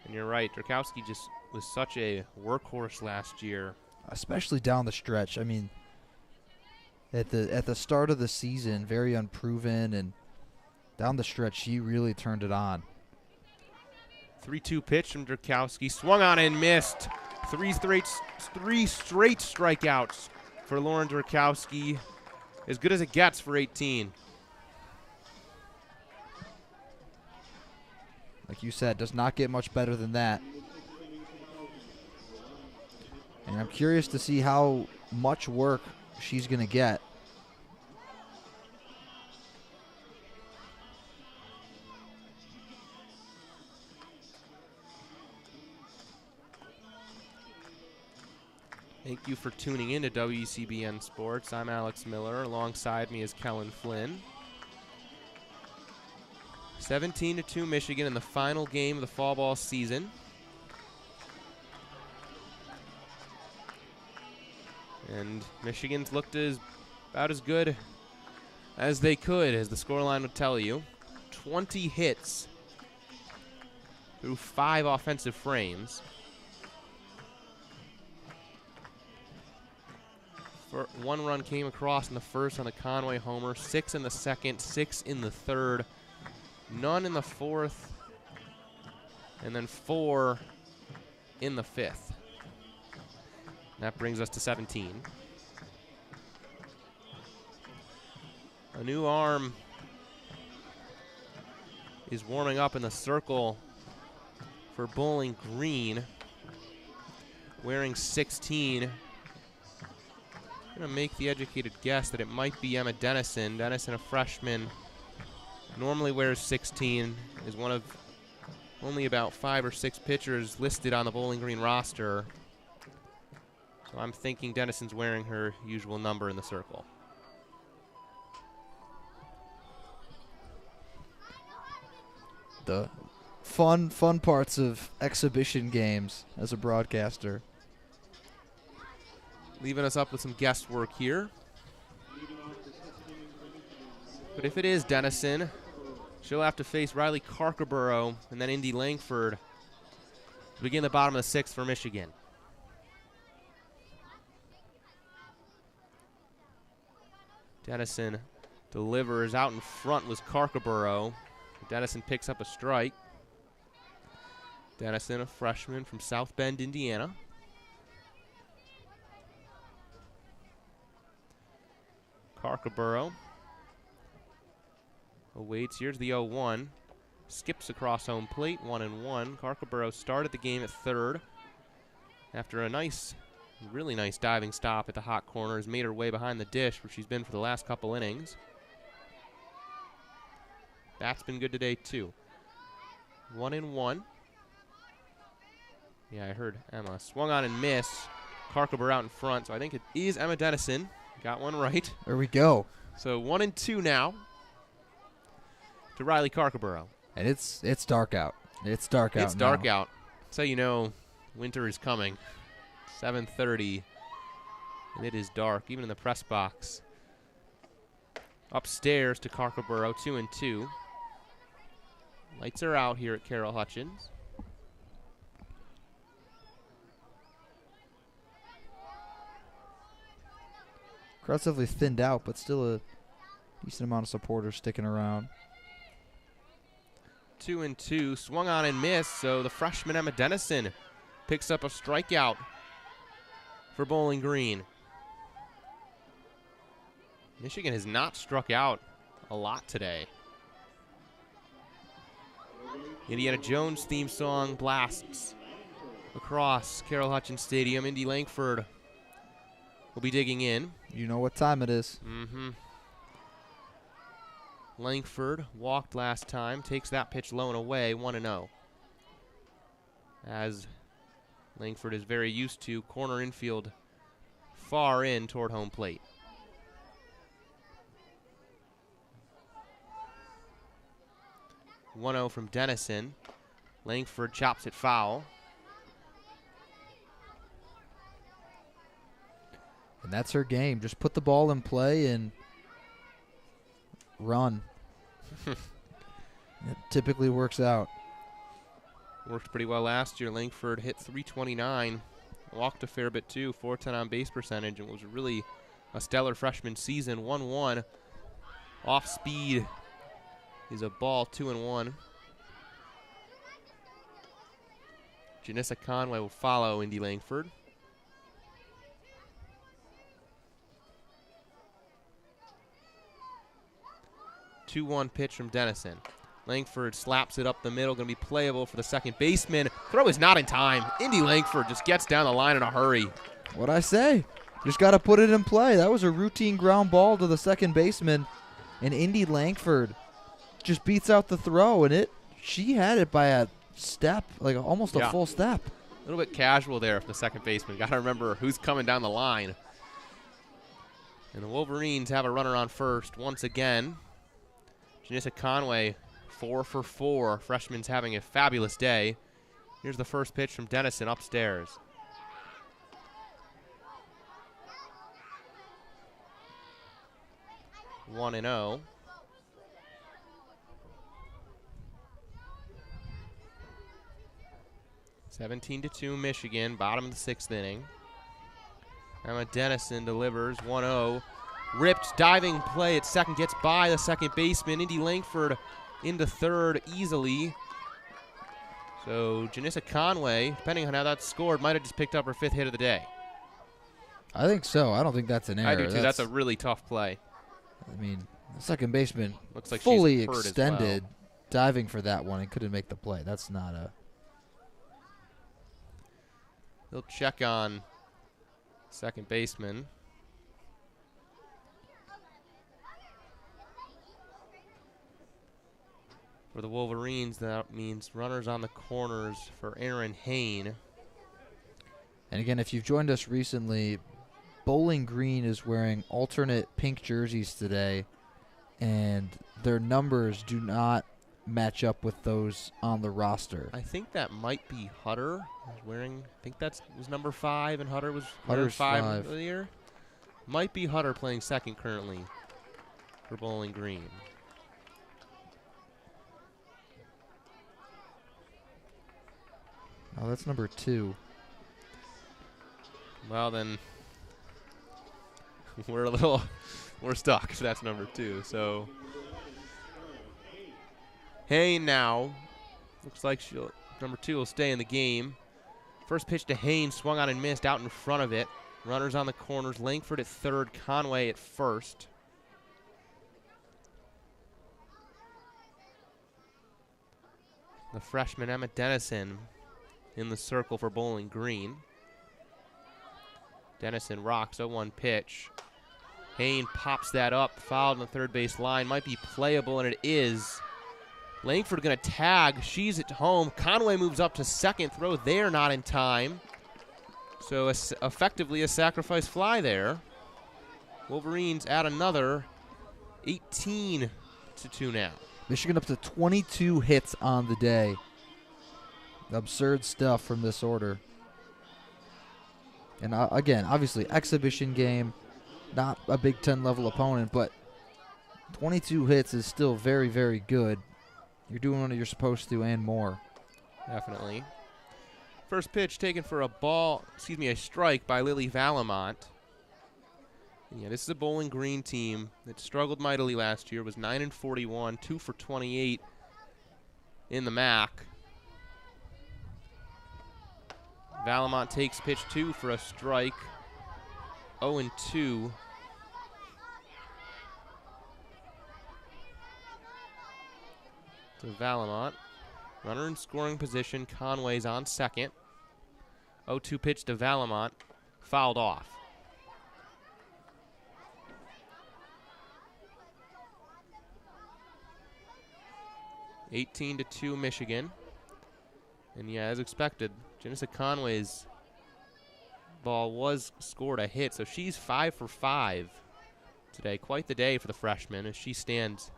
And you're right, Durkowski just was such a workhorse last year. Especially down the stretch. I mean, at the start of the season, very unproven, and down the stretch, he really turned it on. 3-2 pitch from Durkowski. Swung on and missed. Three straight strikeouts for Lauren Durkowski. As good as it gets for 18. Like you said, does not get much better than that. And I'm curious to see how much work she's going to get. Thank you for tuning in to WCBN Sports. I'm Alex Miller. Alongside me is Kelin Flynn. 17-2 Michigan in the final game of the fall ball season. And Michigan's looked about as good as they could, as the scoreline would tell you. 20 hits through 5 offensive frames. One run came across in the first on the Conway homer, 6 in the second, 6 in the third, none in the fourth, and then 4 in the fifth. That brings us to 17. A new arm is warming up in the circle for Bowling Green, wearing 16. I'm going to make the educated guess that it might be Emma Dennison. Dennison, a freshman, normally wears 16, is one of only about 5 or 6 pitchers listed on the Bowling Green roster. So I'm thinking Dennison's wearing her usual number in the circle. The fun parts of exhibition games as a broadcaster. Leaving us up with some guesswork here. But if it is Dennison, she'll have to face Riley Carkerborough and then Indy Langford to begin the bottom of the 6th for Michigan. Dennison delivers. Out in front was Carkerborough. Dennison picks up a strike. Dennison, a freshman from South Bend, Indiana. Carkerborough awaits. Here's the 0-1. Skips across home plate, 1-1. Carkerborough started the game at third after a nice Really nice diving stop at the hot corner. Has made her way behind the dish, where she's been for the last couple innings. That's been good today, too. 1-1. Yeah, I heard Emma. Swung on and missed. Karkover out in front, so I think it is Emma Dennison. Got one right. There we go. So 1-2 now to Riley Karkaborough. And it's dark out. It's dark out. It's dark out. So you know winter is coming. 7:30, and it is dark, even in the press box. Upstairs to Karkaborough, 2-2. Lights are out here at Carroll Hutchins. Aggressively thinned out, but still a decent amount of supporters sticking around. 2-2, swung on and missed, so the freshman Emma Dennison picks up a strikeout for Bowling Green. Michigan has not struck out a lot today. Indiana Jones theme song blasts across Carroll Hutchins Stadium. Indy Langford will be digging in. You know what time it is. Langford walked last time, takes that pitch low and away, 1-0. As Langford is very used to corner infield far in toward home plate. (1-0) from Dennison. Langford chops it foul. And that's her game. Just put the ball in play and run. It typically works out. Worked pretty well last year. Langford hit .329. Walked a fair bit too. .410 on base percentage, and was really a stellar freshman season. 1-1. Off speed is a ball. 2-1. Janissa Conway will follow Indy Langford. (2-1) pitch from Dennison. Langford slaps it up the middle, going to be playable for the second baseman. Throw is not in time. Indy Langford just gets down the line in a hurry. What'd I say? Just got to put it in play. That was a routine ground ball to the second baseman, and Indy Langford just beats out the throw, and she had it by a step, like almost a full step. A little bit casual there for the second baseman. Got to remember who's coming down the line. And the Wolverines have a runner on first once again. Janissa Conway, 4 for 4. Freshman's having a fabulous day. Here's the first pitch from Dennison upstairs. (1-0). 17-2 Michigan, bottom of the 6th inning. Emma Dennison delivers 1-0. Ripped diving play at second, gets by the second baseman. Indy Langford into third easily. So Janissa Conway, depending on how that's scored, might have just picked up her 5th hit of the day. I think so. I don't think that's an error. I do too. That's a really tough play. I mean, the second baseman looks like fully she's hurt extended, as well. diving for that one and couldn't make the play. That's not a... They'll check on second baseman. For the Wolverines, that means runners on the corners for Aaron Hain. And again, if you've joined us recently, Bowling Green is wearing alternate pink jerseys today, and their numbers do not match up with those on the roster. I think that might be Hutter. Was wearing, I think that was number 5, and Hutter was Hutter's 5 earlier. Might be Hutter playing second currently for Bowling Green. Oh, that's number 2. Well, then we're stuck if that's number 2. So Hain now looks like number 2 will stay in the game. First pitch to Hain, swung on and missed out in front of it. Runners on the corners. Langford at third, Conway at first. The freshman Emma Dennison in the circle for Bowling Green. Dennison rocks 0-1 pitch. Hain pops that up, fouled on the third base line. Might be playable, and it is. Langford going to tag. She's at home. Conway moves up to second. Throw there, not in time. So effectively a sacrifice fly there. Wolverines add another 18-2 now. Michigan up to 22 hits on the day. Absurd stuff from this order. And again, obviously, exhibition game, not a Big Ten level opponent, but 22 hits is still very, very good. You're doing what you're supposed to and more. Definitely. First pitch taken for a strike by Lily Valamont. Yeah, this is a Bowling Green team that struggled mightily last year, was 9-41, 2 for 28 in the MAC. Valamont takes pitch 2 for a strike, 0-2. To Valamont. Runner in scoring position. Conway's on second. 0-2 pitch to Valamont. Fouled off. (18-2) Michigan. And yeah, as expected, Janissa Conway's ball was scored a hit, so she's 5 for 5 today. Quite the day for the freshman as she stands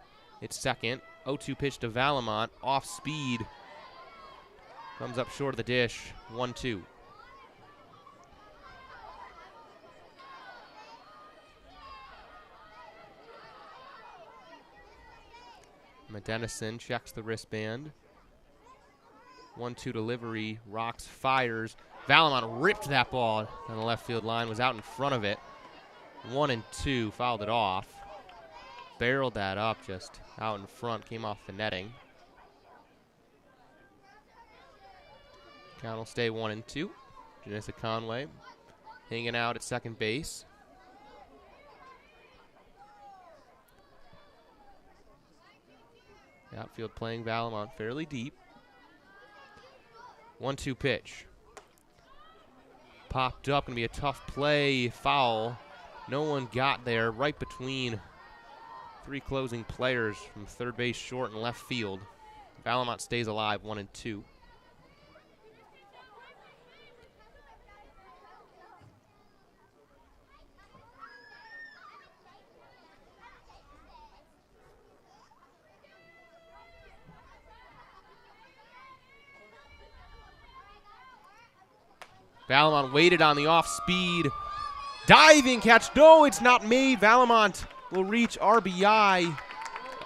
at second. 0-2 pitch to Valamont, off speed. Comes up short of the dish, 1-2. Dennison checks the wristband. 1-2 delivery, rocks, fires. Valamont ripped that ball on the left field line, was out in front of it. 1-2, fouled it off. Barreled that up just out in front, came off the netting. Count will stay 1-2. Janissa Conway hanging out at second base. The outfield playing Valamont fairly deep. 1-2 pitch. Popped up, gonna be a tough play, foul. No one got there, right between 3 closing players from third base, short, and left field. Valamont stays alive, 1-2. Valamont waited on the off-speed. Diving catch. No, it's not made. Valamont will reach RBI.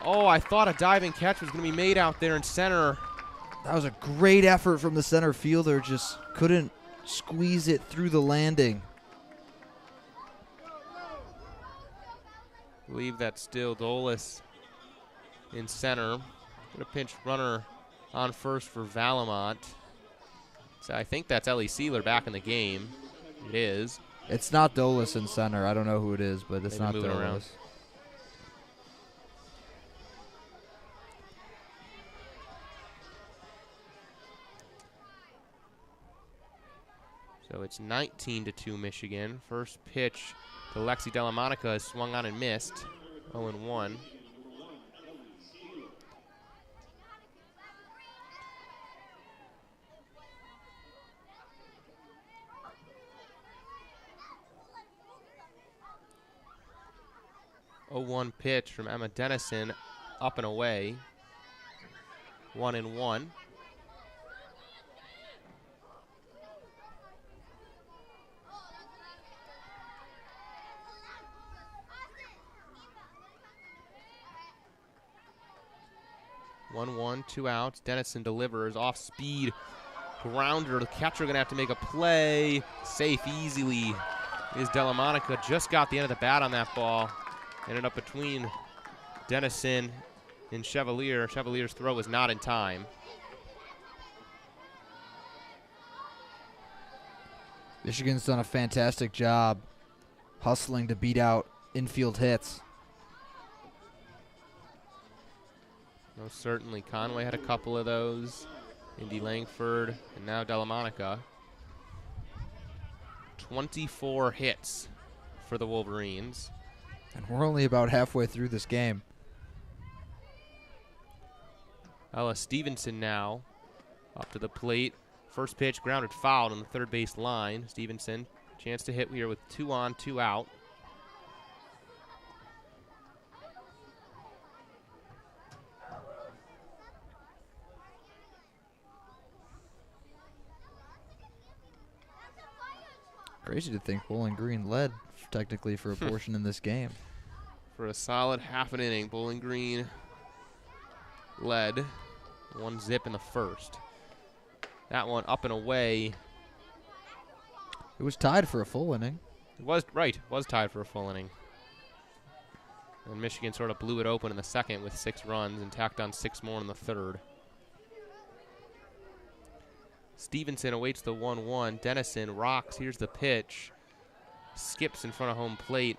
Oh, I thought a diving catch was going to be made out there in center. That was a great effort from the center fielder. Just couldn't squeeze it through the landing. I believe that's still Dolis in center. Got a pinch runner on first for Valamont. So I think that's Ellie Sealer back in the game. It is. It's not Dolis in center. I don't know who it is, but it's not Dolis. Around. So it's 19-2 Michigan. First pitch to Lexi Delamonica is swung on and missed. 0-1. A 1 pitch from Emma Dennison, up and away. 1-1. One, 2 outs. Dennison delivers off speed. Grounder. The catcher going to have to make a play. Safe easily is Delamonica. Just got the end of the bat on that ball. Ended up between Dennison and Chevalier. Chevalier's throw was not in time. Michigan's done a fantastic job hustling to beat out infield hits. Most certainly. Conway had a couple of those. Indy Langford and now Delamonica. 24 hits for the Wolverines. And we're only about halfway through this game. Ella Stevenson now up to the plate. First pitch grounded foul on the third base line. Stevenson, chance to hit here with 2 on, 2 out. Crazy to think Bowling Green led technically for a portion in this game. For a solid half an inning, Bowling Green led 1-0 in the first. That one up and away. It was tied for a full inning. It was tied for a full inning. And Michigan sort of blew it open in the second with 6 runs and tacked on 6 more in the third. Stevenson awaits the 1-1. Dennison rocks. Here's the pitch. Skips in front of home plate.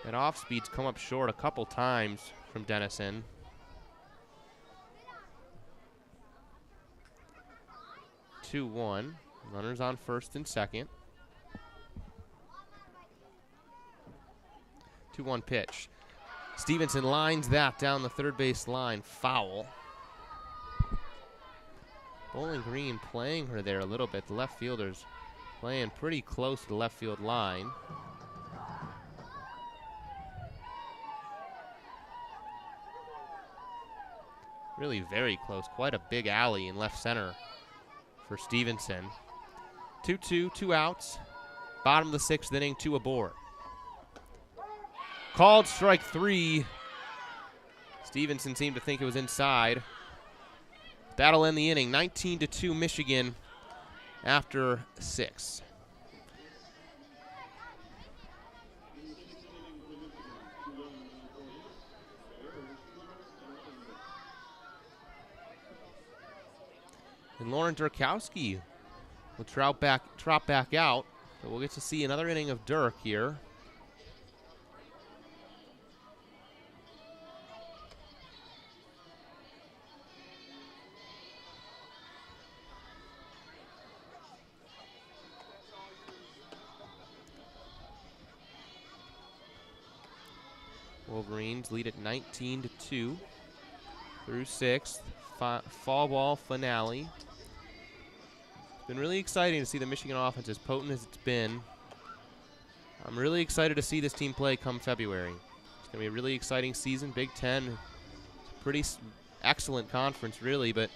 And off speeds come up short a couple times from Dennison. Two, 1. Runners on first and second. 2-1 pitch. Stevenson lines that down the third base line. Foul. Bowling Green playing her there a little bit. The left fielders playing pretty close to the left field line. Really very close. Quite a big alley in left center for Stevenson. 2-2, 2 outs. Bottom of the 6th inning, 2 aboard. Called strike 3. Stevenson seemed to think it was inside. That'll end the inning. 19-2 Michigan after 6. And Lauren Durkowski will trot back out. So we'll get to see another inning of Dirk here. Wolverines lead at 19-2 through 6th. Fall ball finale. It's been really exciting to see the Michigan offense as potent as it's been. I'm really excited to see this team play come February. It's going to be a really exciting season. Big Ten, pretty excellent conference, really, but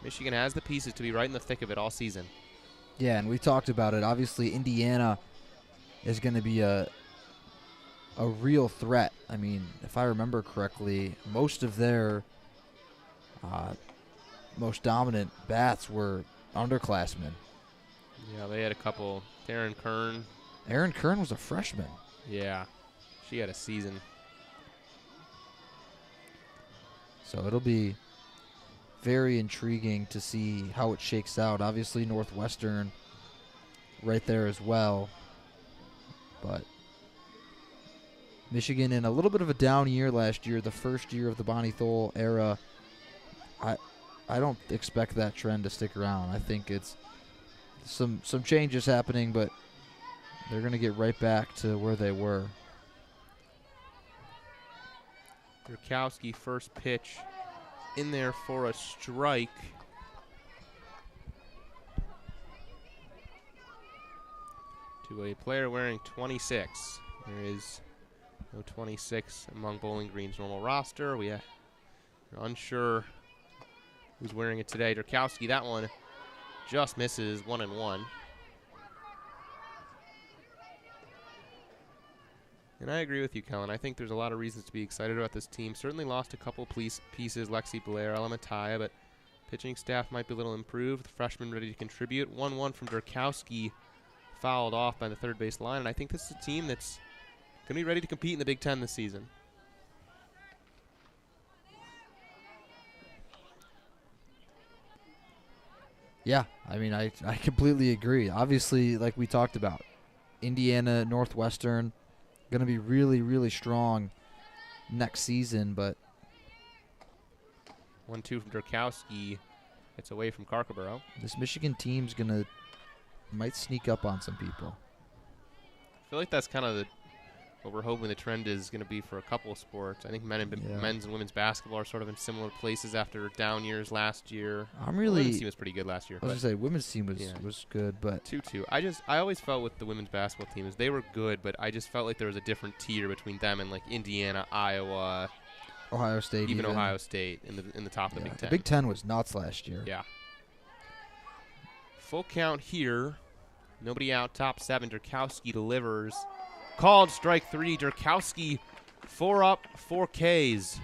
Michigan has the pieces to be right in the thick of it all season. Yeah, and we talked about it. Obviously, Indiana is going to be a real threat. I mean, if I remember correctly, most of their most dominant bats were underclassmen. Yeah, they had a couple. Erin Kern. Erin Kern was a freshman. Yeah, she had a season. So it'll be very intriguing to see how it shakes out. Obviously, Northwestern right there as well. But Michigan in a little bit of a down year last year, the first year of the Bonnie Thole era. I don't expect that trend to stick around. I think it's some changes happening, but they're going to get right back to where they were. Durkowski first pitch in there for a strike. To a player wearing 26. There is no 26 among Bowling Green's normal roster. We are unsure who's wearing it today. Durkowski, that one just misses 1-1. And I agree with you, Kellen. I think there's a lot of reasons to be excited about this team. Certainly lost a couple pieces, Lexi Blair, Ella Mattia, but pitching staff might be a little improved. The freshman ready to contribute. 1-1 from Durkowski, fouled off by the third base line. And I think this is a team that's going to be ready to compete in the Big Ten this season. Yeah, I mean, I completely agree. Obviously, like we talked about, Indiana, Northwestern, going to be really, really strong next season, but 1-2 from Durkowski. It's away from Carcaborough. this Michigan team's going to might sneak up on some people. I feel like that's kind of what we're hoping the trend is going to be for a couple of sports. I think men's and women's basketball are sort of in similar places after down years last year. Women's team was pretty good last year. I was going to say, women's team was good, but 2-2. I always felt with the women's basketball team is they were good, but I just felt like there was a different tier between them and like Indiana, Iowa, Ohio State, even Ohio State in the top of the Big Ten. The Big Ten was nuts last year. Yeah. Full count here. Nobody out. Top 7. Durkowski delivers. Called strike 3. Durkowski 4 up, 4 Ks.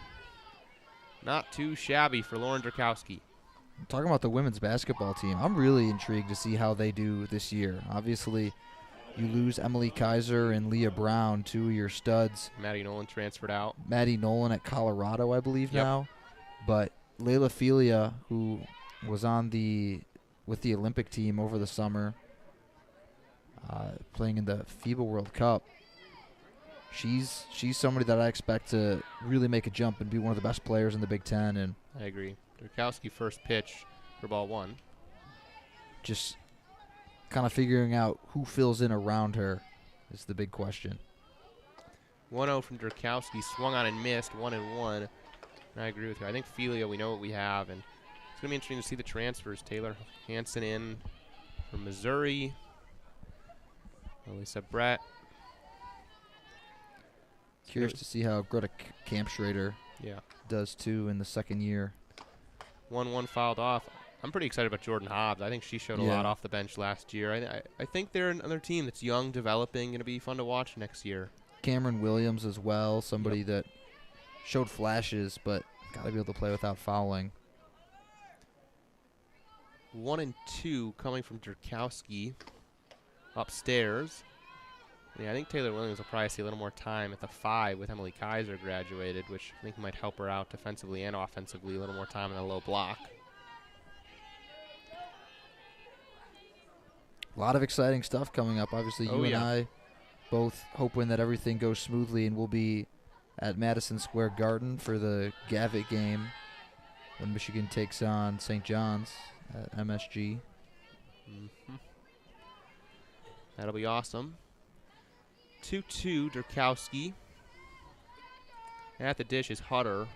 Not too shabby for Lauren Durkowski. Talking about the women's basketball team, I'm really intrigued to see how they do this year. Obviously, you lose Emily Kaiser and Leah Brown, 2 of your studs. Maddie Nolan transferred out. Maddie Nolan at Colorado, I believe now. But Layla Felia, who was with the Olympic team over the summer, playing in the FIBA World Cup, she's somebody that I expect to really make a jump and be one of the best players in the Big Ten. And I agree. Durkowski first pitch for ball 1. Just kind of figuring out who fills in around her is the big question. 1-0 from Durkowski, swung on and missed, 1-1. And I agree with you. I think Felia, we know what we have, and it's going to be interesting to see the transfers. Taylor Hansen in from Missouri. Elisa Brett. Curious to see how Greta Kampschrader does too in the second year. 1-1 fouled off. I'm pretty excited about Jordan Hobbs. I think she showed a lot off the bench last year. I think they're another team that's young, developing, going to be fun to watch next year. Cameron Williams as well, somebody that showed flashes, but got to be able to play without fouling. 1-2 coming from Durkowski upstairs. Yeah, I think Taylor Williams will probably see a little more time at the 5 with Emily Kaiser graduated, which I think might help her out defensively and offensively, a little more time in the low block. A lot of exciting stuff coming up. Obviously, you and I both hoping that everything goes smoothly, and we'll be at Madison Square Garden for the Gavitt game when Michigan takes on St. John's at MSG. That'll be awesome. 2-2, Durkowski. At the dish is Hutter.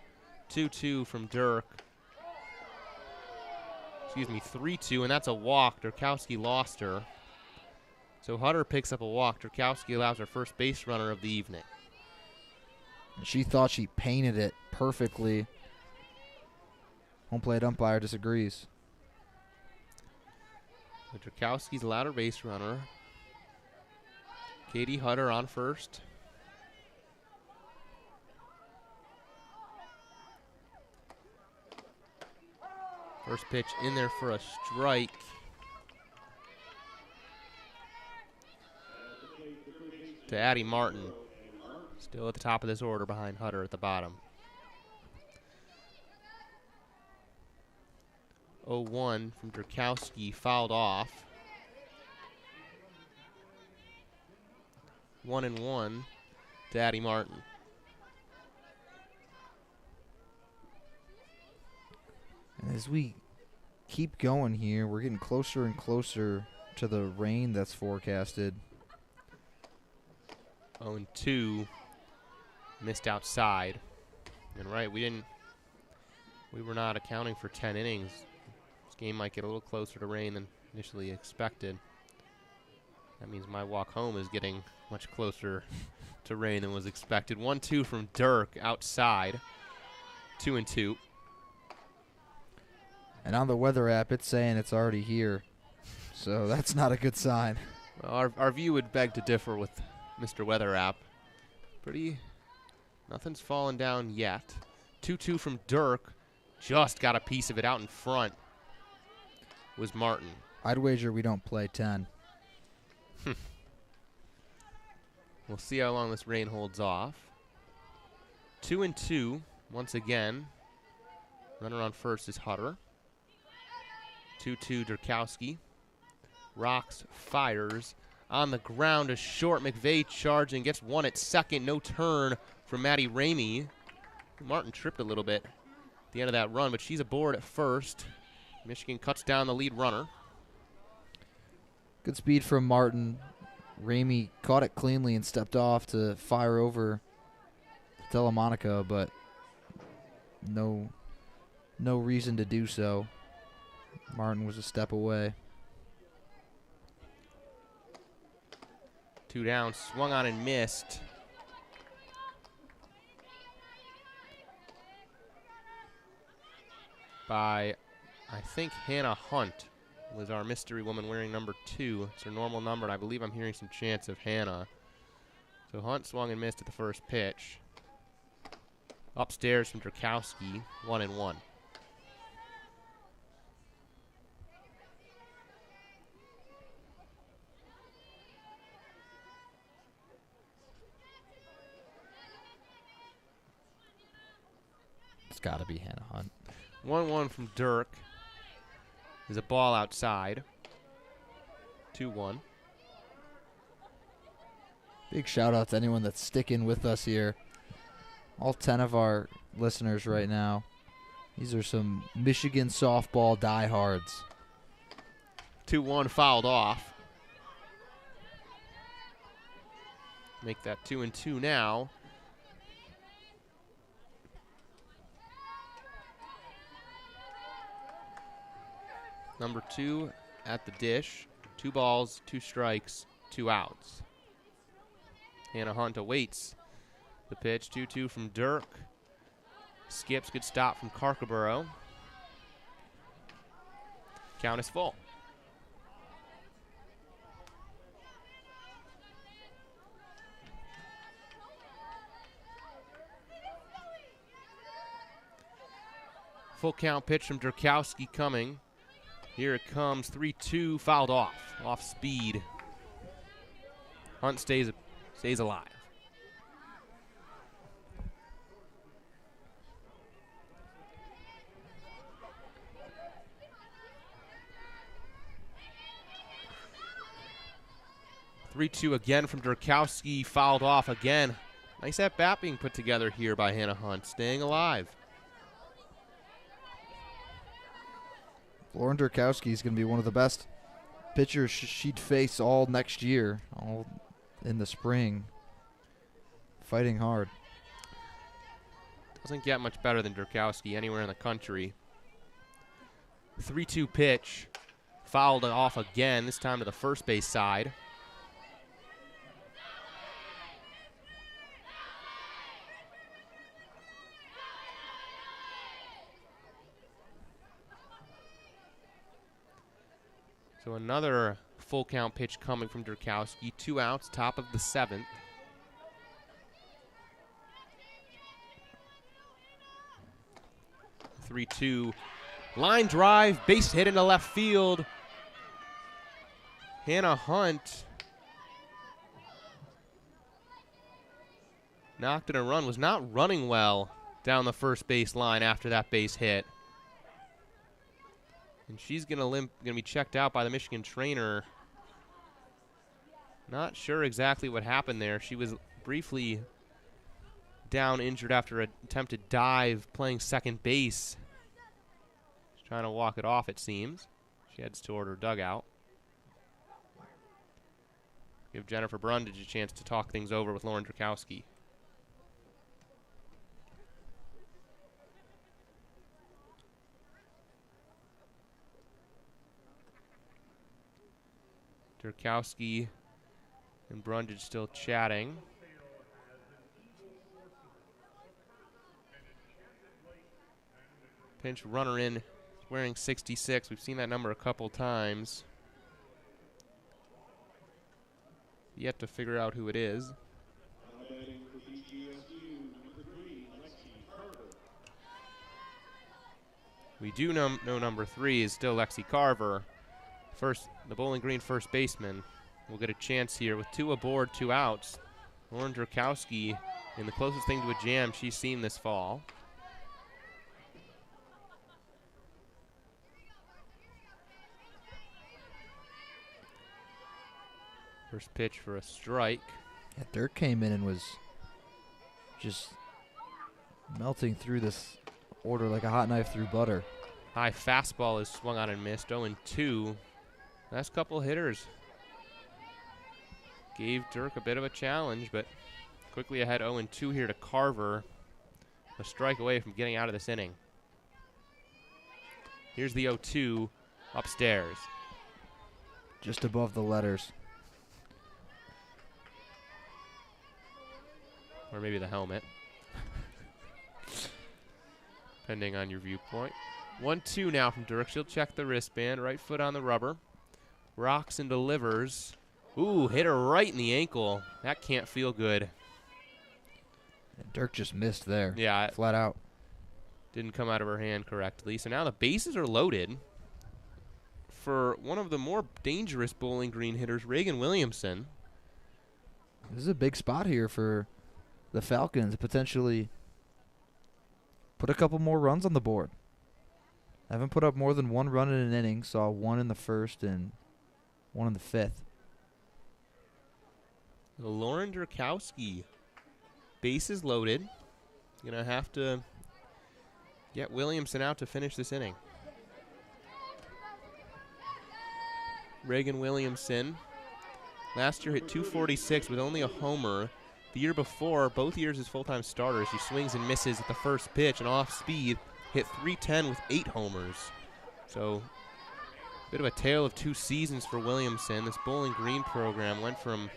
2-2 from Dirk. Excuse me, 3-2, and that's a walk. Durkowski lost her. So Hutter picks up a walk. Durkowski allows her first base runner of the evening. And she thought she painted it perfectly. Home plate umpire disagrees. So Durkowski's allowed her base runner. Katie Hutter on first. First pitch in there for a strike. To Addie Martin. Still at the top of this order behind Hutter at the bottom. 0-1 from Durkowski, fouled off. 1-1 to Addie Martin. And as we keep going here, we're getting closer and closer to the rain that's forecasted. 0-2, missed outside. And we were not accounting for 10 innings. This game might get a little closer to rain than initially expected. That means my walk home is getting much closer to rain than was expected. 1-2 from Dirk outside. 2-2. And on the weather app, it's saying it's already here. So that's not a good sign. Well, our view would beg to differ with Mr. Weather app. Nothing's fallen down yet. 2-2 from Dirk. Just got a piece of it out in front. Was Martin. I'd wager we don't play 10. We'll see how long this rain holds off. 2-2 once again. Runner on first is Hutter. 2-2 Durkowski. Rocks, fires. On the ground, a short. McVeigh charging. Gets one at second. No turn from Maddie Ramey. Martin tripped a little bit at the end of that run, but she's aboard at first. Michigan cuts down the lead runner. Good speed from Martin. Ramey caught it cleanly and stepped off to fire over Telemonica, but no reason to do so. Martin was a step away. 2 down, swung on and missed. By, I think, Hannah Hunt was our mystery woman wearing number 2. It's her normal number, and I believe I'm hearing some chants of Hannah. So Hunt swung and missed at the first pitch. Upstairs from Drakowski, 1-1. It's got to be Hannah Hunt. 1-1 from Dirk. There's a ball outside. 2-1. Big shout out to anyone that's sticking with us here. All 10 of our listeners right now. These are some Michigan softball diehards. 2-1 fouled off. Make that 2-2 now. Number 2 at the dish. 2 balls, 2 strikes, 2 outs. Hannah Hunt awaits the pitch. 2-2 from Dirk. Skips, good stop from Carcaboro. Count is full. Full count pitch from Drakowski coming. Here it comes, 3-2, fouled off speed. Hunt stays alive. (3-2) again from Drakowski, fouled off again. Nice at bat being put together here by Hannah Hunt, staying alive. Lauren Drakowski is going to be one of the best pitchers she'd face all next year, all in the spring. Fighting hard. Doesn't get much better than Drakowski anywhere in the country. 3-2 pitch. Fouled off again, this time to the first base side. So another full count pitch coming from Drakowski. 2 outs, top of the 7th. (3-2) line drive, base hit into left field. Hannah Hunt knocked in a run, was not running well down the first base line after that base hit. And she's gonna be checked out by the Michigan trainer. Not sure exactly what happened there. She was briefly down injured after an attempted dive playing second base. She's trying to walk it off, it seems. She heads toward her dugout. Give Jennifer Brundage a chance to talk things over with Lauren Drakowski. Drakowski and Brundage still chatting. Pinch runner in, wearing 66. We've seen that number a couple times. Yet to figure out who it is. We do know number 3 is still Lexi Carver. The Bowling Green first baseman will get a chance here with 2 aboard, 2 outs. Lauren Drakowski in the closest thing to a jam she's seen this fall. First pitch for a strike. Yeah, Dirk came in and was just melting through this order like a hot knife through butter. High fastball is swung on and missed. 0-2. Last couple hitters gave Dirk a bit of a challenge, but quickly ahead 0-2 here to Carver. A strike away from getting out of this inning. Here's the 0-2 upstairs. Just above the letters. Or maybe the helmet. Depending on your viewpoint. 1-2 now from Dirk. She'll check the wristband. Right foot on the rubber. Rocks and delivers. Ooh, hit her right in the ankle. That can't feel good. Dirk just missed there. Yeah. Flat out. Didn't come out of her hand correctly. So now the bases are loaded for one of the more dangerous Bowling Green hitters, Reagan Williamson. This is a big spot here for the Falcons to potentially put a couple more runs on the board. Haven't put up more than one run in an inning. Saw one in the first and one in the fifth. Lauren Durkowski. Bases loaded. Gonna have to get Williamson out to finish this inning. Reagan Williamson last year hit .246 with only a homer. The year before, both years as full-time starter, she swings and misses at the first pitch and off speed, hit .310 with 8 homers. So, a bit of a tale of 2 seasons for Williamson. This Bowling Green program went from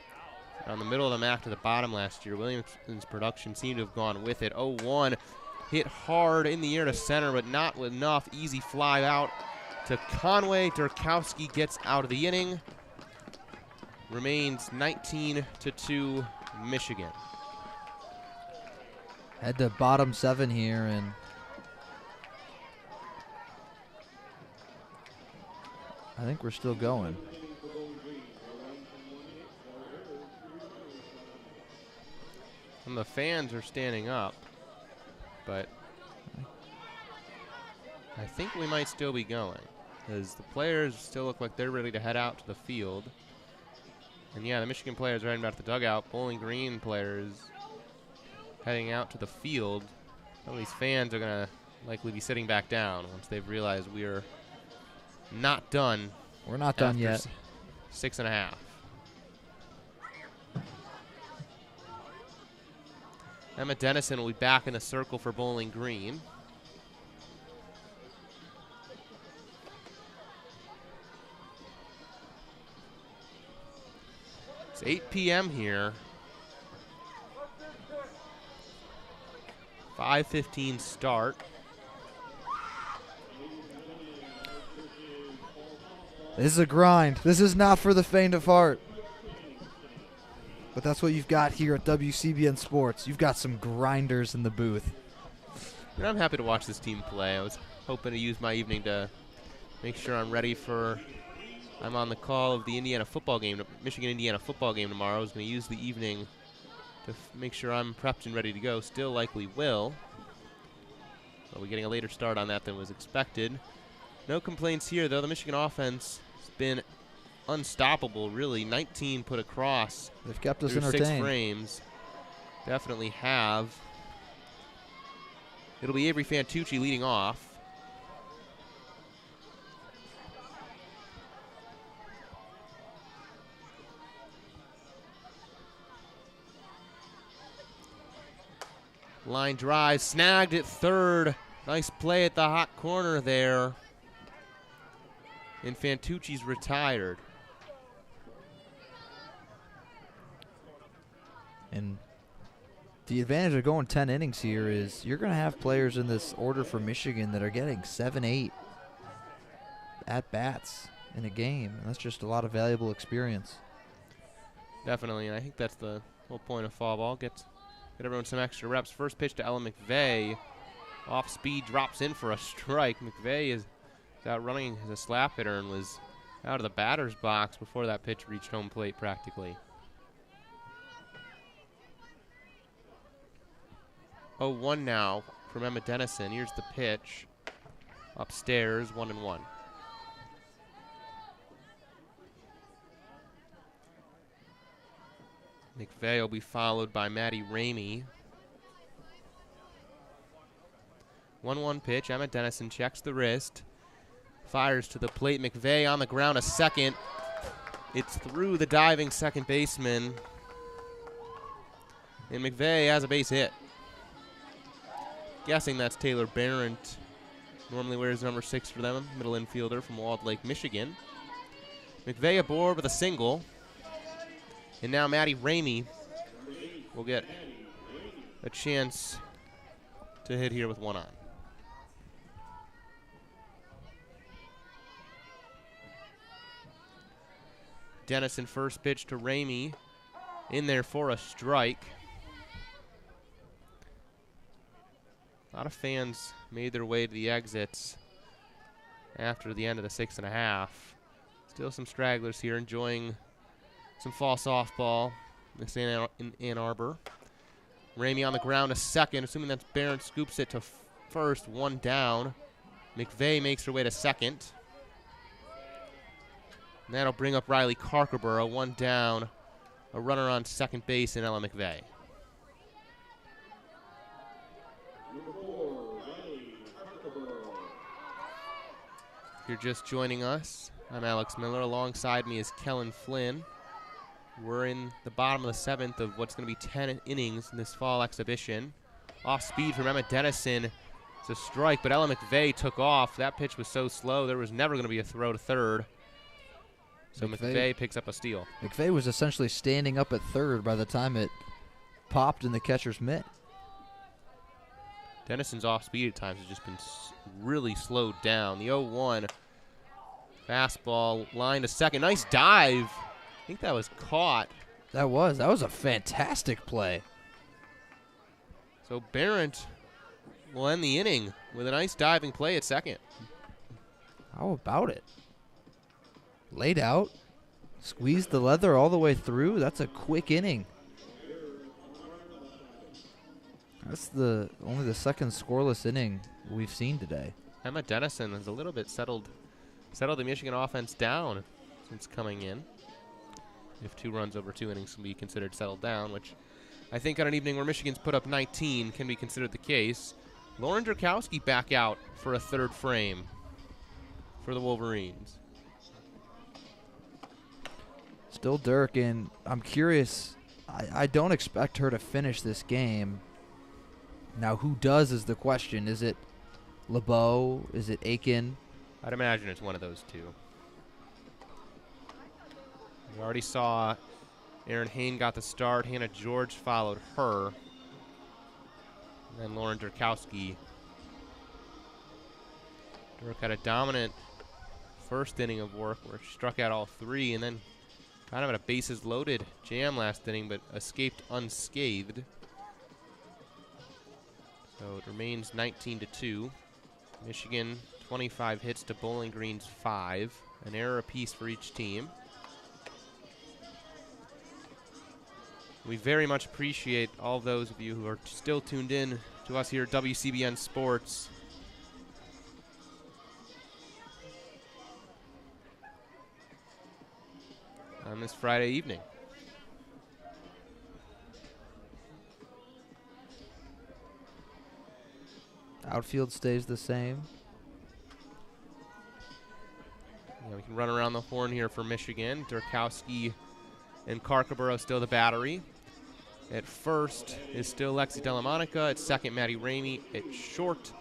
on the middle of the map to the bottom last year. Williamson's production seemed to have gone with it. 0-1, hit hard in the air to center, but not with enough. Easy fly out to Conway. Durkowski gets out of the inning. Remains 19-2 Michigan. Head to bottom 7 here, and I think we're still going. And the fans are standing up, but I think we might still be going because the players still look like they're ready to head out to the field. And yeah, the Michigan players are heading back to the dugout. Bowling Green players heading out to the field. Some of these fans are going to likely be sitting back down once they've realized we are not done. We're not done yet. 6.5. Emma Dennison will be back in the circle for Bowling Green. It's 8 p.m. here. 5:15 start. This is a grind. This is not for the faint of heart. But that's what you've got here at WCBN Sports. You've got some grinders in the booth. And I'm happy to watch this team play. I was hoping to use my evening to make sure I'm ready for. I'm on the call of the Indiana football game, Michigan-Indiana football game tomorrow. I was going to use the evening to make sure I'm prepped and ready to go. Still likely will. But we're getting a later start on that than was expected. No complaints here, though. The Michigan offense has been unstoppable, really. 19 put across. They've kept us through entertained. 6 frames. Definitely have. It'll be Avery Fantucci leading off. Line drive, snagged at third. Nice play at the hot corner there. And Fantucci's retired. And the advantage of going 10 innings here is you're going to have players in this order for Michigan that are getting 7, 8 at-bats in a game. And that's just a lot of valuable experience. Definitely, and I think that's the whole point of fall ball. Get everyone some extra reps. First pitch to Ella McVeigh. Off speed, drops in for a strike. McVeigh is out running as a slap hitter and was out of the batter's box before that pitch reached home plate practically. 0-1 now from Emma Dennison. Here's the pitch. Upstairs, 1-1. McVeigh will be followed by Maddie Ramey. 1-1 pitch. Emma Dennison checks the wrist. Fires to the plate. McVeigh on the ground, a second. It's through the diving second baseman. And McVeigh has a base hit. Guessing that's Taylor Barrett. Normally wears number 6 for them, middle infielder from Walled Lake, Michigan. McVeigh aboard with a single. And now Matty Ramey will get a chance to hit here with one on. Dennison first pitch to Ramey. In there for a strike. A lot of fans made their way to the exits after the end of the 6.5. Still some stragglers here enjoying some fall softball in Ann Arbor. Ramey on the ground to second, assuming that's Barron, scoops it to first, one down. McVeigh makes her way to second. And that'll bring up Riley Carkerborough, one down. A runner on second base in Ella McVeigh. If you're just joining us, I'm Alex Miller. Alongside me is Kelin Flynn. We're in the bottom of the 7th of what's going to be 10 innings in this fall exhibition. Off speed from Emma Dennison. It's a strike, but Ella McVeigh took off. That pitch was so slow, there was never going to be a throw to third. So McVeigh picks up a steal. McVeigh was essentially standing up at third by the time it popped in the catcher's mitt. Dennison's off speed at times has just been really slowed down. The 0-1 fastball line to second. Nice dive. I think that was caught. That was a fantastic play. So Barrett will end the inning with a nice diving play at second. How about it? Laid out, squeezed the leather all the way through. That's a quick inning. That's only the second scoreless inning we've seen today. Emma Dennison has a little bit settled the Michigan offense down since coming in. If 2 runs over 2 innings can be considered settled down, which I think on an evening where Michigan's put up 19 can be considered the case. Lauren Drakowski back out for a third frame for the Wolverines. Still Dirk, and I'm curious. I don't expect her to finish this game. Now, who does is the question. Is it LeBeau? Is it Aiken? I'd imagine it's one of those two. We already saw Erin Hain got the start. Hannah George followed her. And then Lauren Drakowski. Dirk had a dominant first inning of work where she struck out all 3 and then kind of had a bases loaded jam last inning, but escaped unscathed. So it remains 19-2. Michigan 25 hits to Bowling Green's 5. An error apiece for each team. We very much appreciate all those of you who are still tuned in to us here at WCBN Sports. On this Friday evening. Outfield stays the same. Yeah, we can run around the horn here for Michigan. Drakowski and Carkerborough still the battery. At first is still Lexi Delamonica. At second, Matty Ramey. At short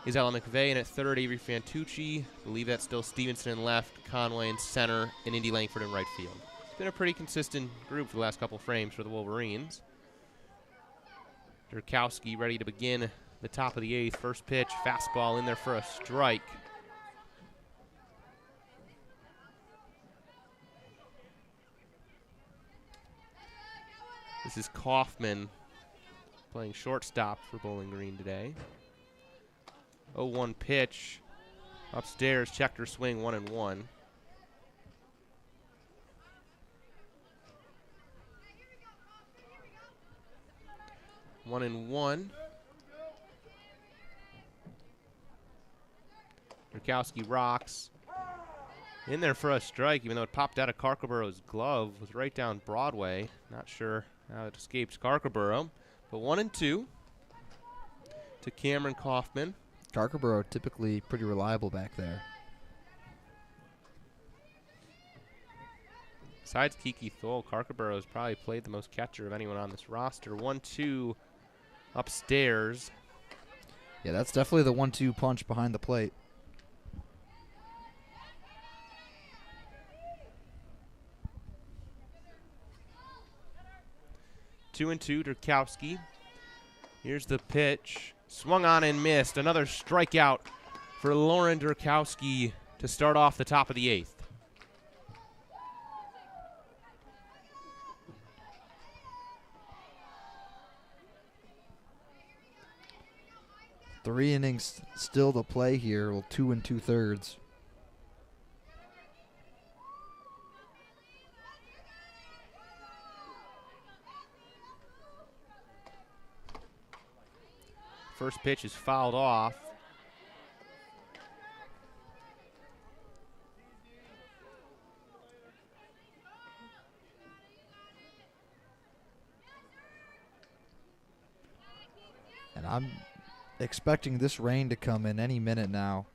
is Ella McVeigh. And at third, Avery Fantucci. I believe that's still Stevenson in left, Conway in center, and Indy Langford in right field. It's been a pretty consistent group for the last couple frames for the Wolverines. Drakowski ready to begin the top of the 8th. First pitch, fastball in there for a strike. This is Kaufman playing shortstop for Bowling Green today. 0-1 pitch. Upstairs, checked her swing, 1-1. One and one. Drakowski rocks. In there for a strike, even though it popped out of Carkerborough's glove. Was right down Broadway. Not sure how it escapes Carkerborough. But 1-2 to Cameron Kaufman. Carkerborough typically pretty reliable back there. Besides Kiki Thole, Karkaburow's probably played the most catcher of anyone on this roster. 1-2 upstairs. Yeah, that's definitely the 1-2 punch behind the plate. Two and two, Durkowski. Here's the pitch. Swung on and missed. Another strikeout for Lauren Durkowski to start off the top of the 8th. Three innings still to play here. Well, 2 2/3. First pitch is fouled off. And I'm expecting this rain to come in any minute now.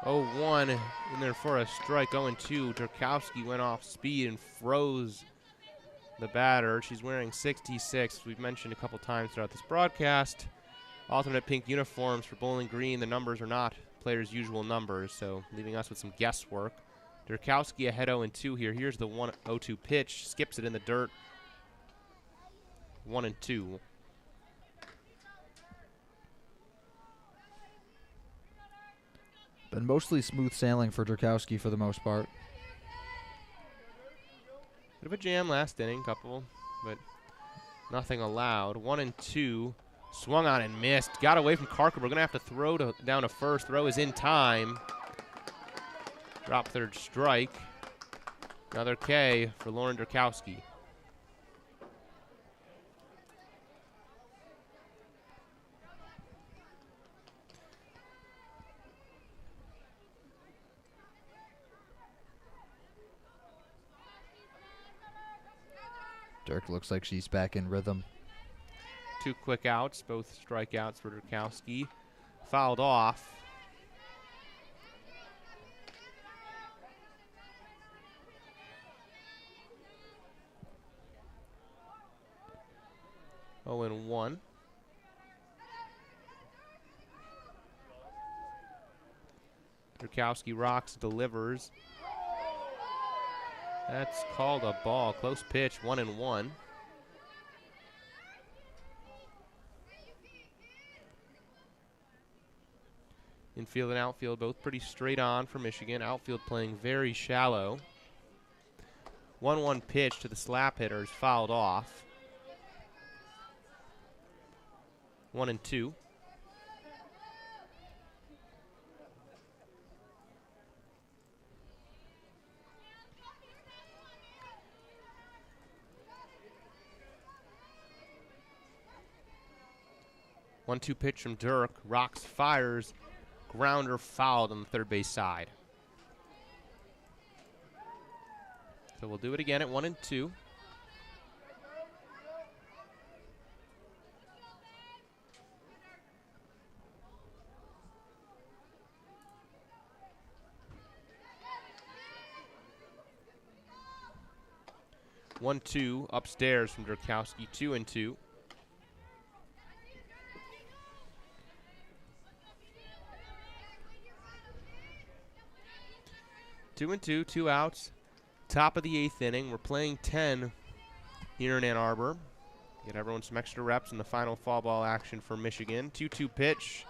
0-1 in there for a strike. 0-2. Durkowski went off speed and froze the batter. She's wearing 66. We've mentioned a couple times throughout this broadcast. Alternate pink uniforms for Bowling Green. The numbers are not players' usual numbers, so leaving us with some guesswork. Durkowski ahead 0-2 here. Here's the 1-0-2 pitch. Skips it in the dirt. 1-2. Been mostly smooth sailing for Durkowski for the most part. Bit of a jam last inning, couple, but nothing allowed. 1-2. Swung on and missed. Got away from Carker. We're going to have to throw down to first. Throw is in time. Drop third strike. Another K for Lauren Durkowski. Dirk looks like she's back in rhythm. 2 quick outs, both strikeouts for Durkowski. Fouled off. Oh, and 1. Durkowski rocks, delivers. That's called a ball. Close pitch, 1-1. Infield and outfield both pretty straight on for Michigan. Outfield playing very shallow. 1-1 pitch to the slap hitters, fouled off. 1-2. One-two pitch from Dirk. Rocks, fires. Grounder fouled on the third base side. So we'll do it again at 1-2. One-two upstairs from Durkowski. 2-2. Two and two, 2 outs. Top of the 8th inning. We're playing 10 here in Ann Arbor. Get everyone some extra reps in the final fall ball action for Michigan. 2-2 pitch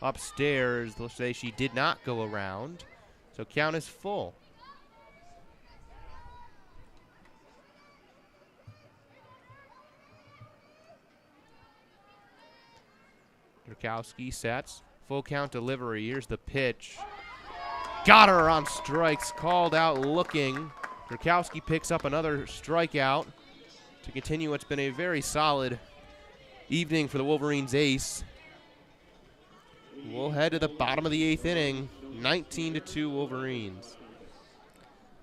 upstairs. They'll say she did not go around. So count is full. Durkowski sets. Full count delivery. Here's the pitch. Got her on strikes, called out looking. Durkowski picks up another strikeout to continue what's been a very solid evening for the Wolverines ace. We'll head to the bottom of the 8th inning, 19-2 Wolverines.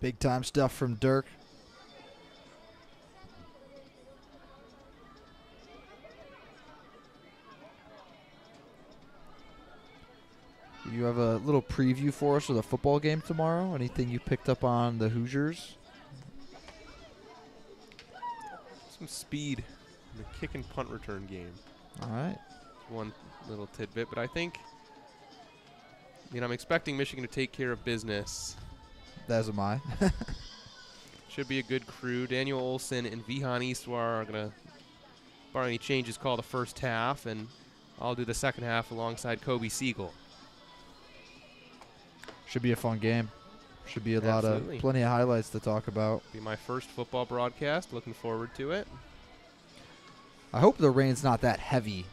Big time stuff from Dirk. You have a little preview for us of the football game tomorrow? Anything you picked up on the Hoosiers? some speed in the kick and punt return game. All right. One little tidbit, but I think, I'm expecting Michigan to take care of business. As am I. Should be a good crew. Daniel Olson and Vihan Iswar are going to, barring any changes, call the first half, and I'll do the second half alongside Kobe Siegel. Should be a fun game. Should be Absolutely. plenty of highlights to talk about. Be my first football broadcast. Looking forward to it. I hope the rain's not that heavy.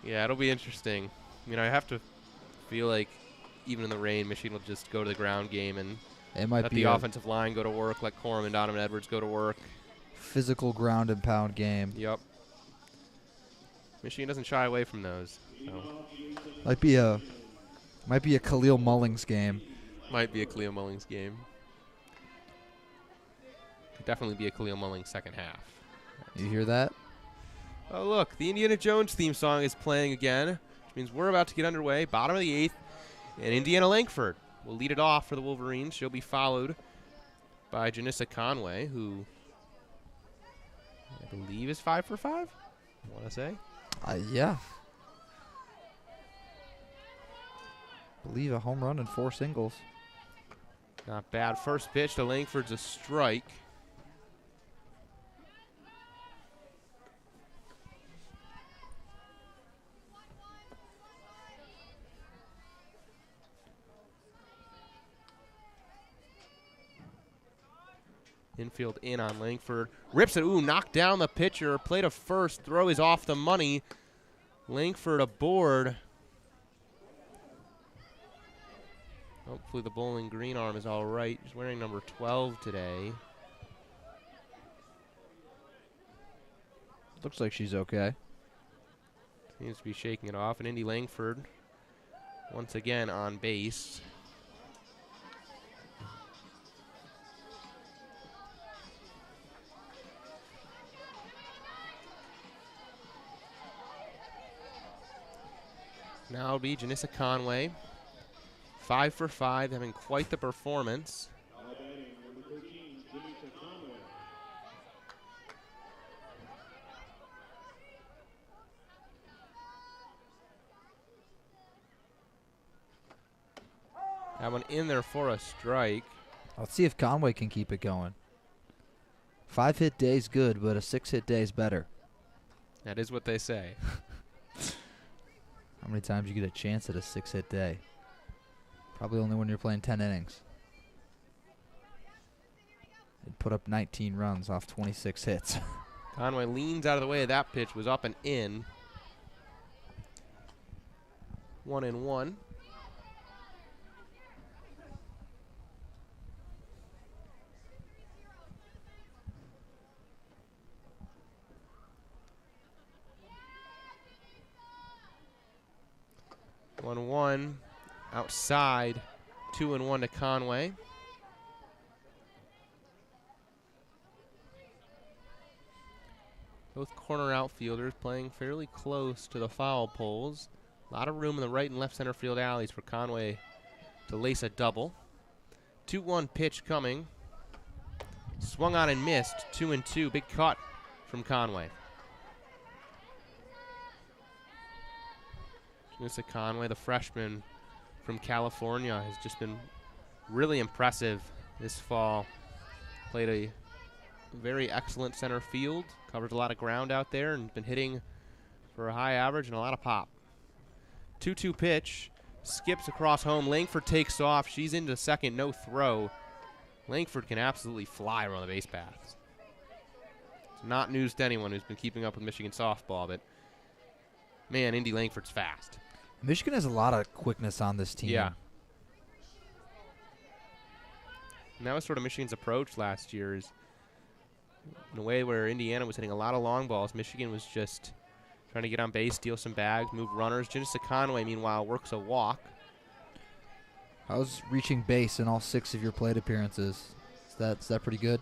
Yeah, it'll be interesting. I have to feel like even in the rain, Michigan will just go to the ground game and It might let be the a offensive line go to work, let Corum and Donovan Edwards go to work. physical ground and pound game. Yep. Michigan doesn't shy away from those. So. Might be a Khalil Mullings game. Might be a Khalil Mullings game. Could definitely be a Khalil Mullings second half. You hear that? Oh, look, the Indiana Jones theme song is playing again, which means we're about to get underway. Bottom of the 8th, and Indiana Langford will lead it off for the Wolverines. She'll be followed by Janissa Conway, who I believe is 5 for 5, I want to say. Yeah. Believe a home run and 4 singles. Not bad. First pitch to Langford's a strike. Infield in on Langford. Rips it. Ooh, knocked down the pitcher. Play to first. Throw is off the money. Langford aboard. Hopefully the Bowling Green arm is all right. He's wearing number 12 today. Looks like she's okay. Seems to be shaking it off. And Indy Langford once again on base. Now it'll be Janissa Conway. 5 for 5, having quite the performance. That one in there for a strike. Let's see if Conway can keep it going. 5-hit day's good, but a 6-hit day's better. That is what they say. How many times you get a chance at a 6-hit day? Probably only when you're playing 10 innings. It put up 19 runs off 26 hits. Conway leans out of the way of that pitch, was up and in. 1-1. Outside, 2-1 to Conway. Both corner outfielders playing fairly close to the foul poles. A lot of room in the right and left center field alleys for Conway to lace a double. 2-1 pitch coming. Swung on and missed. 2-2. Big cut from Conway. Janissa Conway, the freshman from California, has just been really impressive this fall. Played a very excellent center field, covers a lot of ground out there, and been hitting for a high average and a lot of pop. 2-2 pitch, skips across home. Langford takes off. She's into second, no throw. Langford can absolutely fly around the base paths. It's not news to anyone who's been keeping up with Michigan softball, but man, Indy Langford's fast. Michigan has a lot of quickness on this team. Yeah. And that was sort of Michigan's approach last year, is in a way where Indiana was hitting a lot of long balls. Michigan was just trying to get on base, steal some bags, move runners. Janissa Conway, meanwhile, works a walk. How's reaching base in all 6 of your plate appearances? Is that pretty good?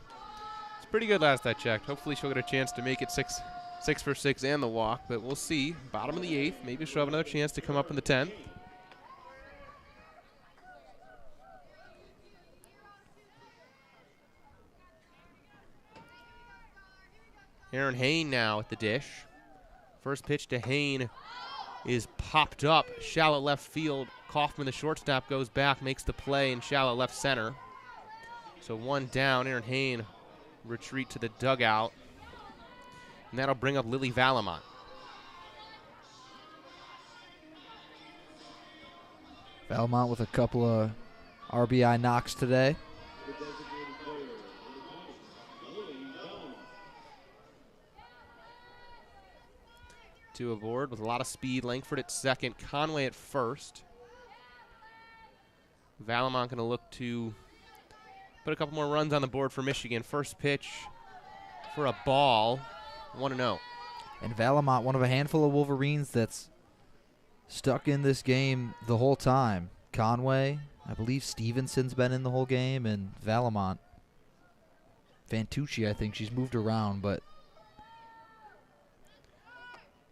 It's pretty good last I checked. Hopefully she'll get a chance to make it 6 for 6 and the walk, but we'll see. Bottom of the 8th. Maybe she'll have another chance to come up in the 10th. Aaron Hain now at the dish. First pitch to Hain is popped up. Shallow left field. Kaufman, the shortstop, goes back, makes the play in shallow left center. So one down. Aaron Hain retreat to the dugout. And that'll bring up Lily Valamont. Valamont with a couple of RBI knocks today. Two aboard with a lot of speed. Langford at second, Conway at first. Valamont going to look to put a couple more runs on the board for Michigan. First pitch for a ball, 1-0. And Valamont, one of a handful of Wolverines that's stuck in this game the whole time. Conway, I believe Stevenson's been in the whole game, and Valamont. Fantucci, I think she's moved around, but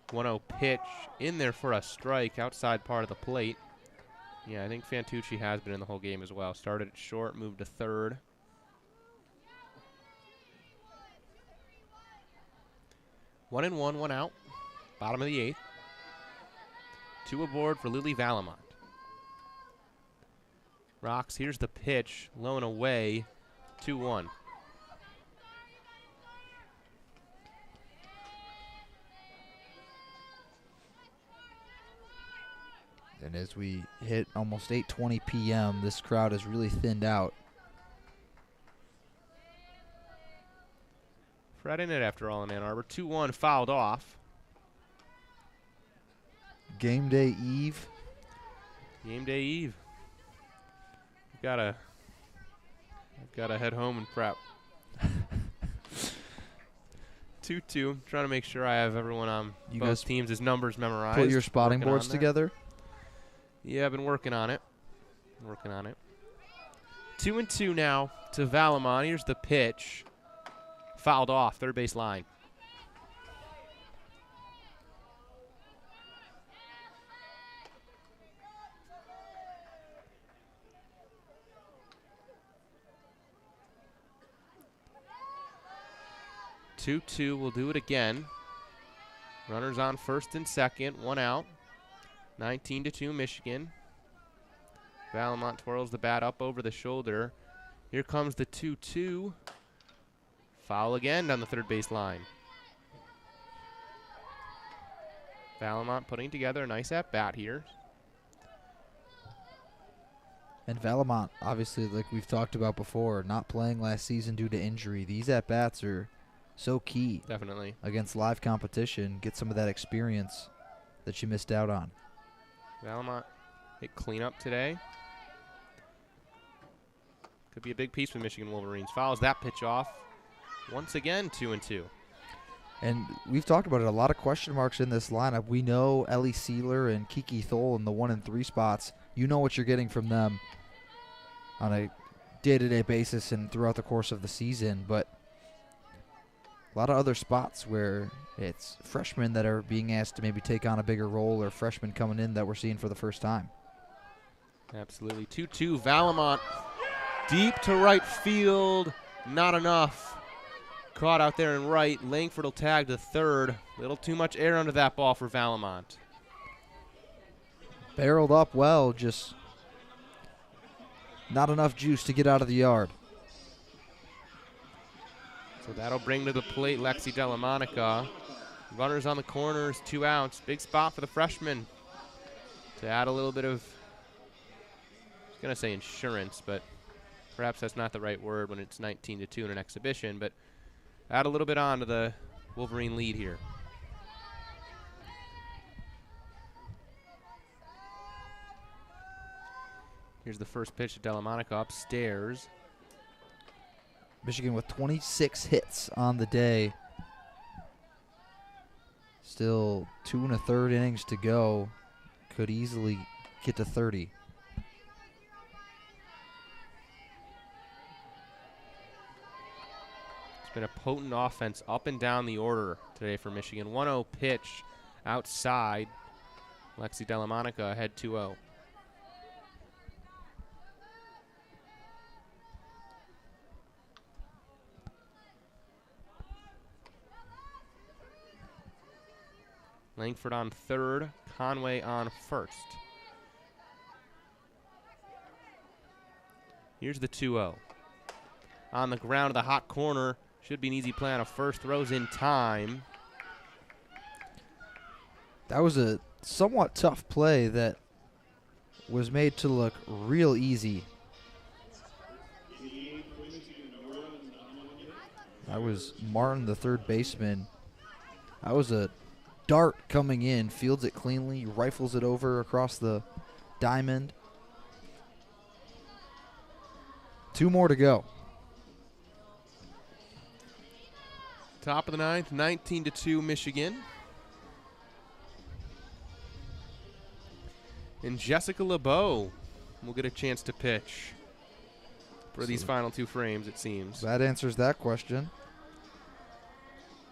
1-0 pitch in there for a strike outside part of the plate. Yeah, I think Fantucci has been in the whole game as well. Started at short, moved to third. One and one out. Bottom of the eighth. Two aboard for Lily Valamont. Rocks, here's the pitch. Low and away. 2-1. And as we hit almost 8:20 p.m., this crowd has really thinned out. Friday night after all in Ann Arbor. 2-1 fouled off. Game day eve. Game day eve. I've gotta head home and prep. 2-2. Trying to make sure I have everyone on both teams' numbers memorized. Put your spotting boards together. Yeah, I've been working on it. 2-2 now to Valamont. Here's the pitch. Fouled off, third base line. We'll do it again. Runners on first and second, one out. 19-2 Michigan. Valamont twirls the bat up over the shoulder. Here comes the 2-2. Foul again down the third base line. Valamont putting together a nice at-bat here. And Valamont, obviously, like we've talked about before, not playing last season due to injury. These at-bats are so key. Definitely. Against live competition, get some of that experience that you missed out on. Valamont hit cleanup today. Could be a big piece for Michigan Wolverines. Fouls that pitch off. Once again, 2-2. And we've talked about it. A lot of question marks in this lineup. We know Ellie Sealer and Kiki Thole in the 1 and 3 spots. You know what you're getting from them on a day-to-day basis and throughout the course of the season. But a lot of other spots where it's freshmen that are being asked to maybe take on a bigger role, or freshmen coming in that we're seeing for the first time. Absolutely. 2-2. Valamont deep to right field. Not enough. Caught out there in right. Langford will tag to third. Little too much air under that ball for Valamont. Barreled up well, just not enough juice to get out of the yard. So that'll bring to the plate Lexi Delamonica. Runners on the corners, 2 outs. Big spot for the freshman to add a little bit of, I was going to say insurance, but perhaps that's not the right word when it's 19-2 in an exhibition, but add a little bit on to the Wolverine lead here. Here's the first pitch to Delamonica upstairs. Michigan with 26 hits on the day. Still 2 1/3 innings to go. Could easily get to 30. It's been a potent offense up and down the order today for Michigan. 1-0 pitch outside. Lexi Delamonica ahead 2-0. Langford on third, Conway on first. Here's the 2-0. On the ground of the hot corner. Should be an easy play on a first. Throws in time. That was a somewhat tough play that was made to look real easy. That was Martin, the third baseman. That was a dart coming in, fields it cleanly, rifles it over across the diamond. 2 more to go. Top of the ninth, 19-2 Michigan. And Jessica LeBeau will get a chance to pitch for these final 2 frames, it seems. That answers that question.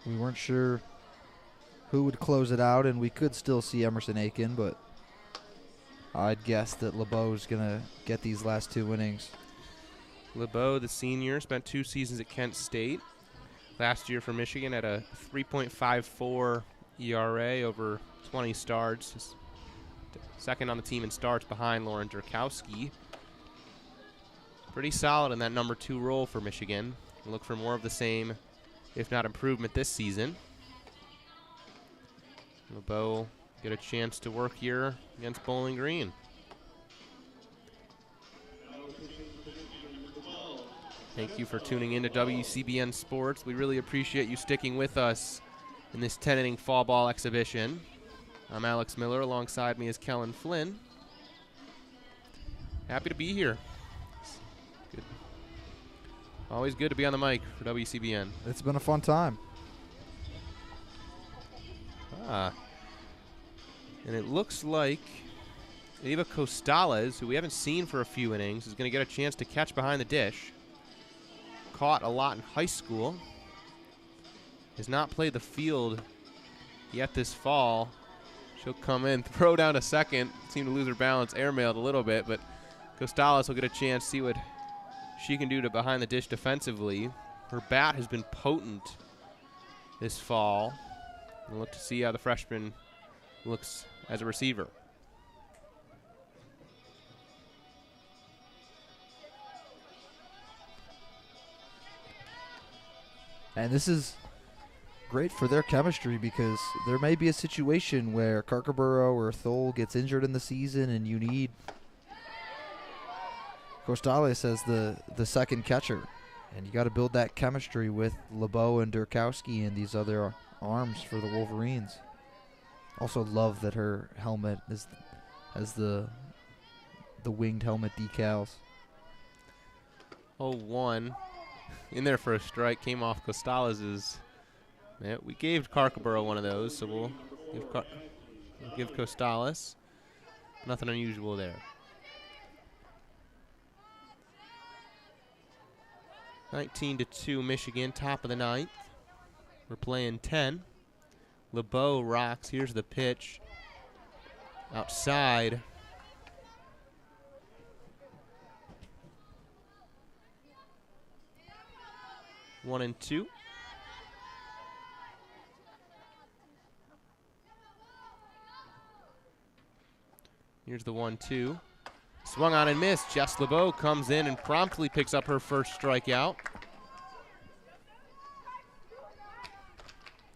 We weren't sure who would close it out, and we could still see Emerson Aiken, but I'd guess that LeBeau's going to get these last 2 innings. LeBeau, the senior, spent 2 seasons at Kent State. Last year for Michigan at a 3.54 ERA over 20 starts. Second on the team in starts behind Lauren Durkowski. Pretty solid in that number 2 role for Michigan. Look for more of the same, if not improvement, this season. LeBeau get a chance to work here against Bowling Green. Thank you for tuning in to WCBN Sports. We really appreciate you sticking with us in this 10-inning fall ball exhibition. I'm Alex Miller. Alongside me is Kelin Flynn. Happy to be here. Good. Always good to be on the mic for WCBN. It's been a fun time. And it looks like Ava Costales, who we haven't seen for a few innings, is going to get a chance to catch behind the dish. Caught a lot in high school. Has not played the field yet this fall. She'll come in, throw down to second. Seemed to lose her balance, airmailed a little bit, but Costales will get a chance to see what she can do to behind the dish defensively. Her bat has been potent this fall. We'll look to see how the freshman looks as a receiver. And this is great for their chemistry because there may be a situation where Kookaburra or Thole gets injured in the season and you need Costales as the second catcher. And you got to build that chemistry with LeBeau and Durkowski and these other arms for the Wolverines. Also love that her helmet has the winged helmet decals. 0-1. In there for a strike, came off Costales'. Yeah, we gave Kookaburra one of those, so we'll give Costales. Nothing unusual there. 19-2 Michigan, top of the ninth. We're playing 10. LeBeau rocks. Here's the pitch. Outside. One and two. Here's the 1-2. Swung on and missed. Jess LeBeau comes in and promptly picks up her first strikeout.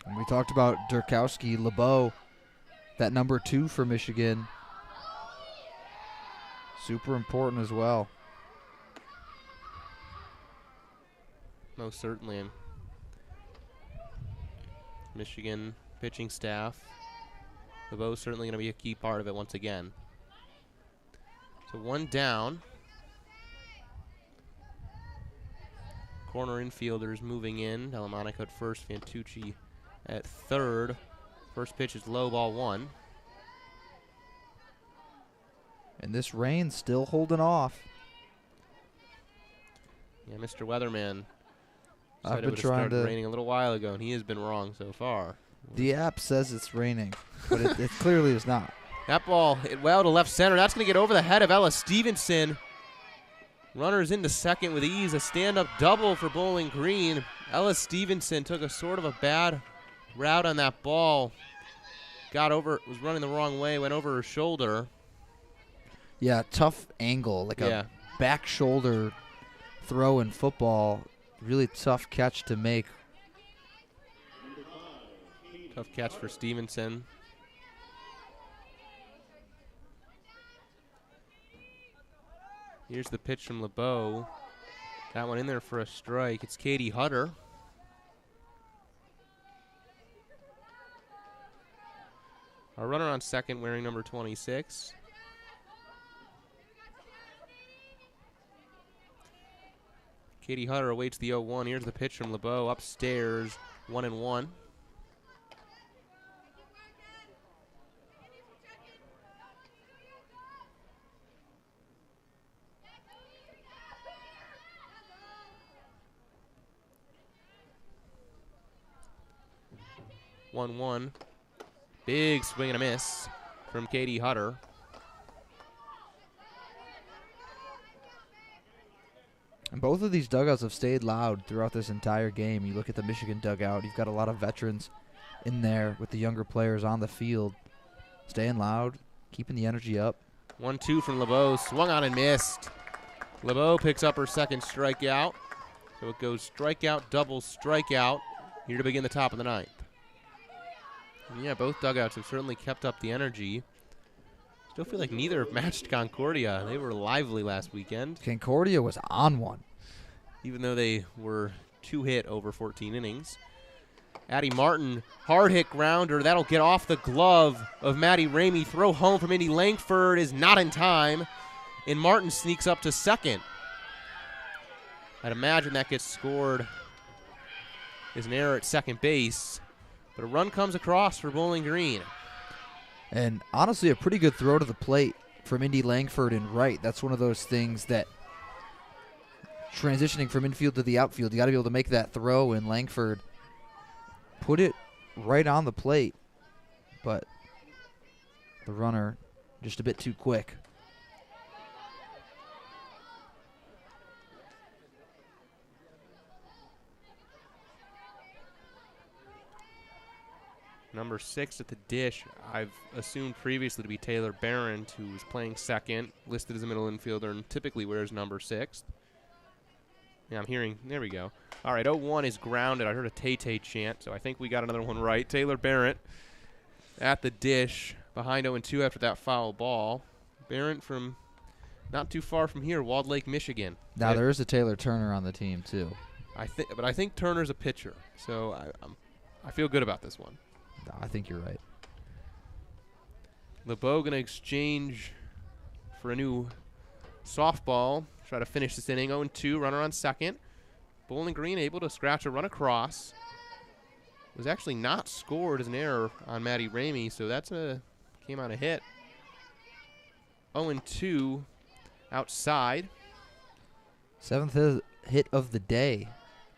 And we talked about Durkowski, LeBeau, that number 2 for Michigan. Super important as well. Most certainly. Michigan pitching staff. LeBeau's certainly going to be a key part of it once again. So one down. Corner infielders moving in. Delmonico at first, Fantucci at third. First pitch is low, ball 1. And this rain still holding off. Yeah, Mr. Weatherman I've said it been would have trying started to. raining a little while ago, and he has been wrong so far. The app says it's raining, but it clearly is not. That ball hit well to left center. That's going to get over the head of Ella Stevenson. Runners into second with ease. A stand-up double for Bowling Green. Ella Stevenson took a sort of a bad route on that ball. was running the wrong way, went over her shoulder. Yeah, tough angle, like a back shoulder throw in football. Really tough catch to make. Tough catch for Stevenson. Here's the pitch from LeBeau. That one in there for a strike. It's Katie Hutter. Our runner on second wearing number 26. Katie Hutter awaits the 0-1. Here's the pitch from LeBeau upstairs, 1-1. Big swing and a miss from Katie Hutter. And both of these dugouts have stayed loud throughout this entire game. You look at the Michigan dugout, you've got a lot of veterans in there with the younger players on the field. Staying loud, keeping the energy up. 1-2 from LeBeau, swung on and missed. LeBeau picks up her second strikeout. So it goes strikeout, double strikeout here to begin the top of the ninth. And yeah, both dugouts have certainly kept up the energy. Still feel like neither have matched Concordia. They were lively last weekend. Concordia was on one. Even though they were 2 hit over 14 innings. Addie Martin, hard hit grounder. That'll get off the glove of Maddie Ramey. Throw home from Indy Langford is not in time. And Martin sneaks up to second. I'd imagine that gets scored as an error at second base. But a run comes across for Bowling Green. And honestly, a pretty good throw to the plate from Indy Langford and right. That's one of those things that transitioning from infield to the outfield, you got to be able to make that throw, and Langford put it right on the plate. But the runner just a bit too quick. Number 6 at the dish, I've assumed previously to be Taylor Barron, who is playing second, listed as a middle infielder, and typically wears number 6. Yeah, I'm hearing, there we go. All right, 0-1 is grounded. I heard a Tay-Tay chant, so I think we got another one right. Taylor Barron at the dish, behind 0-2 after that foul ball. Barron from not too far from here, Walled Lake, Michigan. Now, there is a Taylor Turner on the team, too. But I think Turner's a pitcher, so I feel good about this one. I think you're right. LeBeau going to exchange for a new softball. Try to finish this inning. 0-2, runner on second. Bowling Green able to scratch a run across. Was actually not scored as an error on Maddie Ramey, so that's came on a hit. 0-2 outside. 7th hit of the day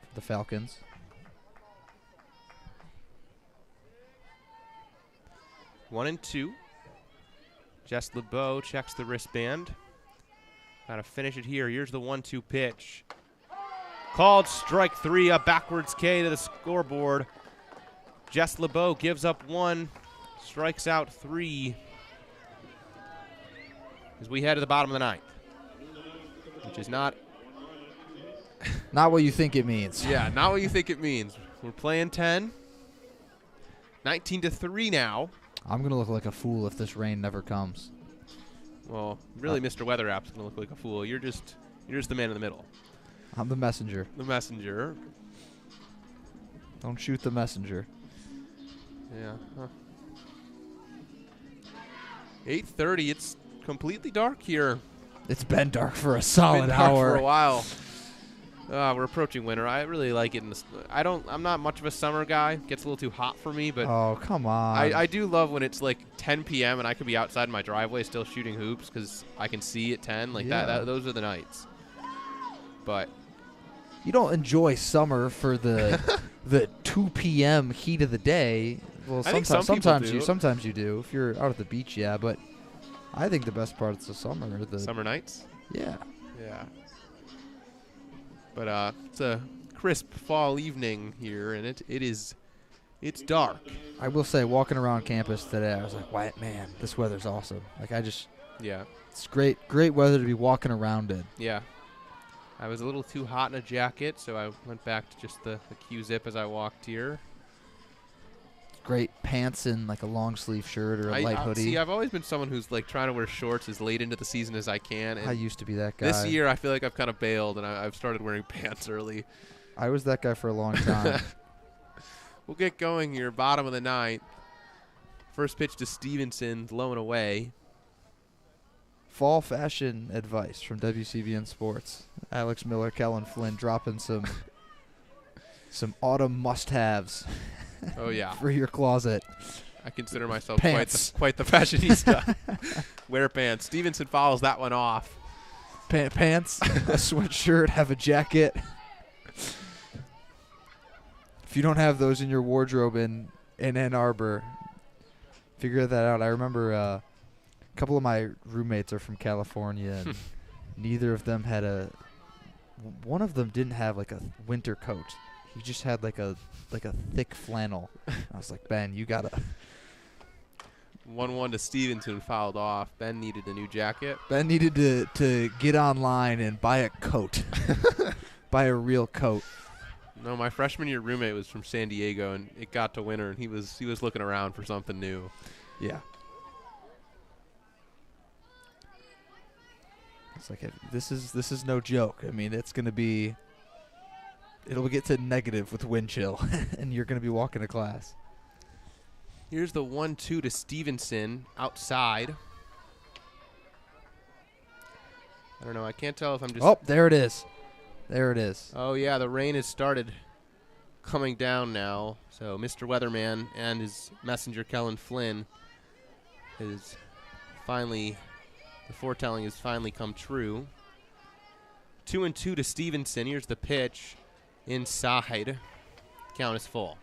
for the Falcons. One and two. Jess LeBeau checks the wristband. Got to finish it here. Here's the 1-2 pitch. Called strike 3, a backwards K to the scoreboard. Jess LeBeau gives up 1, strikes out 3. As we head to the bottom of the 9th, which is not not what you think it means. Yeah, not what you think it means. We're playing 10. 19-3 now. I'm going to look like a fool if this rain never comes. Well, really, Mr. Weather App's going to look like a fool. You're just the man in the middle. I'm the messenger. The messenger. Don't shoot the messenger. Yeah. Huh. 8:30. It's completely dark here. It's been dark for a solid hour. For a while. We're approaching winter. I really like it. I'm not much of a summer guy. Gets a little too hot for me, but oh, come on. I do love when it's like 10 p.m. and I could be outside in my driveway still shooting hoops because I can see at 10. Like that. Those are the nights. But you don't enjoy summer for the 2 p.m. heat of the day. Well, sometimes you do. If you're out at the beach, yeah. But I think the best parts of summer are the summer nights. Yeah. Yeah. But it's a crisp fall evening here, and it is It's dark. I will say, walking around campus today, I was like, "Why, man, this weather's awesome." Like, Yeah. it's great weather to be walking around in. Yeah. I was a little too hot in a jacket, so I went back to just the Q-zip as I walked here. Great pants and like a long sleeve shirt or a light hoodie. See, I've always been someone who's like trying to wear shorts as late into the season as I can. And I used to be that guy. this year, I feel like I've kind of bailed, and I've started wearing pants early. I was that guy for a long time. We'll get going here, bottom of the ninth. First pitch to Stevenson, low and away. Fall fashion advice from WCBN Sports. Alex Miller, Kelin Flynn dropping some autumn must-haves. Oh, yeah. For your closet. I consider myself Pants. quite the fashionista. Wear pants. Stevenson follows that one off. Pants, a sweatshirt, have a jacket. If you don't have those in your wardrobe in Ann Arbor, figure that out. I remember a couple of my roommates are from California, and neither of them had one of them didn't have like a winter coat. He just had like a thick flannel. I was like, Ben, you gotta. 1-1 to Stevenson, fouled off. Ben needed a new jacket. Ben needed to get online and buy a coat, buy a real coat. No, my freshman year roommate was from San Diego, and it got to winter, and he was looking around for something new. Yeah. It's like this is no joke. I mean, it'll get to negative with wind chill, and you're gonna be walking to class. Here's the 1-2 to Stevenson outside. I don't know. I can't tell if I'm just. Oh, there it is. There it is. Oh, yeah, the rain has started coming down now. So Mr. Weatherman and his messenger, Kelin Flynn, is finally, the foretelling has finally come true. 2-2 to Stevenson. Here's the pitch. Inside. Count is full.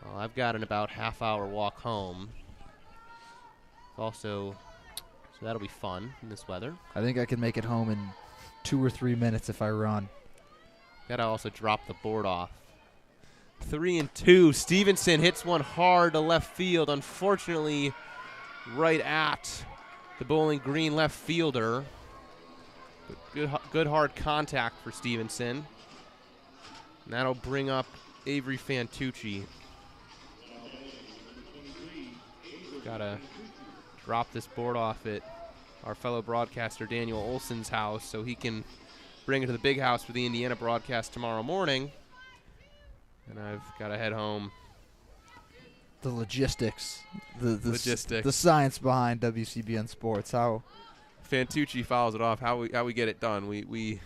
Well, I've got an about half-hour walk home. Also, so that'll be fun in this weather. I think I can make it home in 2 or 3 minutes if I run. Gotta also drop the board off. 3-2. Stevenson hits one hard to left field. Unfortunately, right at the Bowling Green left fielder. But good hard contact for Stevenson. And that'll bring up Avery Fantucci. Gotta drop this board off at our fellow broadcaster Daniel Olson's house so he can bring it to the big house for the Indiana broadcast tomorrow morning. And I've got to head home. The logistics. The Logistics. The science behind WCBN Sports. How Fantucci fouls it off. How we get it done. We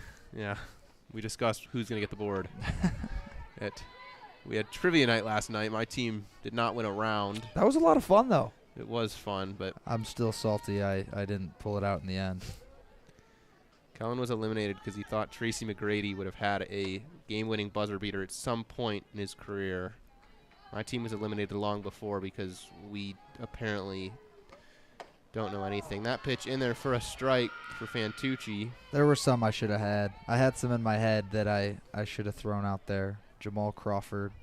discussed who's going to get the board. We had trivia night last night. My team did not win a round. That was a lot of fun, though. It was fun, but I'm still salty I didn't pull it out in the end. Kelin was eliminated because he thought Tracy McGrady would have had a game-winning buzzer beater at some point in his career. My team was eliminated long before because we apparently don't know anything. That pitch in there for a strike for Fantucci. There were some I should have had. I had some in my head that I should have thrown out there. Jamal Crawford,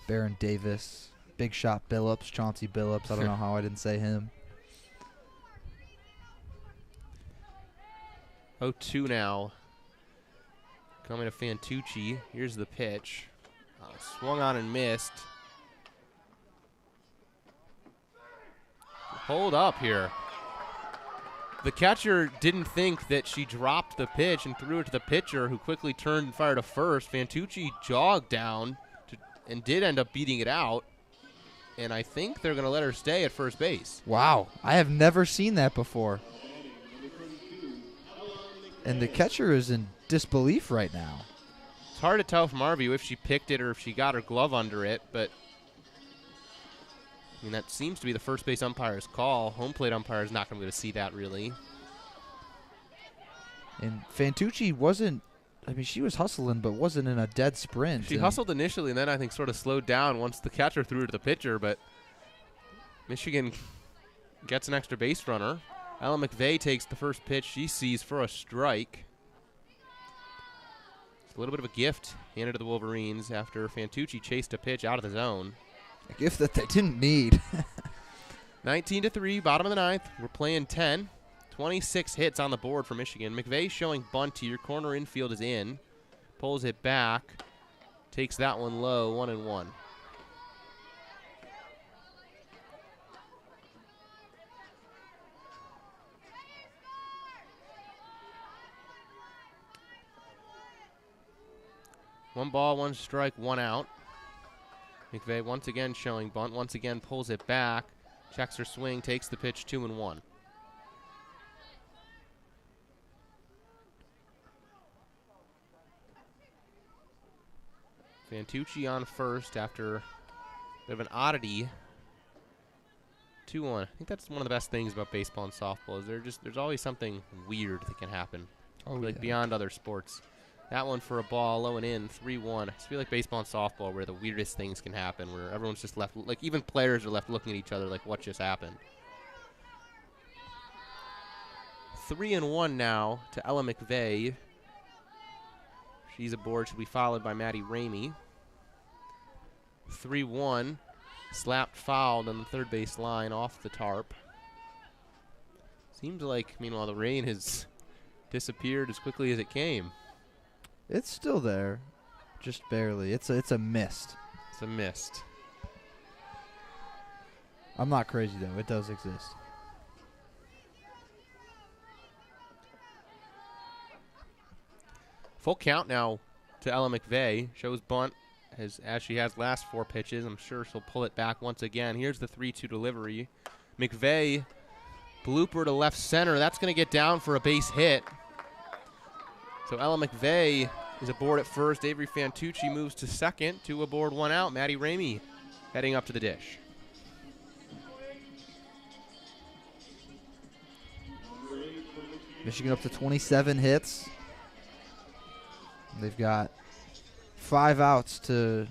Baron Davis, Big Shot Billups, Chauncey Billups. I don't know how I didn't say him. 0-2 now. Coming to Fantucci. Here's the pitch. Swung on and missed. Hold up here. The catcher didn't think that she dropped the pitch and threw it to the pitcher, who quickly turned and fired to first. Fantucci jogged down and did end up beating it out. And I think they're going to let her stay at first base. Wow. I have never seen that before. And the catcher is in disbelief right now. It's hard to tell from our view if she picked it or if she got her glove under it, but I mean, that seems to be the first base umpire's call. Home plate umpire is not going to be able to see that, really. And Fantucci wasn't, I mean, she was hustling, but wasn't in a dead sprint. She hustled initially and then I think sort of slowed down once the catcher threw it to the pitcher, but Michigan gets an extra base runner. Ella McVeigh takes the first pitch she sees for a strike. A little bit of a gift handed to the Wolverines after Fantucci chased a pitch out of the zone. A gift that they didn't need. 19-3, bottom of the ninth. We're playing 10. 26 hits on the board for Michigan. McVeigh showing bunt here. Corner infield is in. Pulls it back. Takes that one low, 1-1. One ball, one strike, one out. McVeigh once again showing bunt. Once again pulls it back. Checks her swing, takes the pitch, 2-1. Fantucci on first after a bit of an oddity. 2-1. I think that's one of the best things about baseball and softball is there's always something weird that can happen. Beyond other sports. That one for a ball, low and in, 3-1. I just feel like baseball and softball where the weirdest things can happen, where everyone's just left, like even players are left looking at each other like what just happened. 3-1 now to Ella McVeigh. She's aboard, she'll be followed by Maddie Ramey. 3-1, slapped fouled on the third base line off the tarp. Seems like, meanwhile, the rain has disappeared as quickly as it came. It's still there, just barely. It's a mist. It's a mist. I'm not crazy, though. It does exist. Full count now to Ella McVeigh. Shows bunt as she has last 4 pitches. I'm sure she'll pull it back once again. Here's the 3-2 delivery. McVeigh, blooper to left center. That's going to get down for a base hit. So Ella McVeigh is aboard at first. Avery Fantucci moves to second. 2 aboard, 1 out. Maddie Ramey heading up to the dish. Michigan up to 27 hits. They've got 5 outs to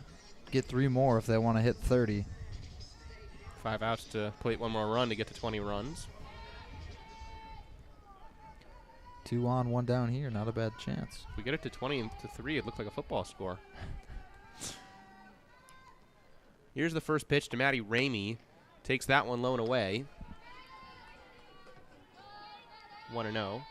get 3 more if they want to hit 30. 5 outs to plate 1 more run to get to 20 runs. 2 on, 1 down here. Not a bad chance. If we get it to 20-3, it looks like a football score. Here's the first pitch to Maddie Ramey. Takes that one low and away. 1-0.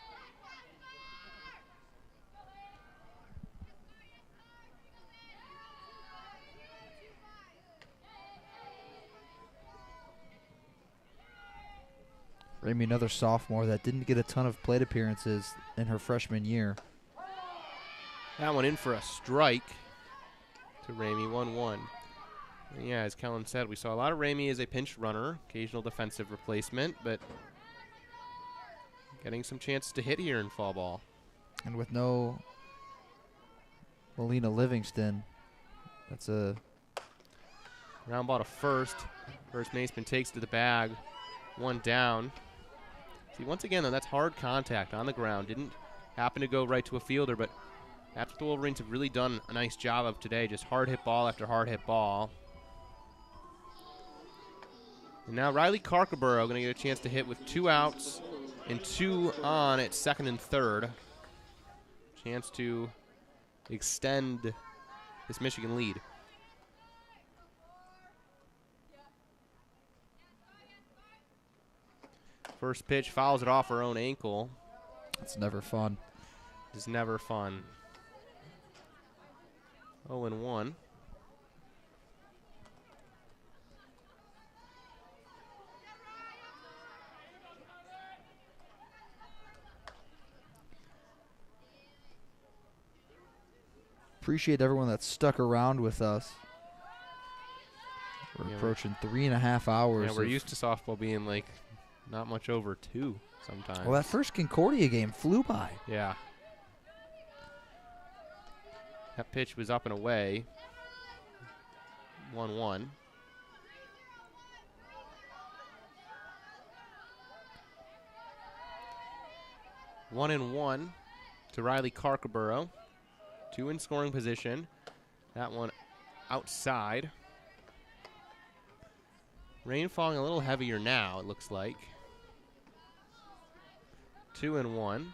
Ramey, another sophomore that didn't get a ton of plate appearances in her freshman year. That one in for a strike to Ramey, 1-1. And yeah, as Kelin said, we saw a lot of Ramey as a pinch runner, occasional defensive replacement, but getting some chances to hit here in fall ball. And with no Melina Livingston, that's a ground ball to first. First baseman takes to the bag, 1 down. See, once again, though, that's hard contact on the ground. Didn't happen to go right to a fielder, but that's what the Wolverines have really done a nice job of today, just hard hit ball after hard hit ball. And now Riley Carcaburo going to get a chance to hit with 2 outs and 2 on at second and third. Chance to extend this Michigan lead. First pitch, fouls it off her own ankle. It's never fun. It's never fun. 0-1. Appreciate everyone that stuck around with us. We're approaching 3.5 hours. Yeah, we're used to softball being like not much over 2 sometimes. Well, that first Concordia game flew by. Yeah. That pitch was up and away. 1-1. One and 1 to Riley Carcaburo. 2 in scoring position. That one outside. Rain falling a little heavier now, it looks like. 2-1.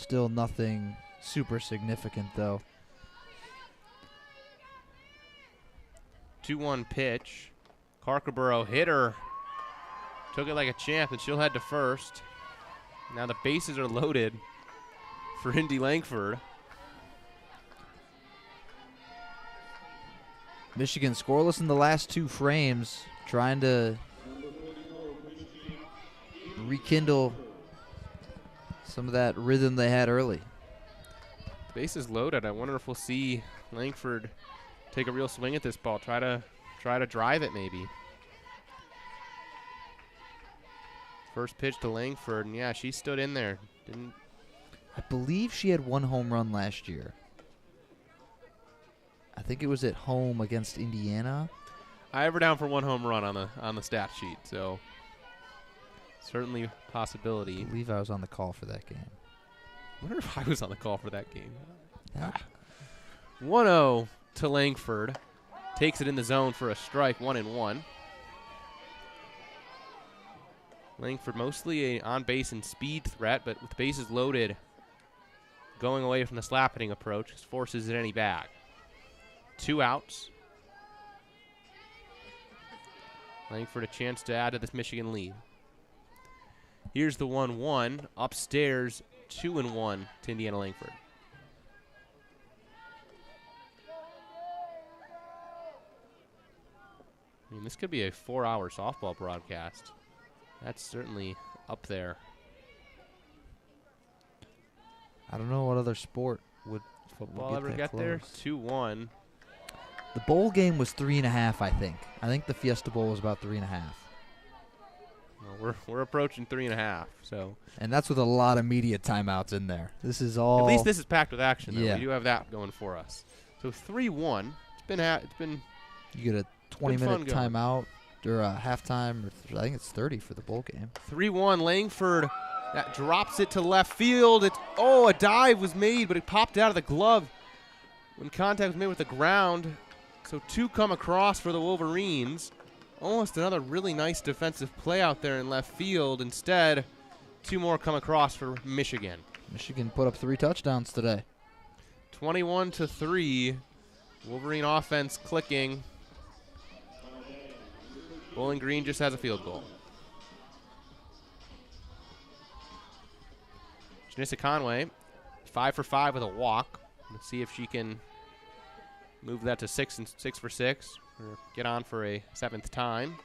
Still nothing super significant, though. 2-1 pitch. Carkerborough hit her. Took it like a champ, and she'll head to first. Now the bases are loaded for Indy Langford. Michigan scoreless in the last 2 frames, trying to rekindle some of that rhythm they had early. Bases loaded. I wonder if we'll see Langford take a real swing at this ball. Try to drive it maybe. First pitch to Langford, and yeah, she stood in there. I believe she had 1 home run last year. I think it was at home against Indiana. I have her down for 1 home run on the stat sheet, so certainly possibility. I believe I was on the call for that game. I wonder if I was on the call for that game. Yeah. 1-0 to Langford. Takes it in the zone for a strike, 1-1. Langford mostly a on-base and speed threat, but with bases loaded, going away from the slap hitting approach, forces it any back. 2 outs. Langford a chance to add to this Michigan lead. Here's the 1-1. Upstairs, 2-1 to Indiana Langford. I mean, this could be a 4-hour softball broadcast. That's certainly up there. I don't know what other sport would Football ever get there? 2-1. The bowl game was 3.5, I think. I think the Fiesta Bowl was about 3.5. Well, we're approaching 3.5. So. And that's with a lot of media timeouts in there. This is all. At least this is packed with action. Though. Yeah. We do have that going for us. So 3-1. It's been. You get a 20-minute timeout or a halftime. Or I think it's 30 for the bowl game. 3-1. Langford that drops it to left field. A dive was made, but it popped out of the glove when contact was made with the ground. So 2 come across for the Wolverines. Almost another really nice defensive play out there in left field. Instead, 2 more come across for Michigan. Michigan put up 3 touchdowns today. 21-3. Wolverine offense clicking. Bowling Green just has a field goal. Janissa Conway, 5 for 5 with a walk. Let's see if she can move that to 6 for 6, or get on for a 7th time.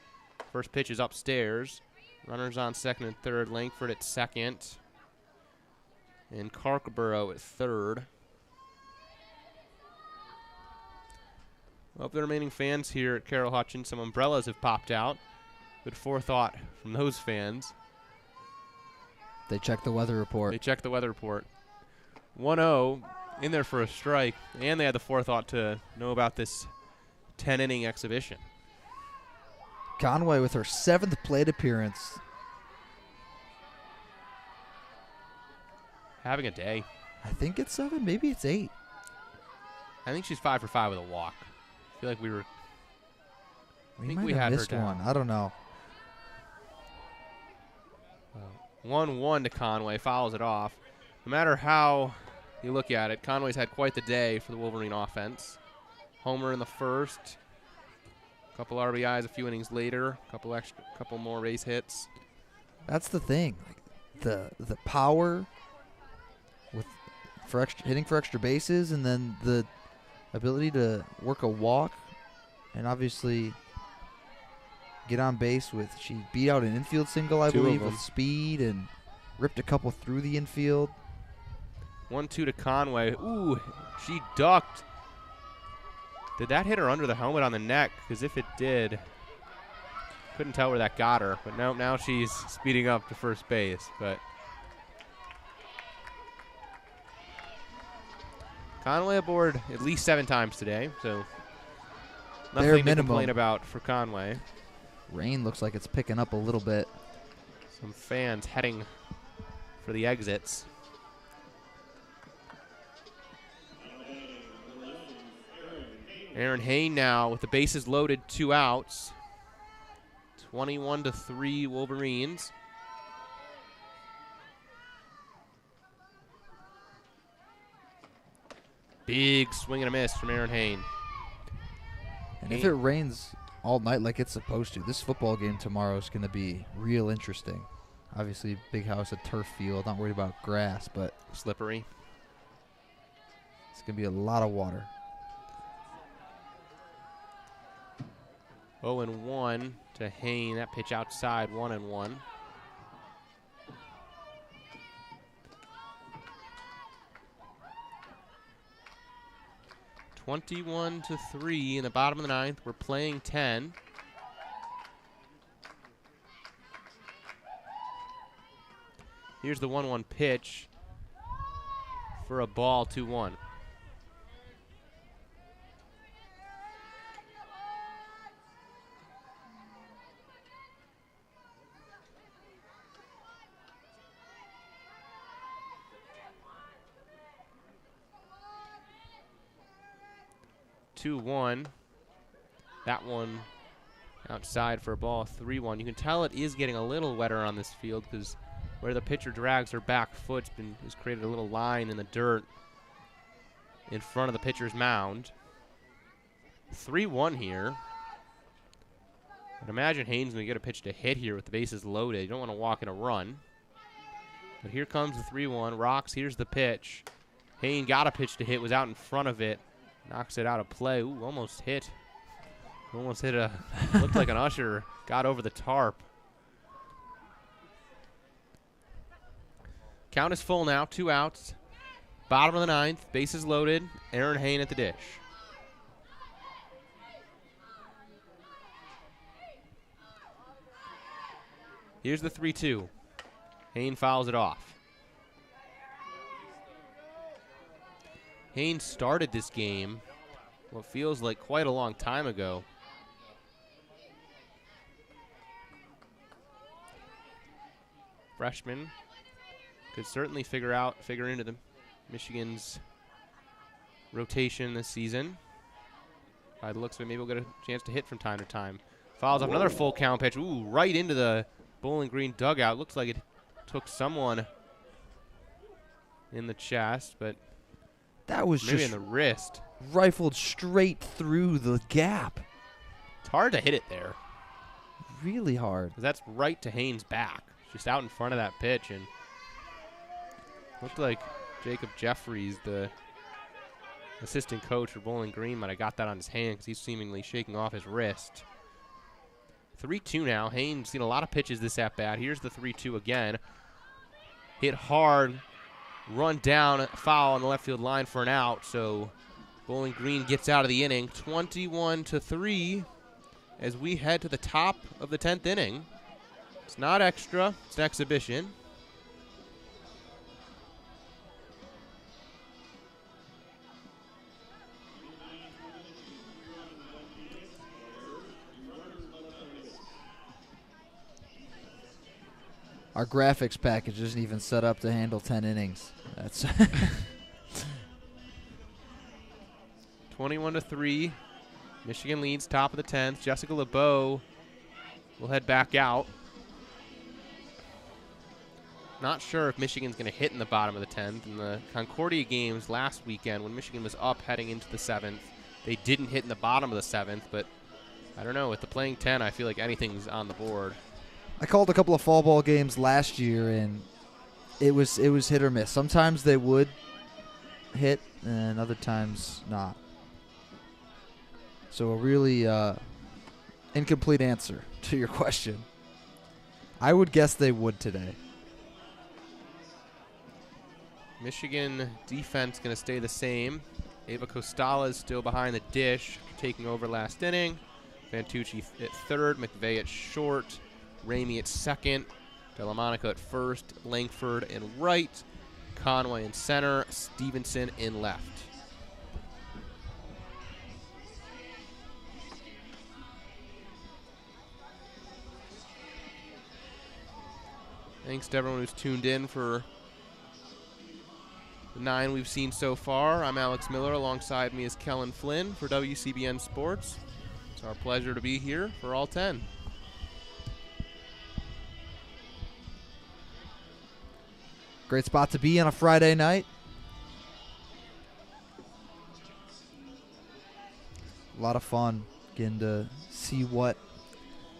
First pitch is upstairs. Runners on 2nd and 3rd. Langford at 2nd. And Carkerborough at 3rd. Of the remaining fans here at Carroll Hutchins, some umbrellas have popped out. Good forethought from those fans. They checked the weather report. 1-0 in there for a strike, and they had the forethought to know about this 10-inning exhibition. Conway with her 7th plate appearance. Having a day. I think it's 7, maybe it's 8. I think she's 5 for 5 with a walk. I feel like we might have had her missed down. one. I don't know. 1-1 to Conway, fouls it off. No matter how you look at it, Conway's had quite the day for the Wolverine offense. Homer in the first, couple RBIs a few innings later, couple more base hits. That's the thing. Like the power hitting for extra bases, and then the ability to work a walk, and obviously get on base with. She beat out an infield single, I believe, with speed, and ripped a couple through the infield. 1-2 to Conway. Ooh, she ducked. Did that hit her under the helmet on the neck? Because if it did, couldn't tell where that got her. But now she's speeding up to first base. But Conway aboard at least 7 times today, so nothing to complain about for Conway. Rain looks like it's picking up a little bit. Some fans heading for the exits. Aaron Hain now with the bases loaded, 2 outs. 21-3 Wolverines. Big swing and a miss from Aaron Hain. And if it rains all night like it's supposed to, this football game tomorrow is going to be real interesting. Obviously, big house, a turf field. Not worried about grass, but slippery. It's going to be a lot of water. 0-1 to Hain. That pitch outside, 1-1. (21-3) in the bottom of the ninth. We're playing 10. Here's the 1-1 pitch for a ball, 2-1. That one outside for a ball, 3-1. You can tell it is getting a little wetter on this field because where the pitcher drags her back foot has created a little line in the dirt in front of the pitcher's mound. 3-1 here. I'd imagine Hain's going to get a pitch to hit here with the bases loaded. You don't want to walk in a run. But here comes the 3-1. Rocks, here's the pitch. Hain got a pitch to hit, was out in front of it. Knocks it out of play. Ooh, almost hit. Almost hit a, looked like an usher. Got over the tarp. Count is full now, 2 outs. Bottom of the ninth, bases loaded. Aaron Hain at the dish. Here's the 3-2. Hain fouls it off. Hain started this game what feels like quite a long time ago. Freshman could certainly figure into the Michigan's rotation this season. By the looks of it, maybe we'll get a chance to hit from time to time. Fouls off another full count pitch. Ooh, right into the Bowling Green dugout. Looks like it took someone in the chest, but that was maybe just in the wrist. Rifled straight through the gap. It's hard to hit it there. Really hard. 'Cause that's right to Hain's back. Just out in front of that pitch, and looked like Jacob Jeffries, the assistant coach for Bowling Green, might have got that on his hand because he's seemingly shaking off his wrist. 3-2 now. Hain's seen a lot of pitches this at-bat. Here's the 3-2 again. Hit hard, run down, foul on the left field line for an out, so Bowling Green gets out of the inning. 21-3 as we head to the top of the 10th inning. It's not extra, it's an exhibition. Our graphics package isn't even set up to handle 10 innings. That's 21-3. Michigan leads top of the 10th. Jessica LeBeau will head back out. Not sure if Michigan's going to hit in the bottom of the 10th. In the Concordia games last weekend when Michigan was up heading into the 7th, they didn't hit in the bottom of the 7th, but I don't know. With the playing 10, I feel like anything's on the board. I called a couple of fall ball games last year, and it was hit or miss. Sometimes they would hit, and other times not. So a really incomplete answer to your question. I would guess they would today. Michigan defense going to stay the same. Ava Costala is still behind the dish, taking over last inning. Vantucci at third, McVeigh at short, Ramey at second, Delamonica at first, Langford in right, Conway in center, Stevenson in left. Thanks to everyone who's tuned in for the 9 we've seen so far. I'm Alex Miller. Alongside me is Kelin Flynn for WCBN Sports. It's our pleasure to be here for all 10. Great spot to be on a Friday night. a lot of fun getting to see what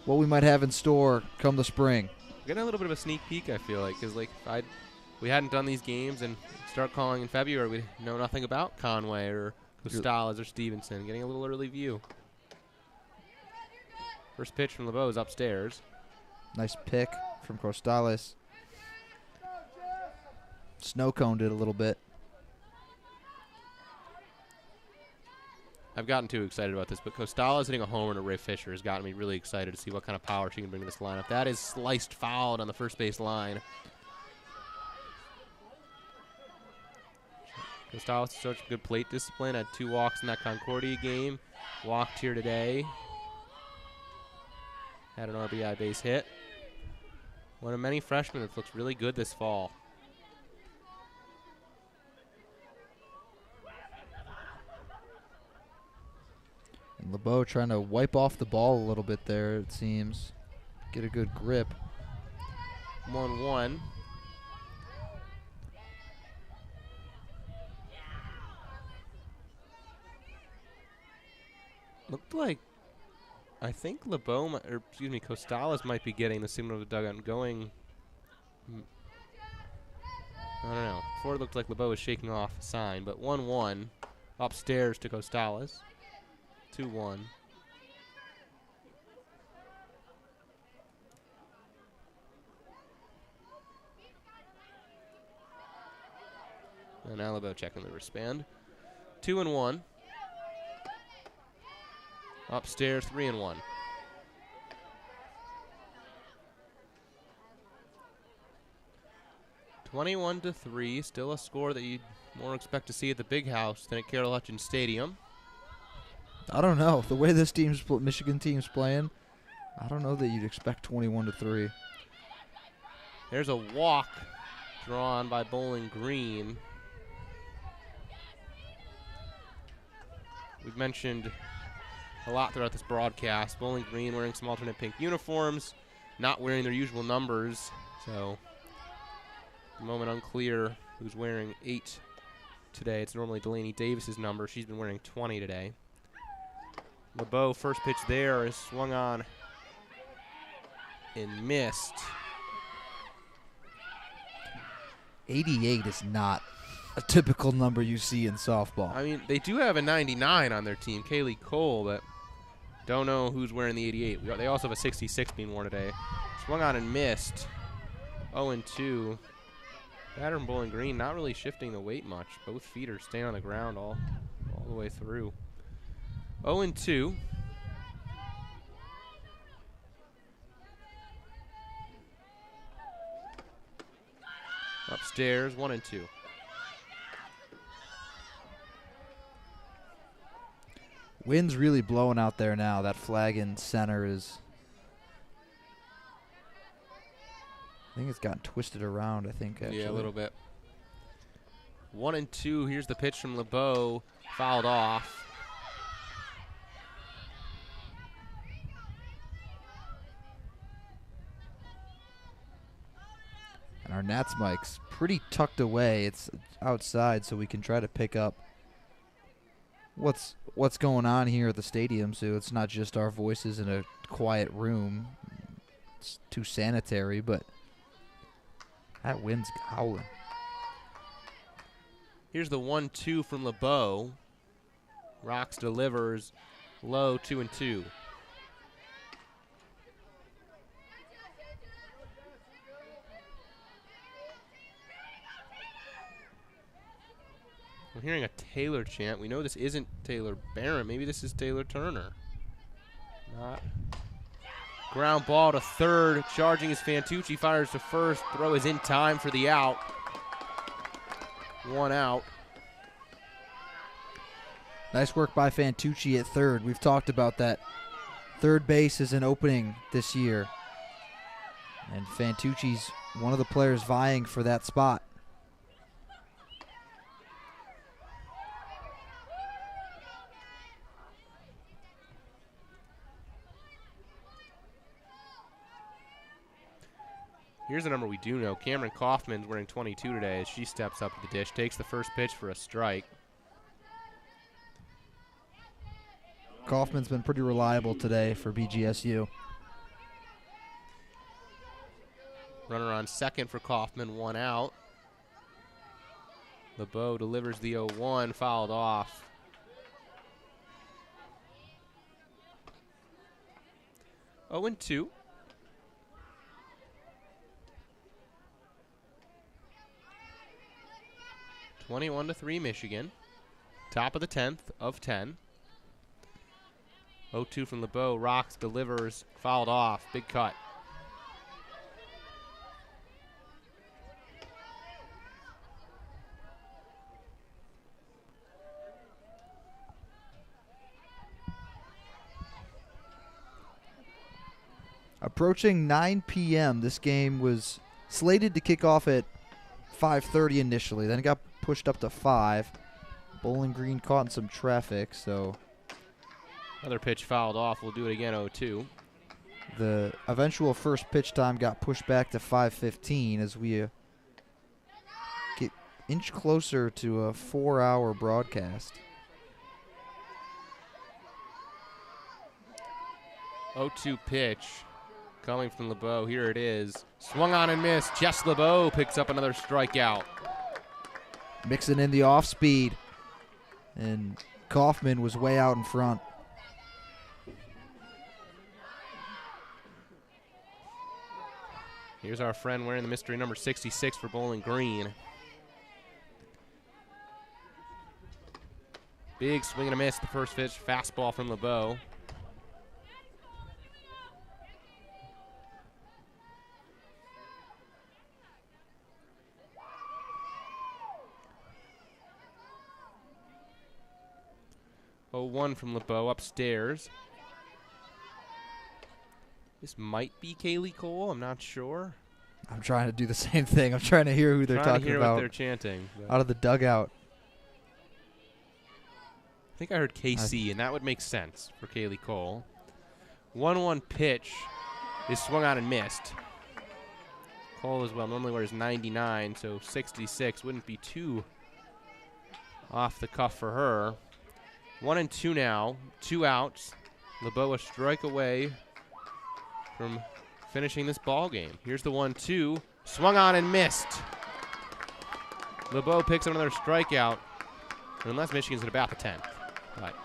we might have in store come the spring. Getting a little bit of a sneak peek, I feel like, because like we hadn't done these games and start calling in February, we know nothing about Conway or Costales or Stevenson. Getting a little early view. First pitch from LeBeau is upstairs. Nice pick from Costales. Snow coned it a little bit. I've gotten too excited about this, but Costales hitting a homer to Ray Fisher has gotten me really excited to see what kind of power she can bring to this lineup. That is sliced fouled on the first base line. Costales showed good plate discipline, had 2 walks in that Concordia game. Walked here today. Had an RBI base hit. One of many freshmen that looks really good this fall. And LeBeau trying to wipe off the ball a little bit there, it seems. Get a good grip. 1-1. Looked like, I think LeBeau, or excuse me, Costales might be getting the signal of the dugout and going. I don't know. Before it looked like LeBeau was shaking off a sign, but 1-1 upstairs to Costales. 2-1. And now LeBeau checking the wristband. 2-1. Upstairs, 3-1. (21-3), still a score that you'd more expect to see at the Big House than at Carroll Hutchins Stadium. I don't know. The way this Michigan team's playing, I don't know that you'd expect 21-3. There's a walk drawn by Bowling Green. We've mentioned a lot throughout this broadcast. Bowling Green wearing some alternate pink uniforms, not wearing their usual numbers. So, at the moment unclear who's wearing 8 today. It's normally Delaney Davis's number. She's been wearing 20 today. LeBeau, first pitch there is swung on and missed. 88 is not a typical number you see in softball. I mean, they do have a 99 on their team, Kaylee Cole, but don't know who's wearing the 88. They also have a 66 being worn today. Swung on and missed. 0-2. Batter from Bowling Green not really shifting the weight much. Both feet are staying on the ground all the way through. 0-2. Upstairs, 1-2. Wind's really blowing out there now. That flag in center is, I think it's gotten twisted around, I think, actually. Yeah, a little bit. 1-2. Here's the pitch from LeBeau. Fouled off. And our Nats mic's pretty tucked away. It's outside, so we can try to pick up what's going on here at the stadium, so it's not just our voices in a quiet room. It's too sanitary, but that wind's howling. Here's the 1-2 from LeBeau. Rocks delivers low, 2-2. I'm hearing a Taylor chant. We know this isn't Taylor Barron. Maybe this is Taylor Turner. Not. Ground ball to third. Charging is Fantucci. Fires to first. Throw is in time for the out. 1 out. Nice work by Fantucci at third. We've talked about that. Third base is an opening this year. And Fantucci's one of the players vying for that spot. Here's a number we do know. Cameron Kaufman's wearing 22 today as she steps up to the dish, takes the first pitch for a strike. Kaufman's been pretty reliable today for BGSU. Runner on second for Kaufman, 1 out. LeBeau delivers the 0-1, fouled off. Oh, and 2. (21-3) Michigan. Top of the 10th of 10. 0-2 from LeBeau. Rocks, delivers, fouled off. Big cut. Approaching 9 p.m., this game was slated to kick off at 5:30 initially. Then it got pushed up to 5. Bowling Green caught in some traffic, so Another pitch fouled off. We'll do it again, 0-2. the eventual first pitch time got pushed back to 5:15 as we get inch closer to a 4-hour broadcast. 0-2 pitch coming from LeBeau. Here it is. Swung on and missed. Jess LeBeau picks up another strikeout. Mixing in the off speed, and Kaufman was way out in front. Here's our friend wearing the mystery number 66 for Bowling Green. Big swing and a miss. The first pitch, fastball from LeBeau. One from LeBeau upstairs. This might be Kaylee Cole. I'm not sure. I'm trying to do the same thing. I'm trying to hear who they're talking about. What they're chanting. Out of the dugout. I think I heard KC, and that would make sense for Kaylee Cole. 1-1 pitch is swung on and missed. Cole as well normally wears 99, so 66 wouldn't be too off the cuff for her. 1-2 now, 2 outs. LeBeau a strike away from finishing this ball game. Here's the 1-2, swung on and missed. LeBeau picks up another strikeout, unless Michigan's at about the 10th. But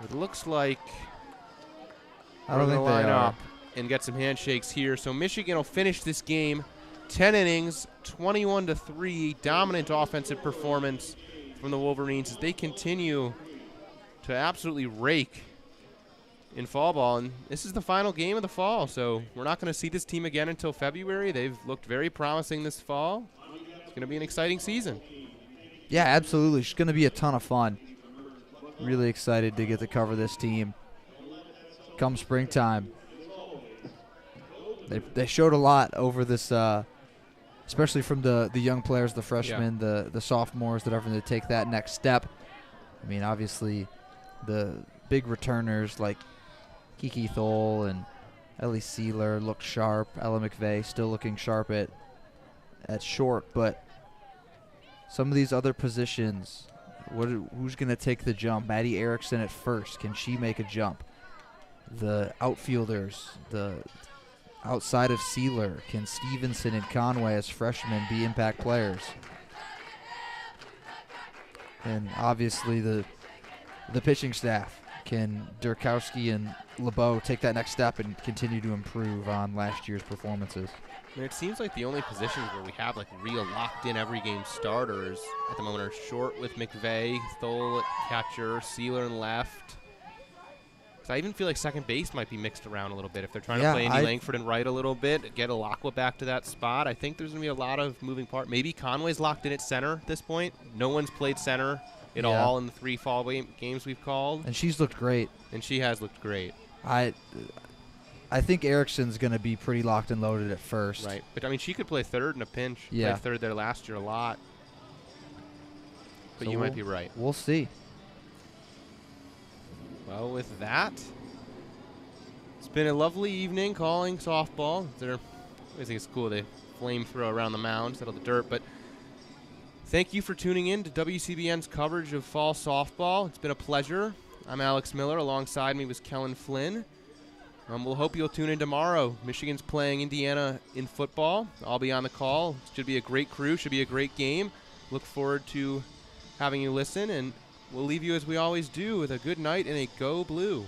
it looks like I don't think they line are. up and get some handshakes here. So Michigan will finish this game 10 innings, 21-3, dominant offensive performance from the Wolverines as they continue to absolutely rake in fall ball. And this is the final game of the fall, so we're not going to see this team again until February. They've looked very promising this fall. It's going to be an exciting season. Yeah, absolutely. It's going to be a ton of fun. Really excited to get to cover this team come springtime. They showed a lot over this, especially from the young players, the freshmen, the sophomores that are going to take that next step. I mean, obviously, the big returners like Kiki Thole and Ellie Sealer look sharp. Ella McVeigh still looking sharp at short, but some of these other positions, who's going to take the jump? Maddie Erickson at first. Can she make a jump? The outfielders, the outside of Sealer, can Stevenson and Conway as freshmen be impact players? And obviously the pitching staff. Can Durkowski and LeBeau take that next step and continue to improve on last year's performances? I mean, it seems like the only positions where we have like real locked-in every game starters at the moment are short with McVeigh, Thole at catcher, Sealer in left. So I even feel like second base might be mixed around a little bit if they're trying to play Andy Langford and right a little bit, get Alakwa back to that spot. I think there's going to be a lot of moving part. Maybe Conway's locked in at center at this point. No one's played center at all in the 3 fall games we've called. And she's looked great. And she has looked great. I think Erickson's going to be pretty locked and loaded at first. Right. But, I mean, she could play third in a pinch. Yeah. Played third there last year a lot. But so you might be right. We'll see. Well, with that, it's been a lovely evening calling softball. I always think it's cool they flamethrow around the mound, settle the dirt. But thank you for tuning in to WCBN's coverage of fall softball. It's been a pleasure. I'm Alex Miller. Alongside me was Kelin Flynn. We'll hope you'll tune in tomorrow. Michigan's playing Indiana in football. I'll be on the call. Should be a great crew. Should be a great game. Look forward to having you listen, and we'll leave you as we always do with a good night and a Go Blue.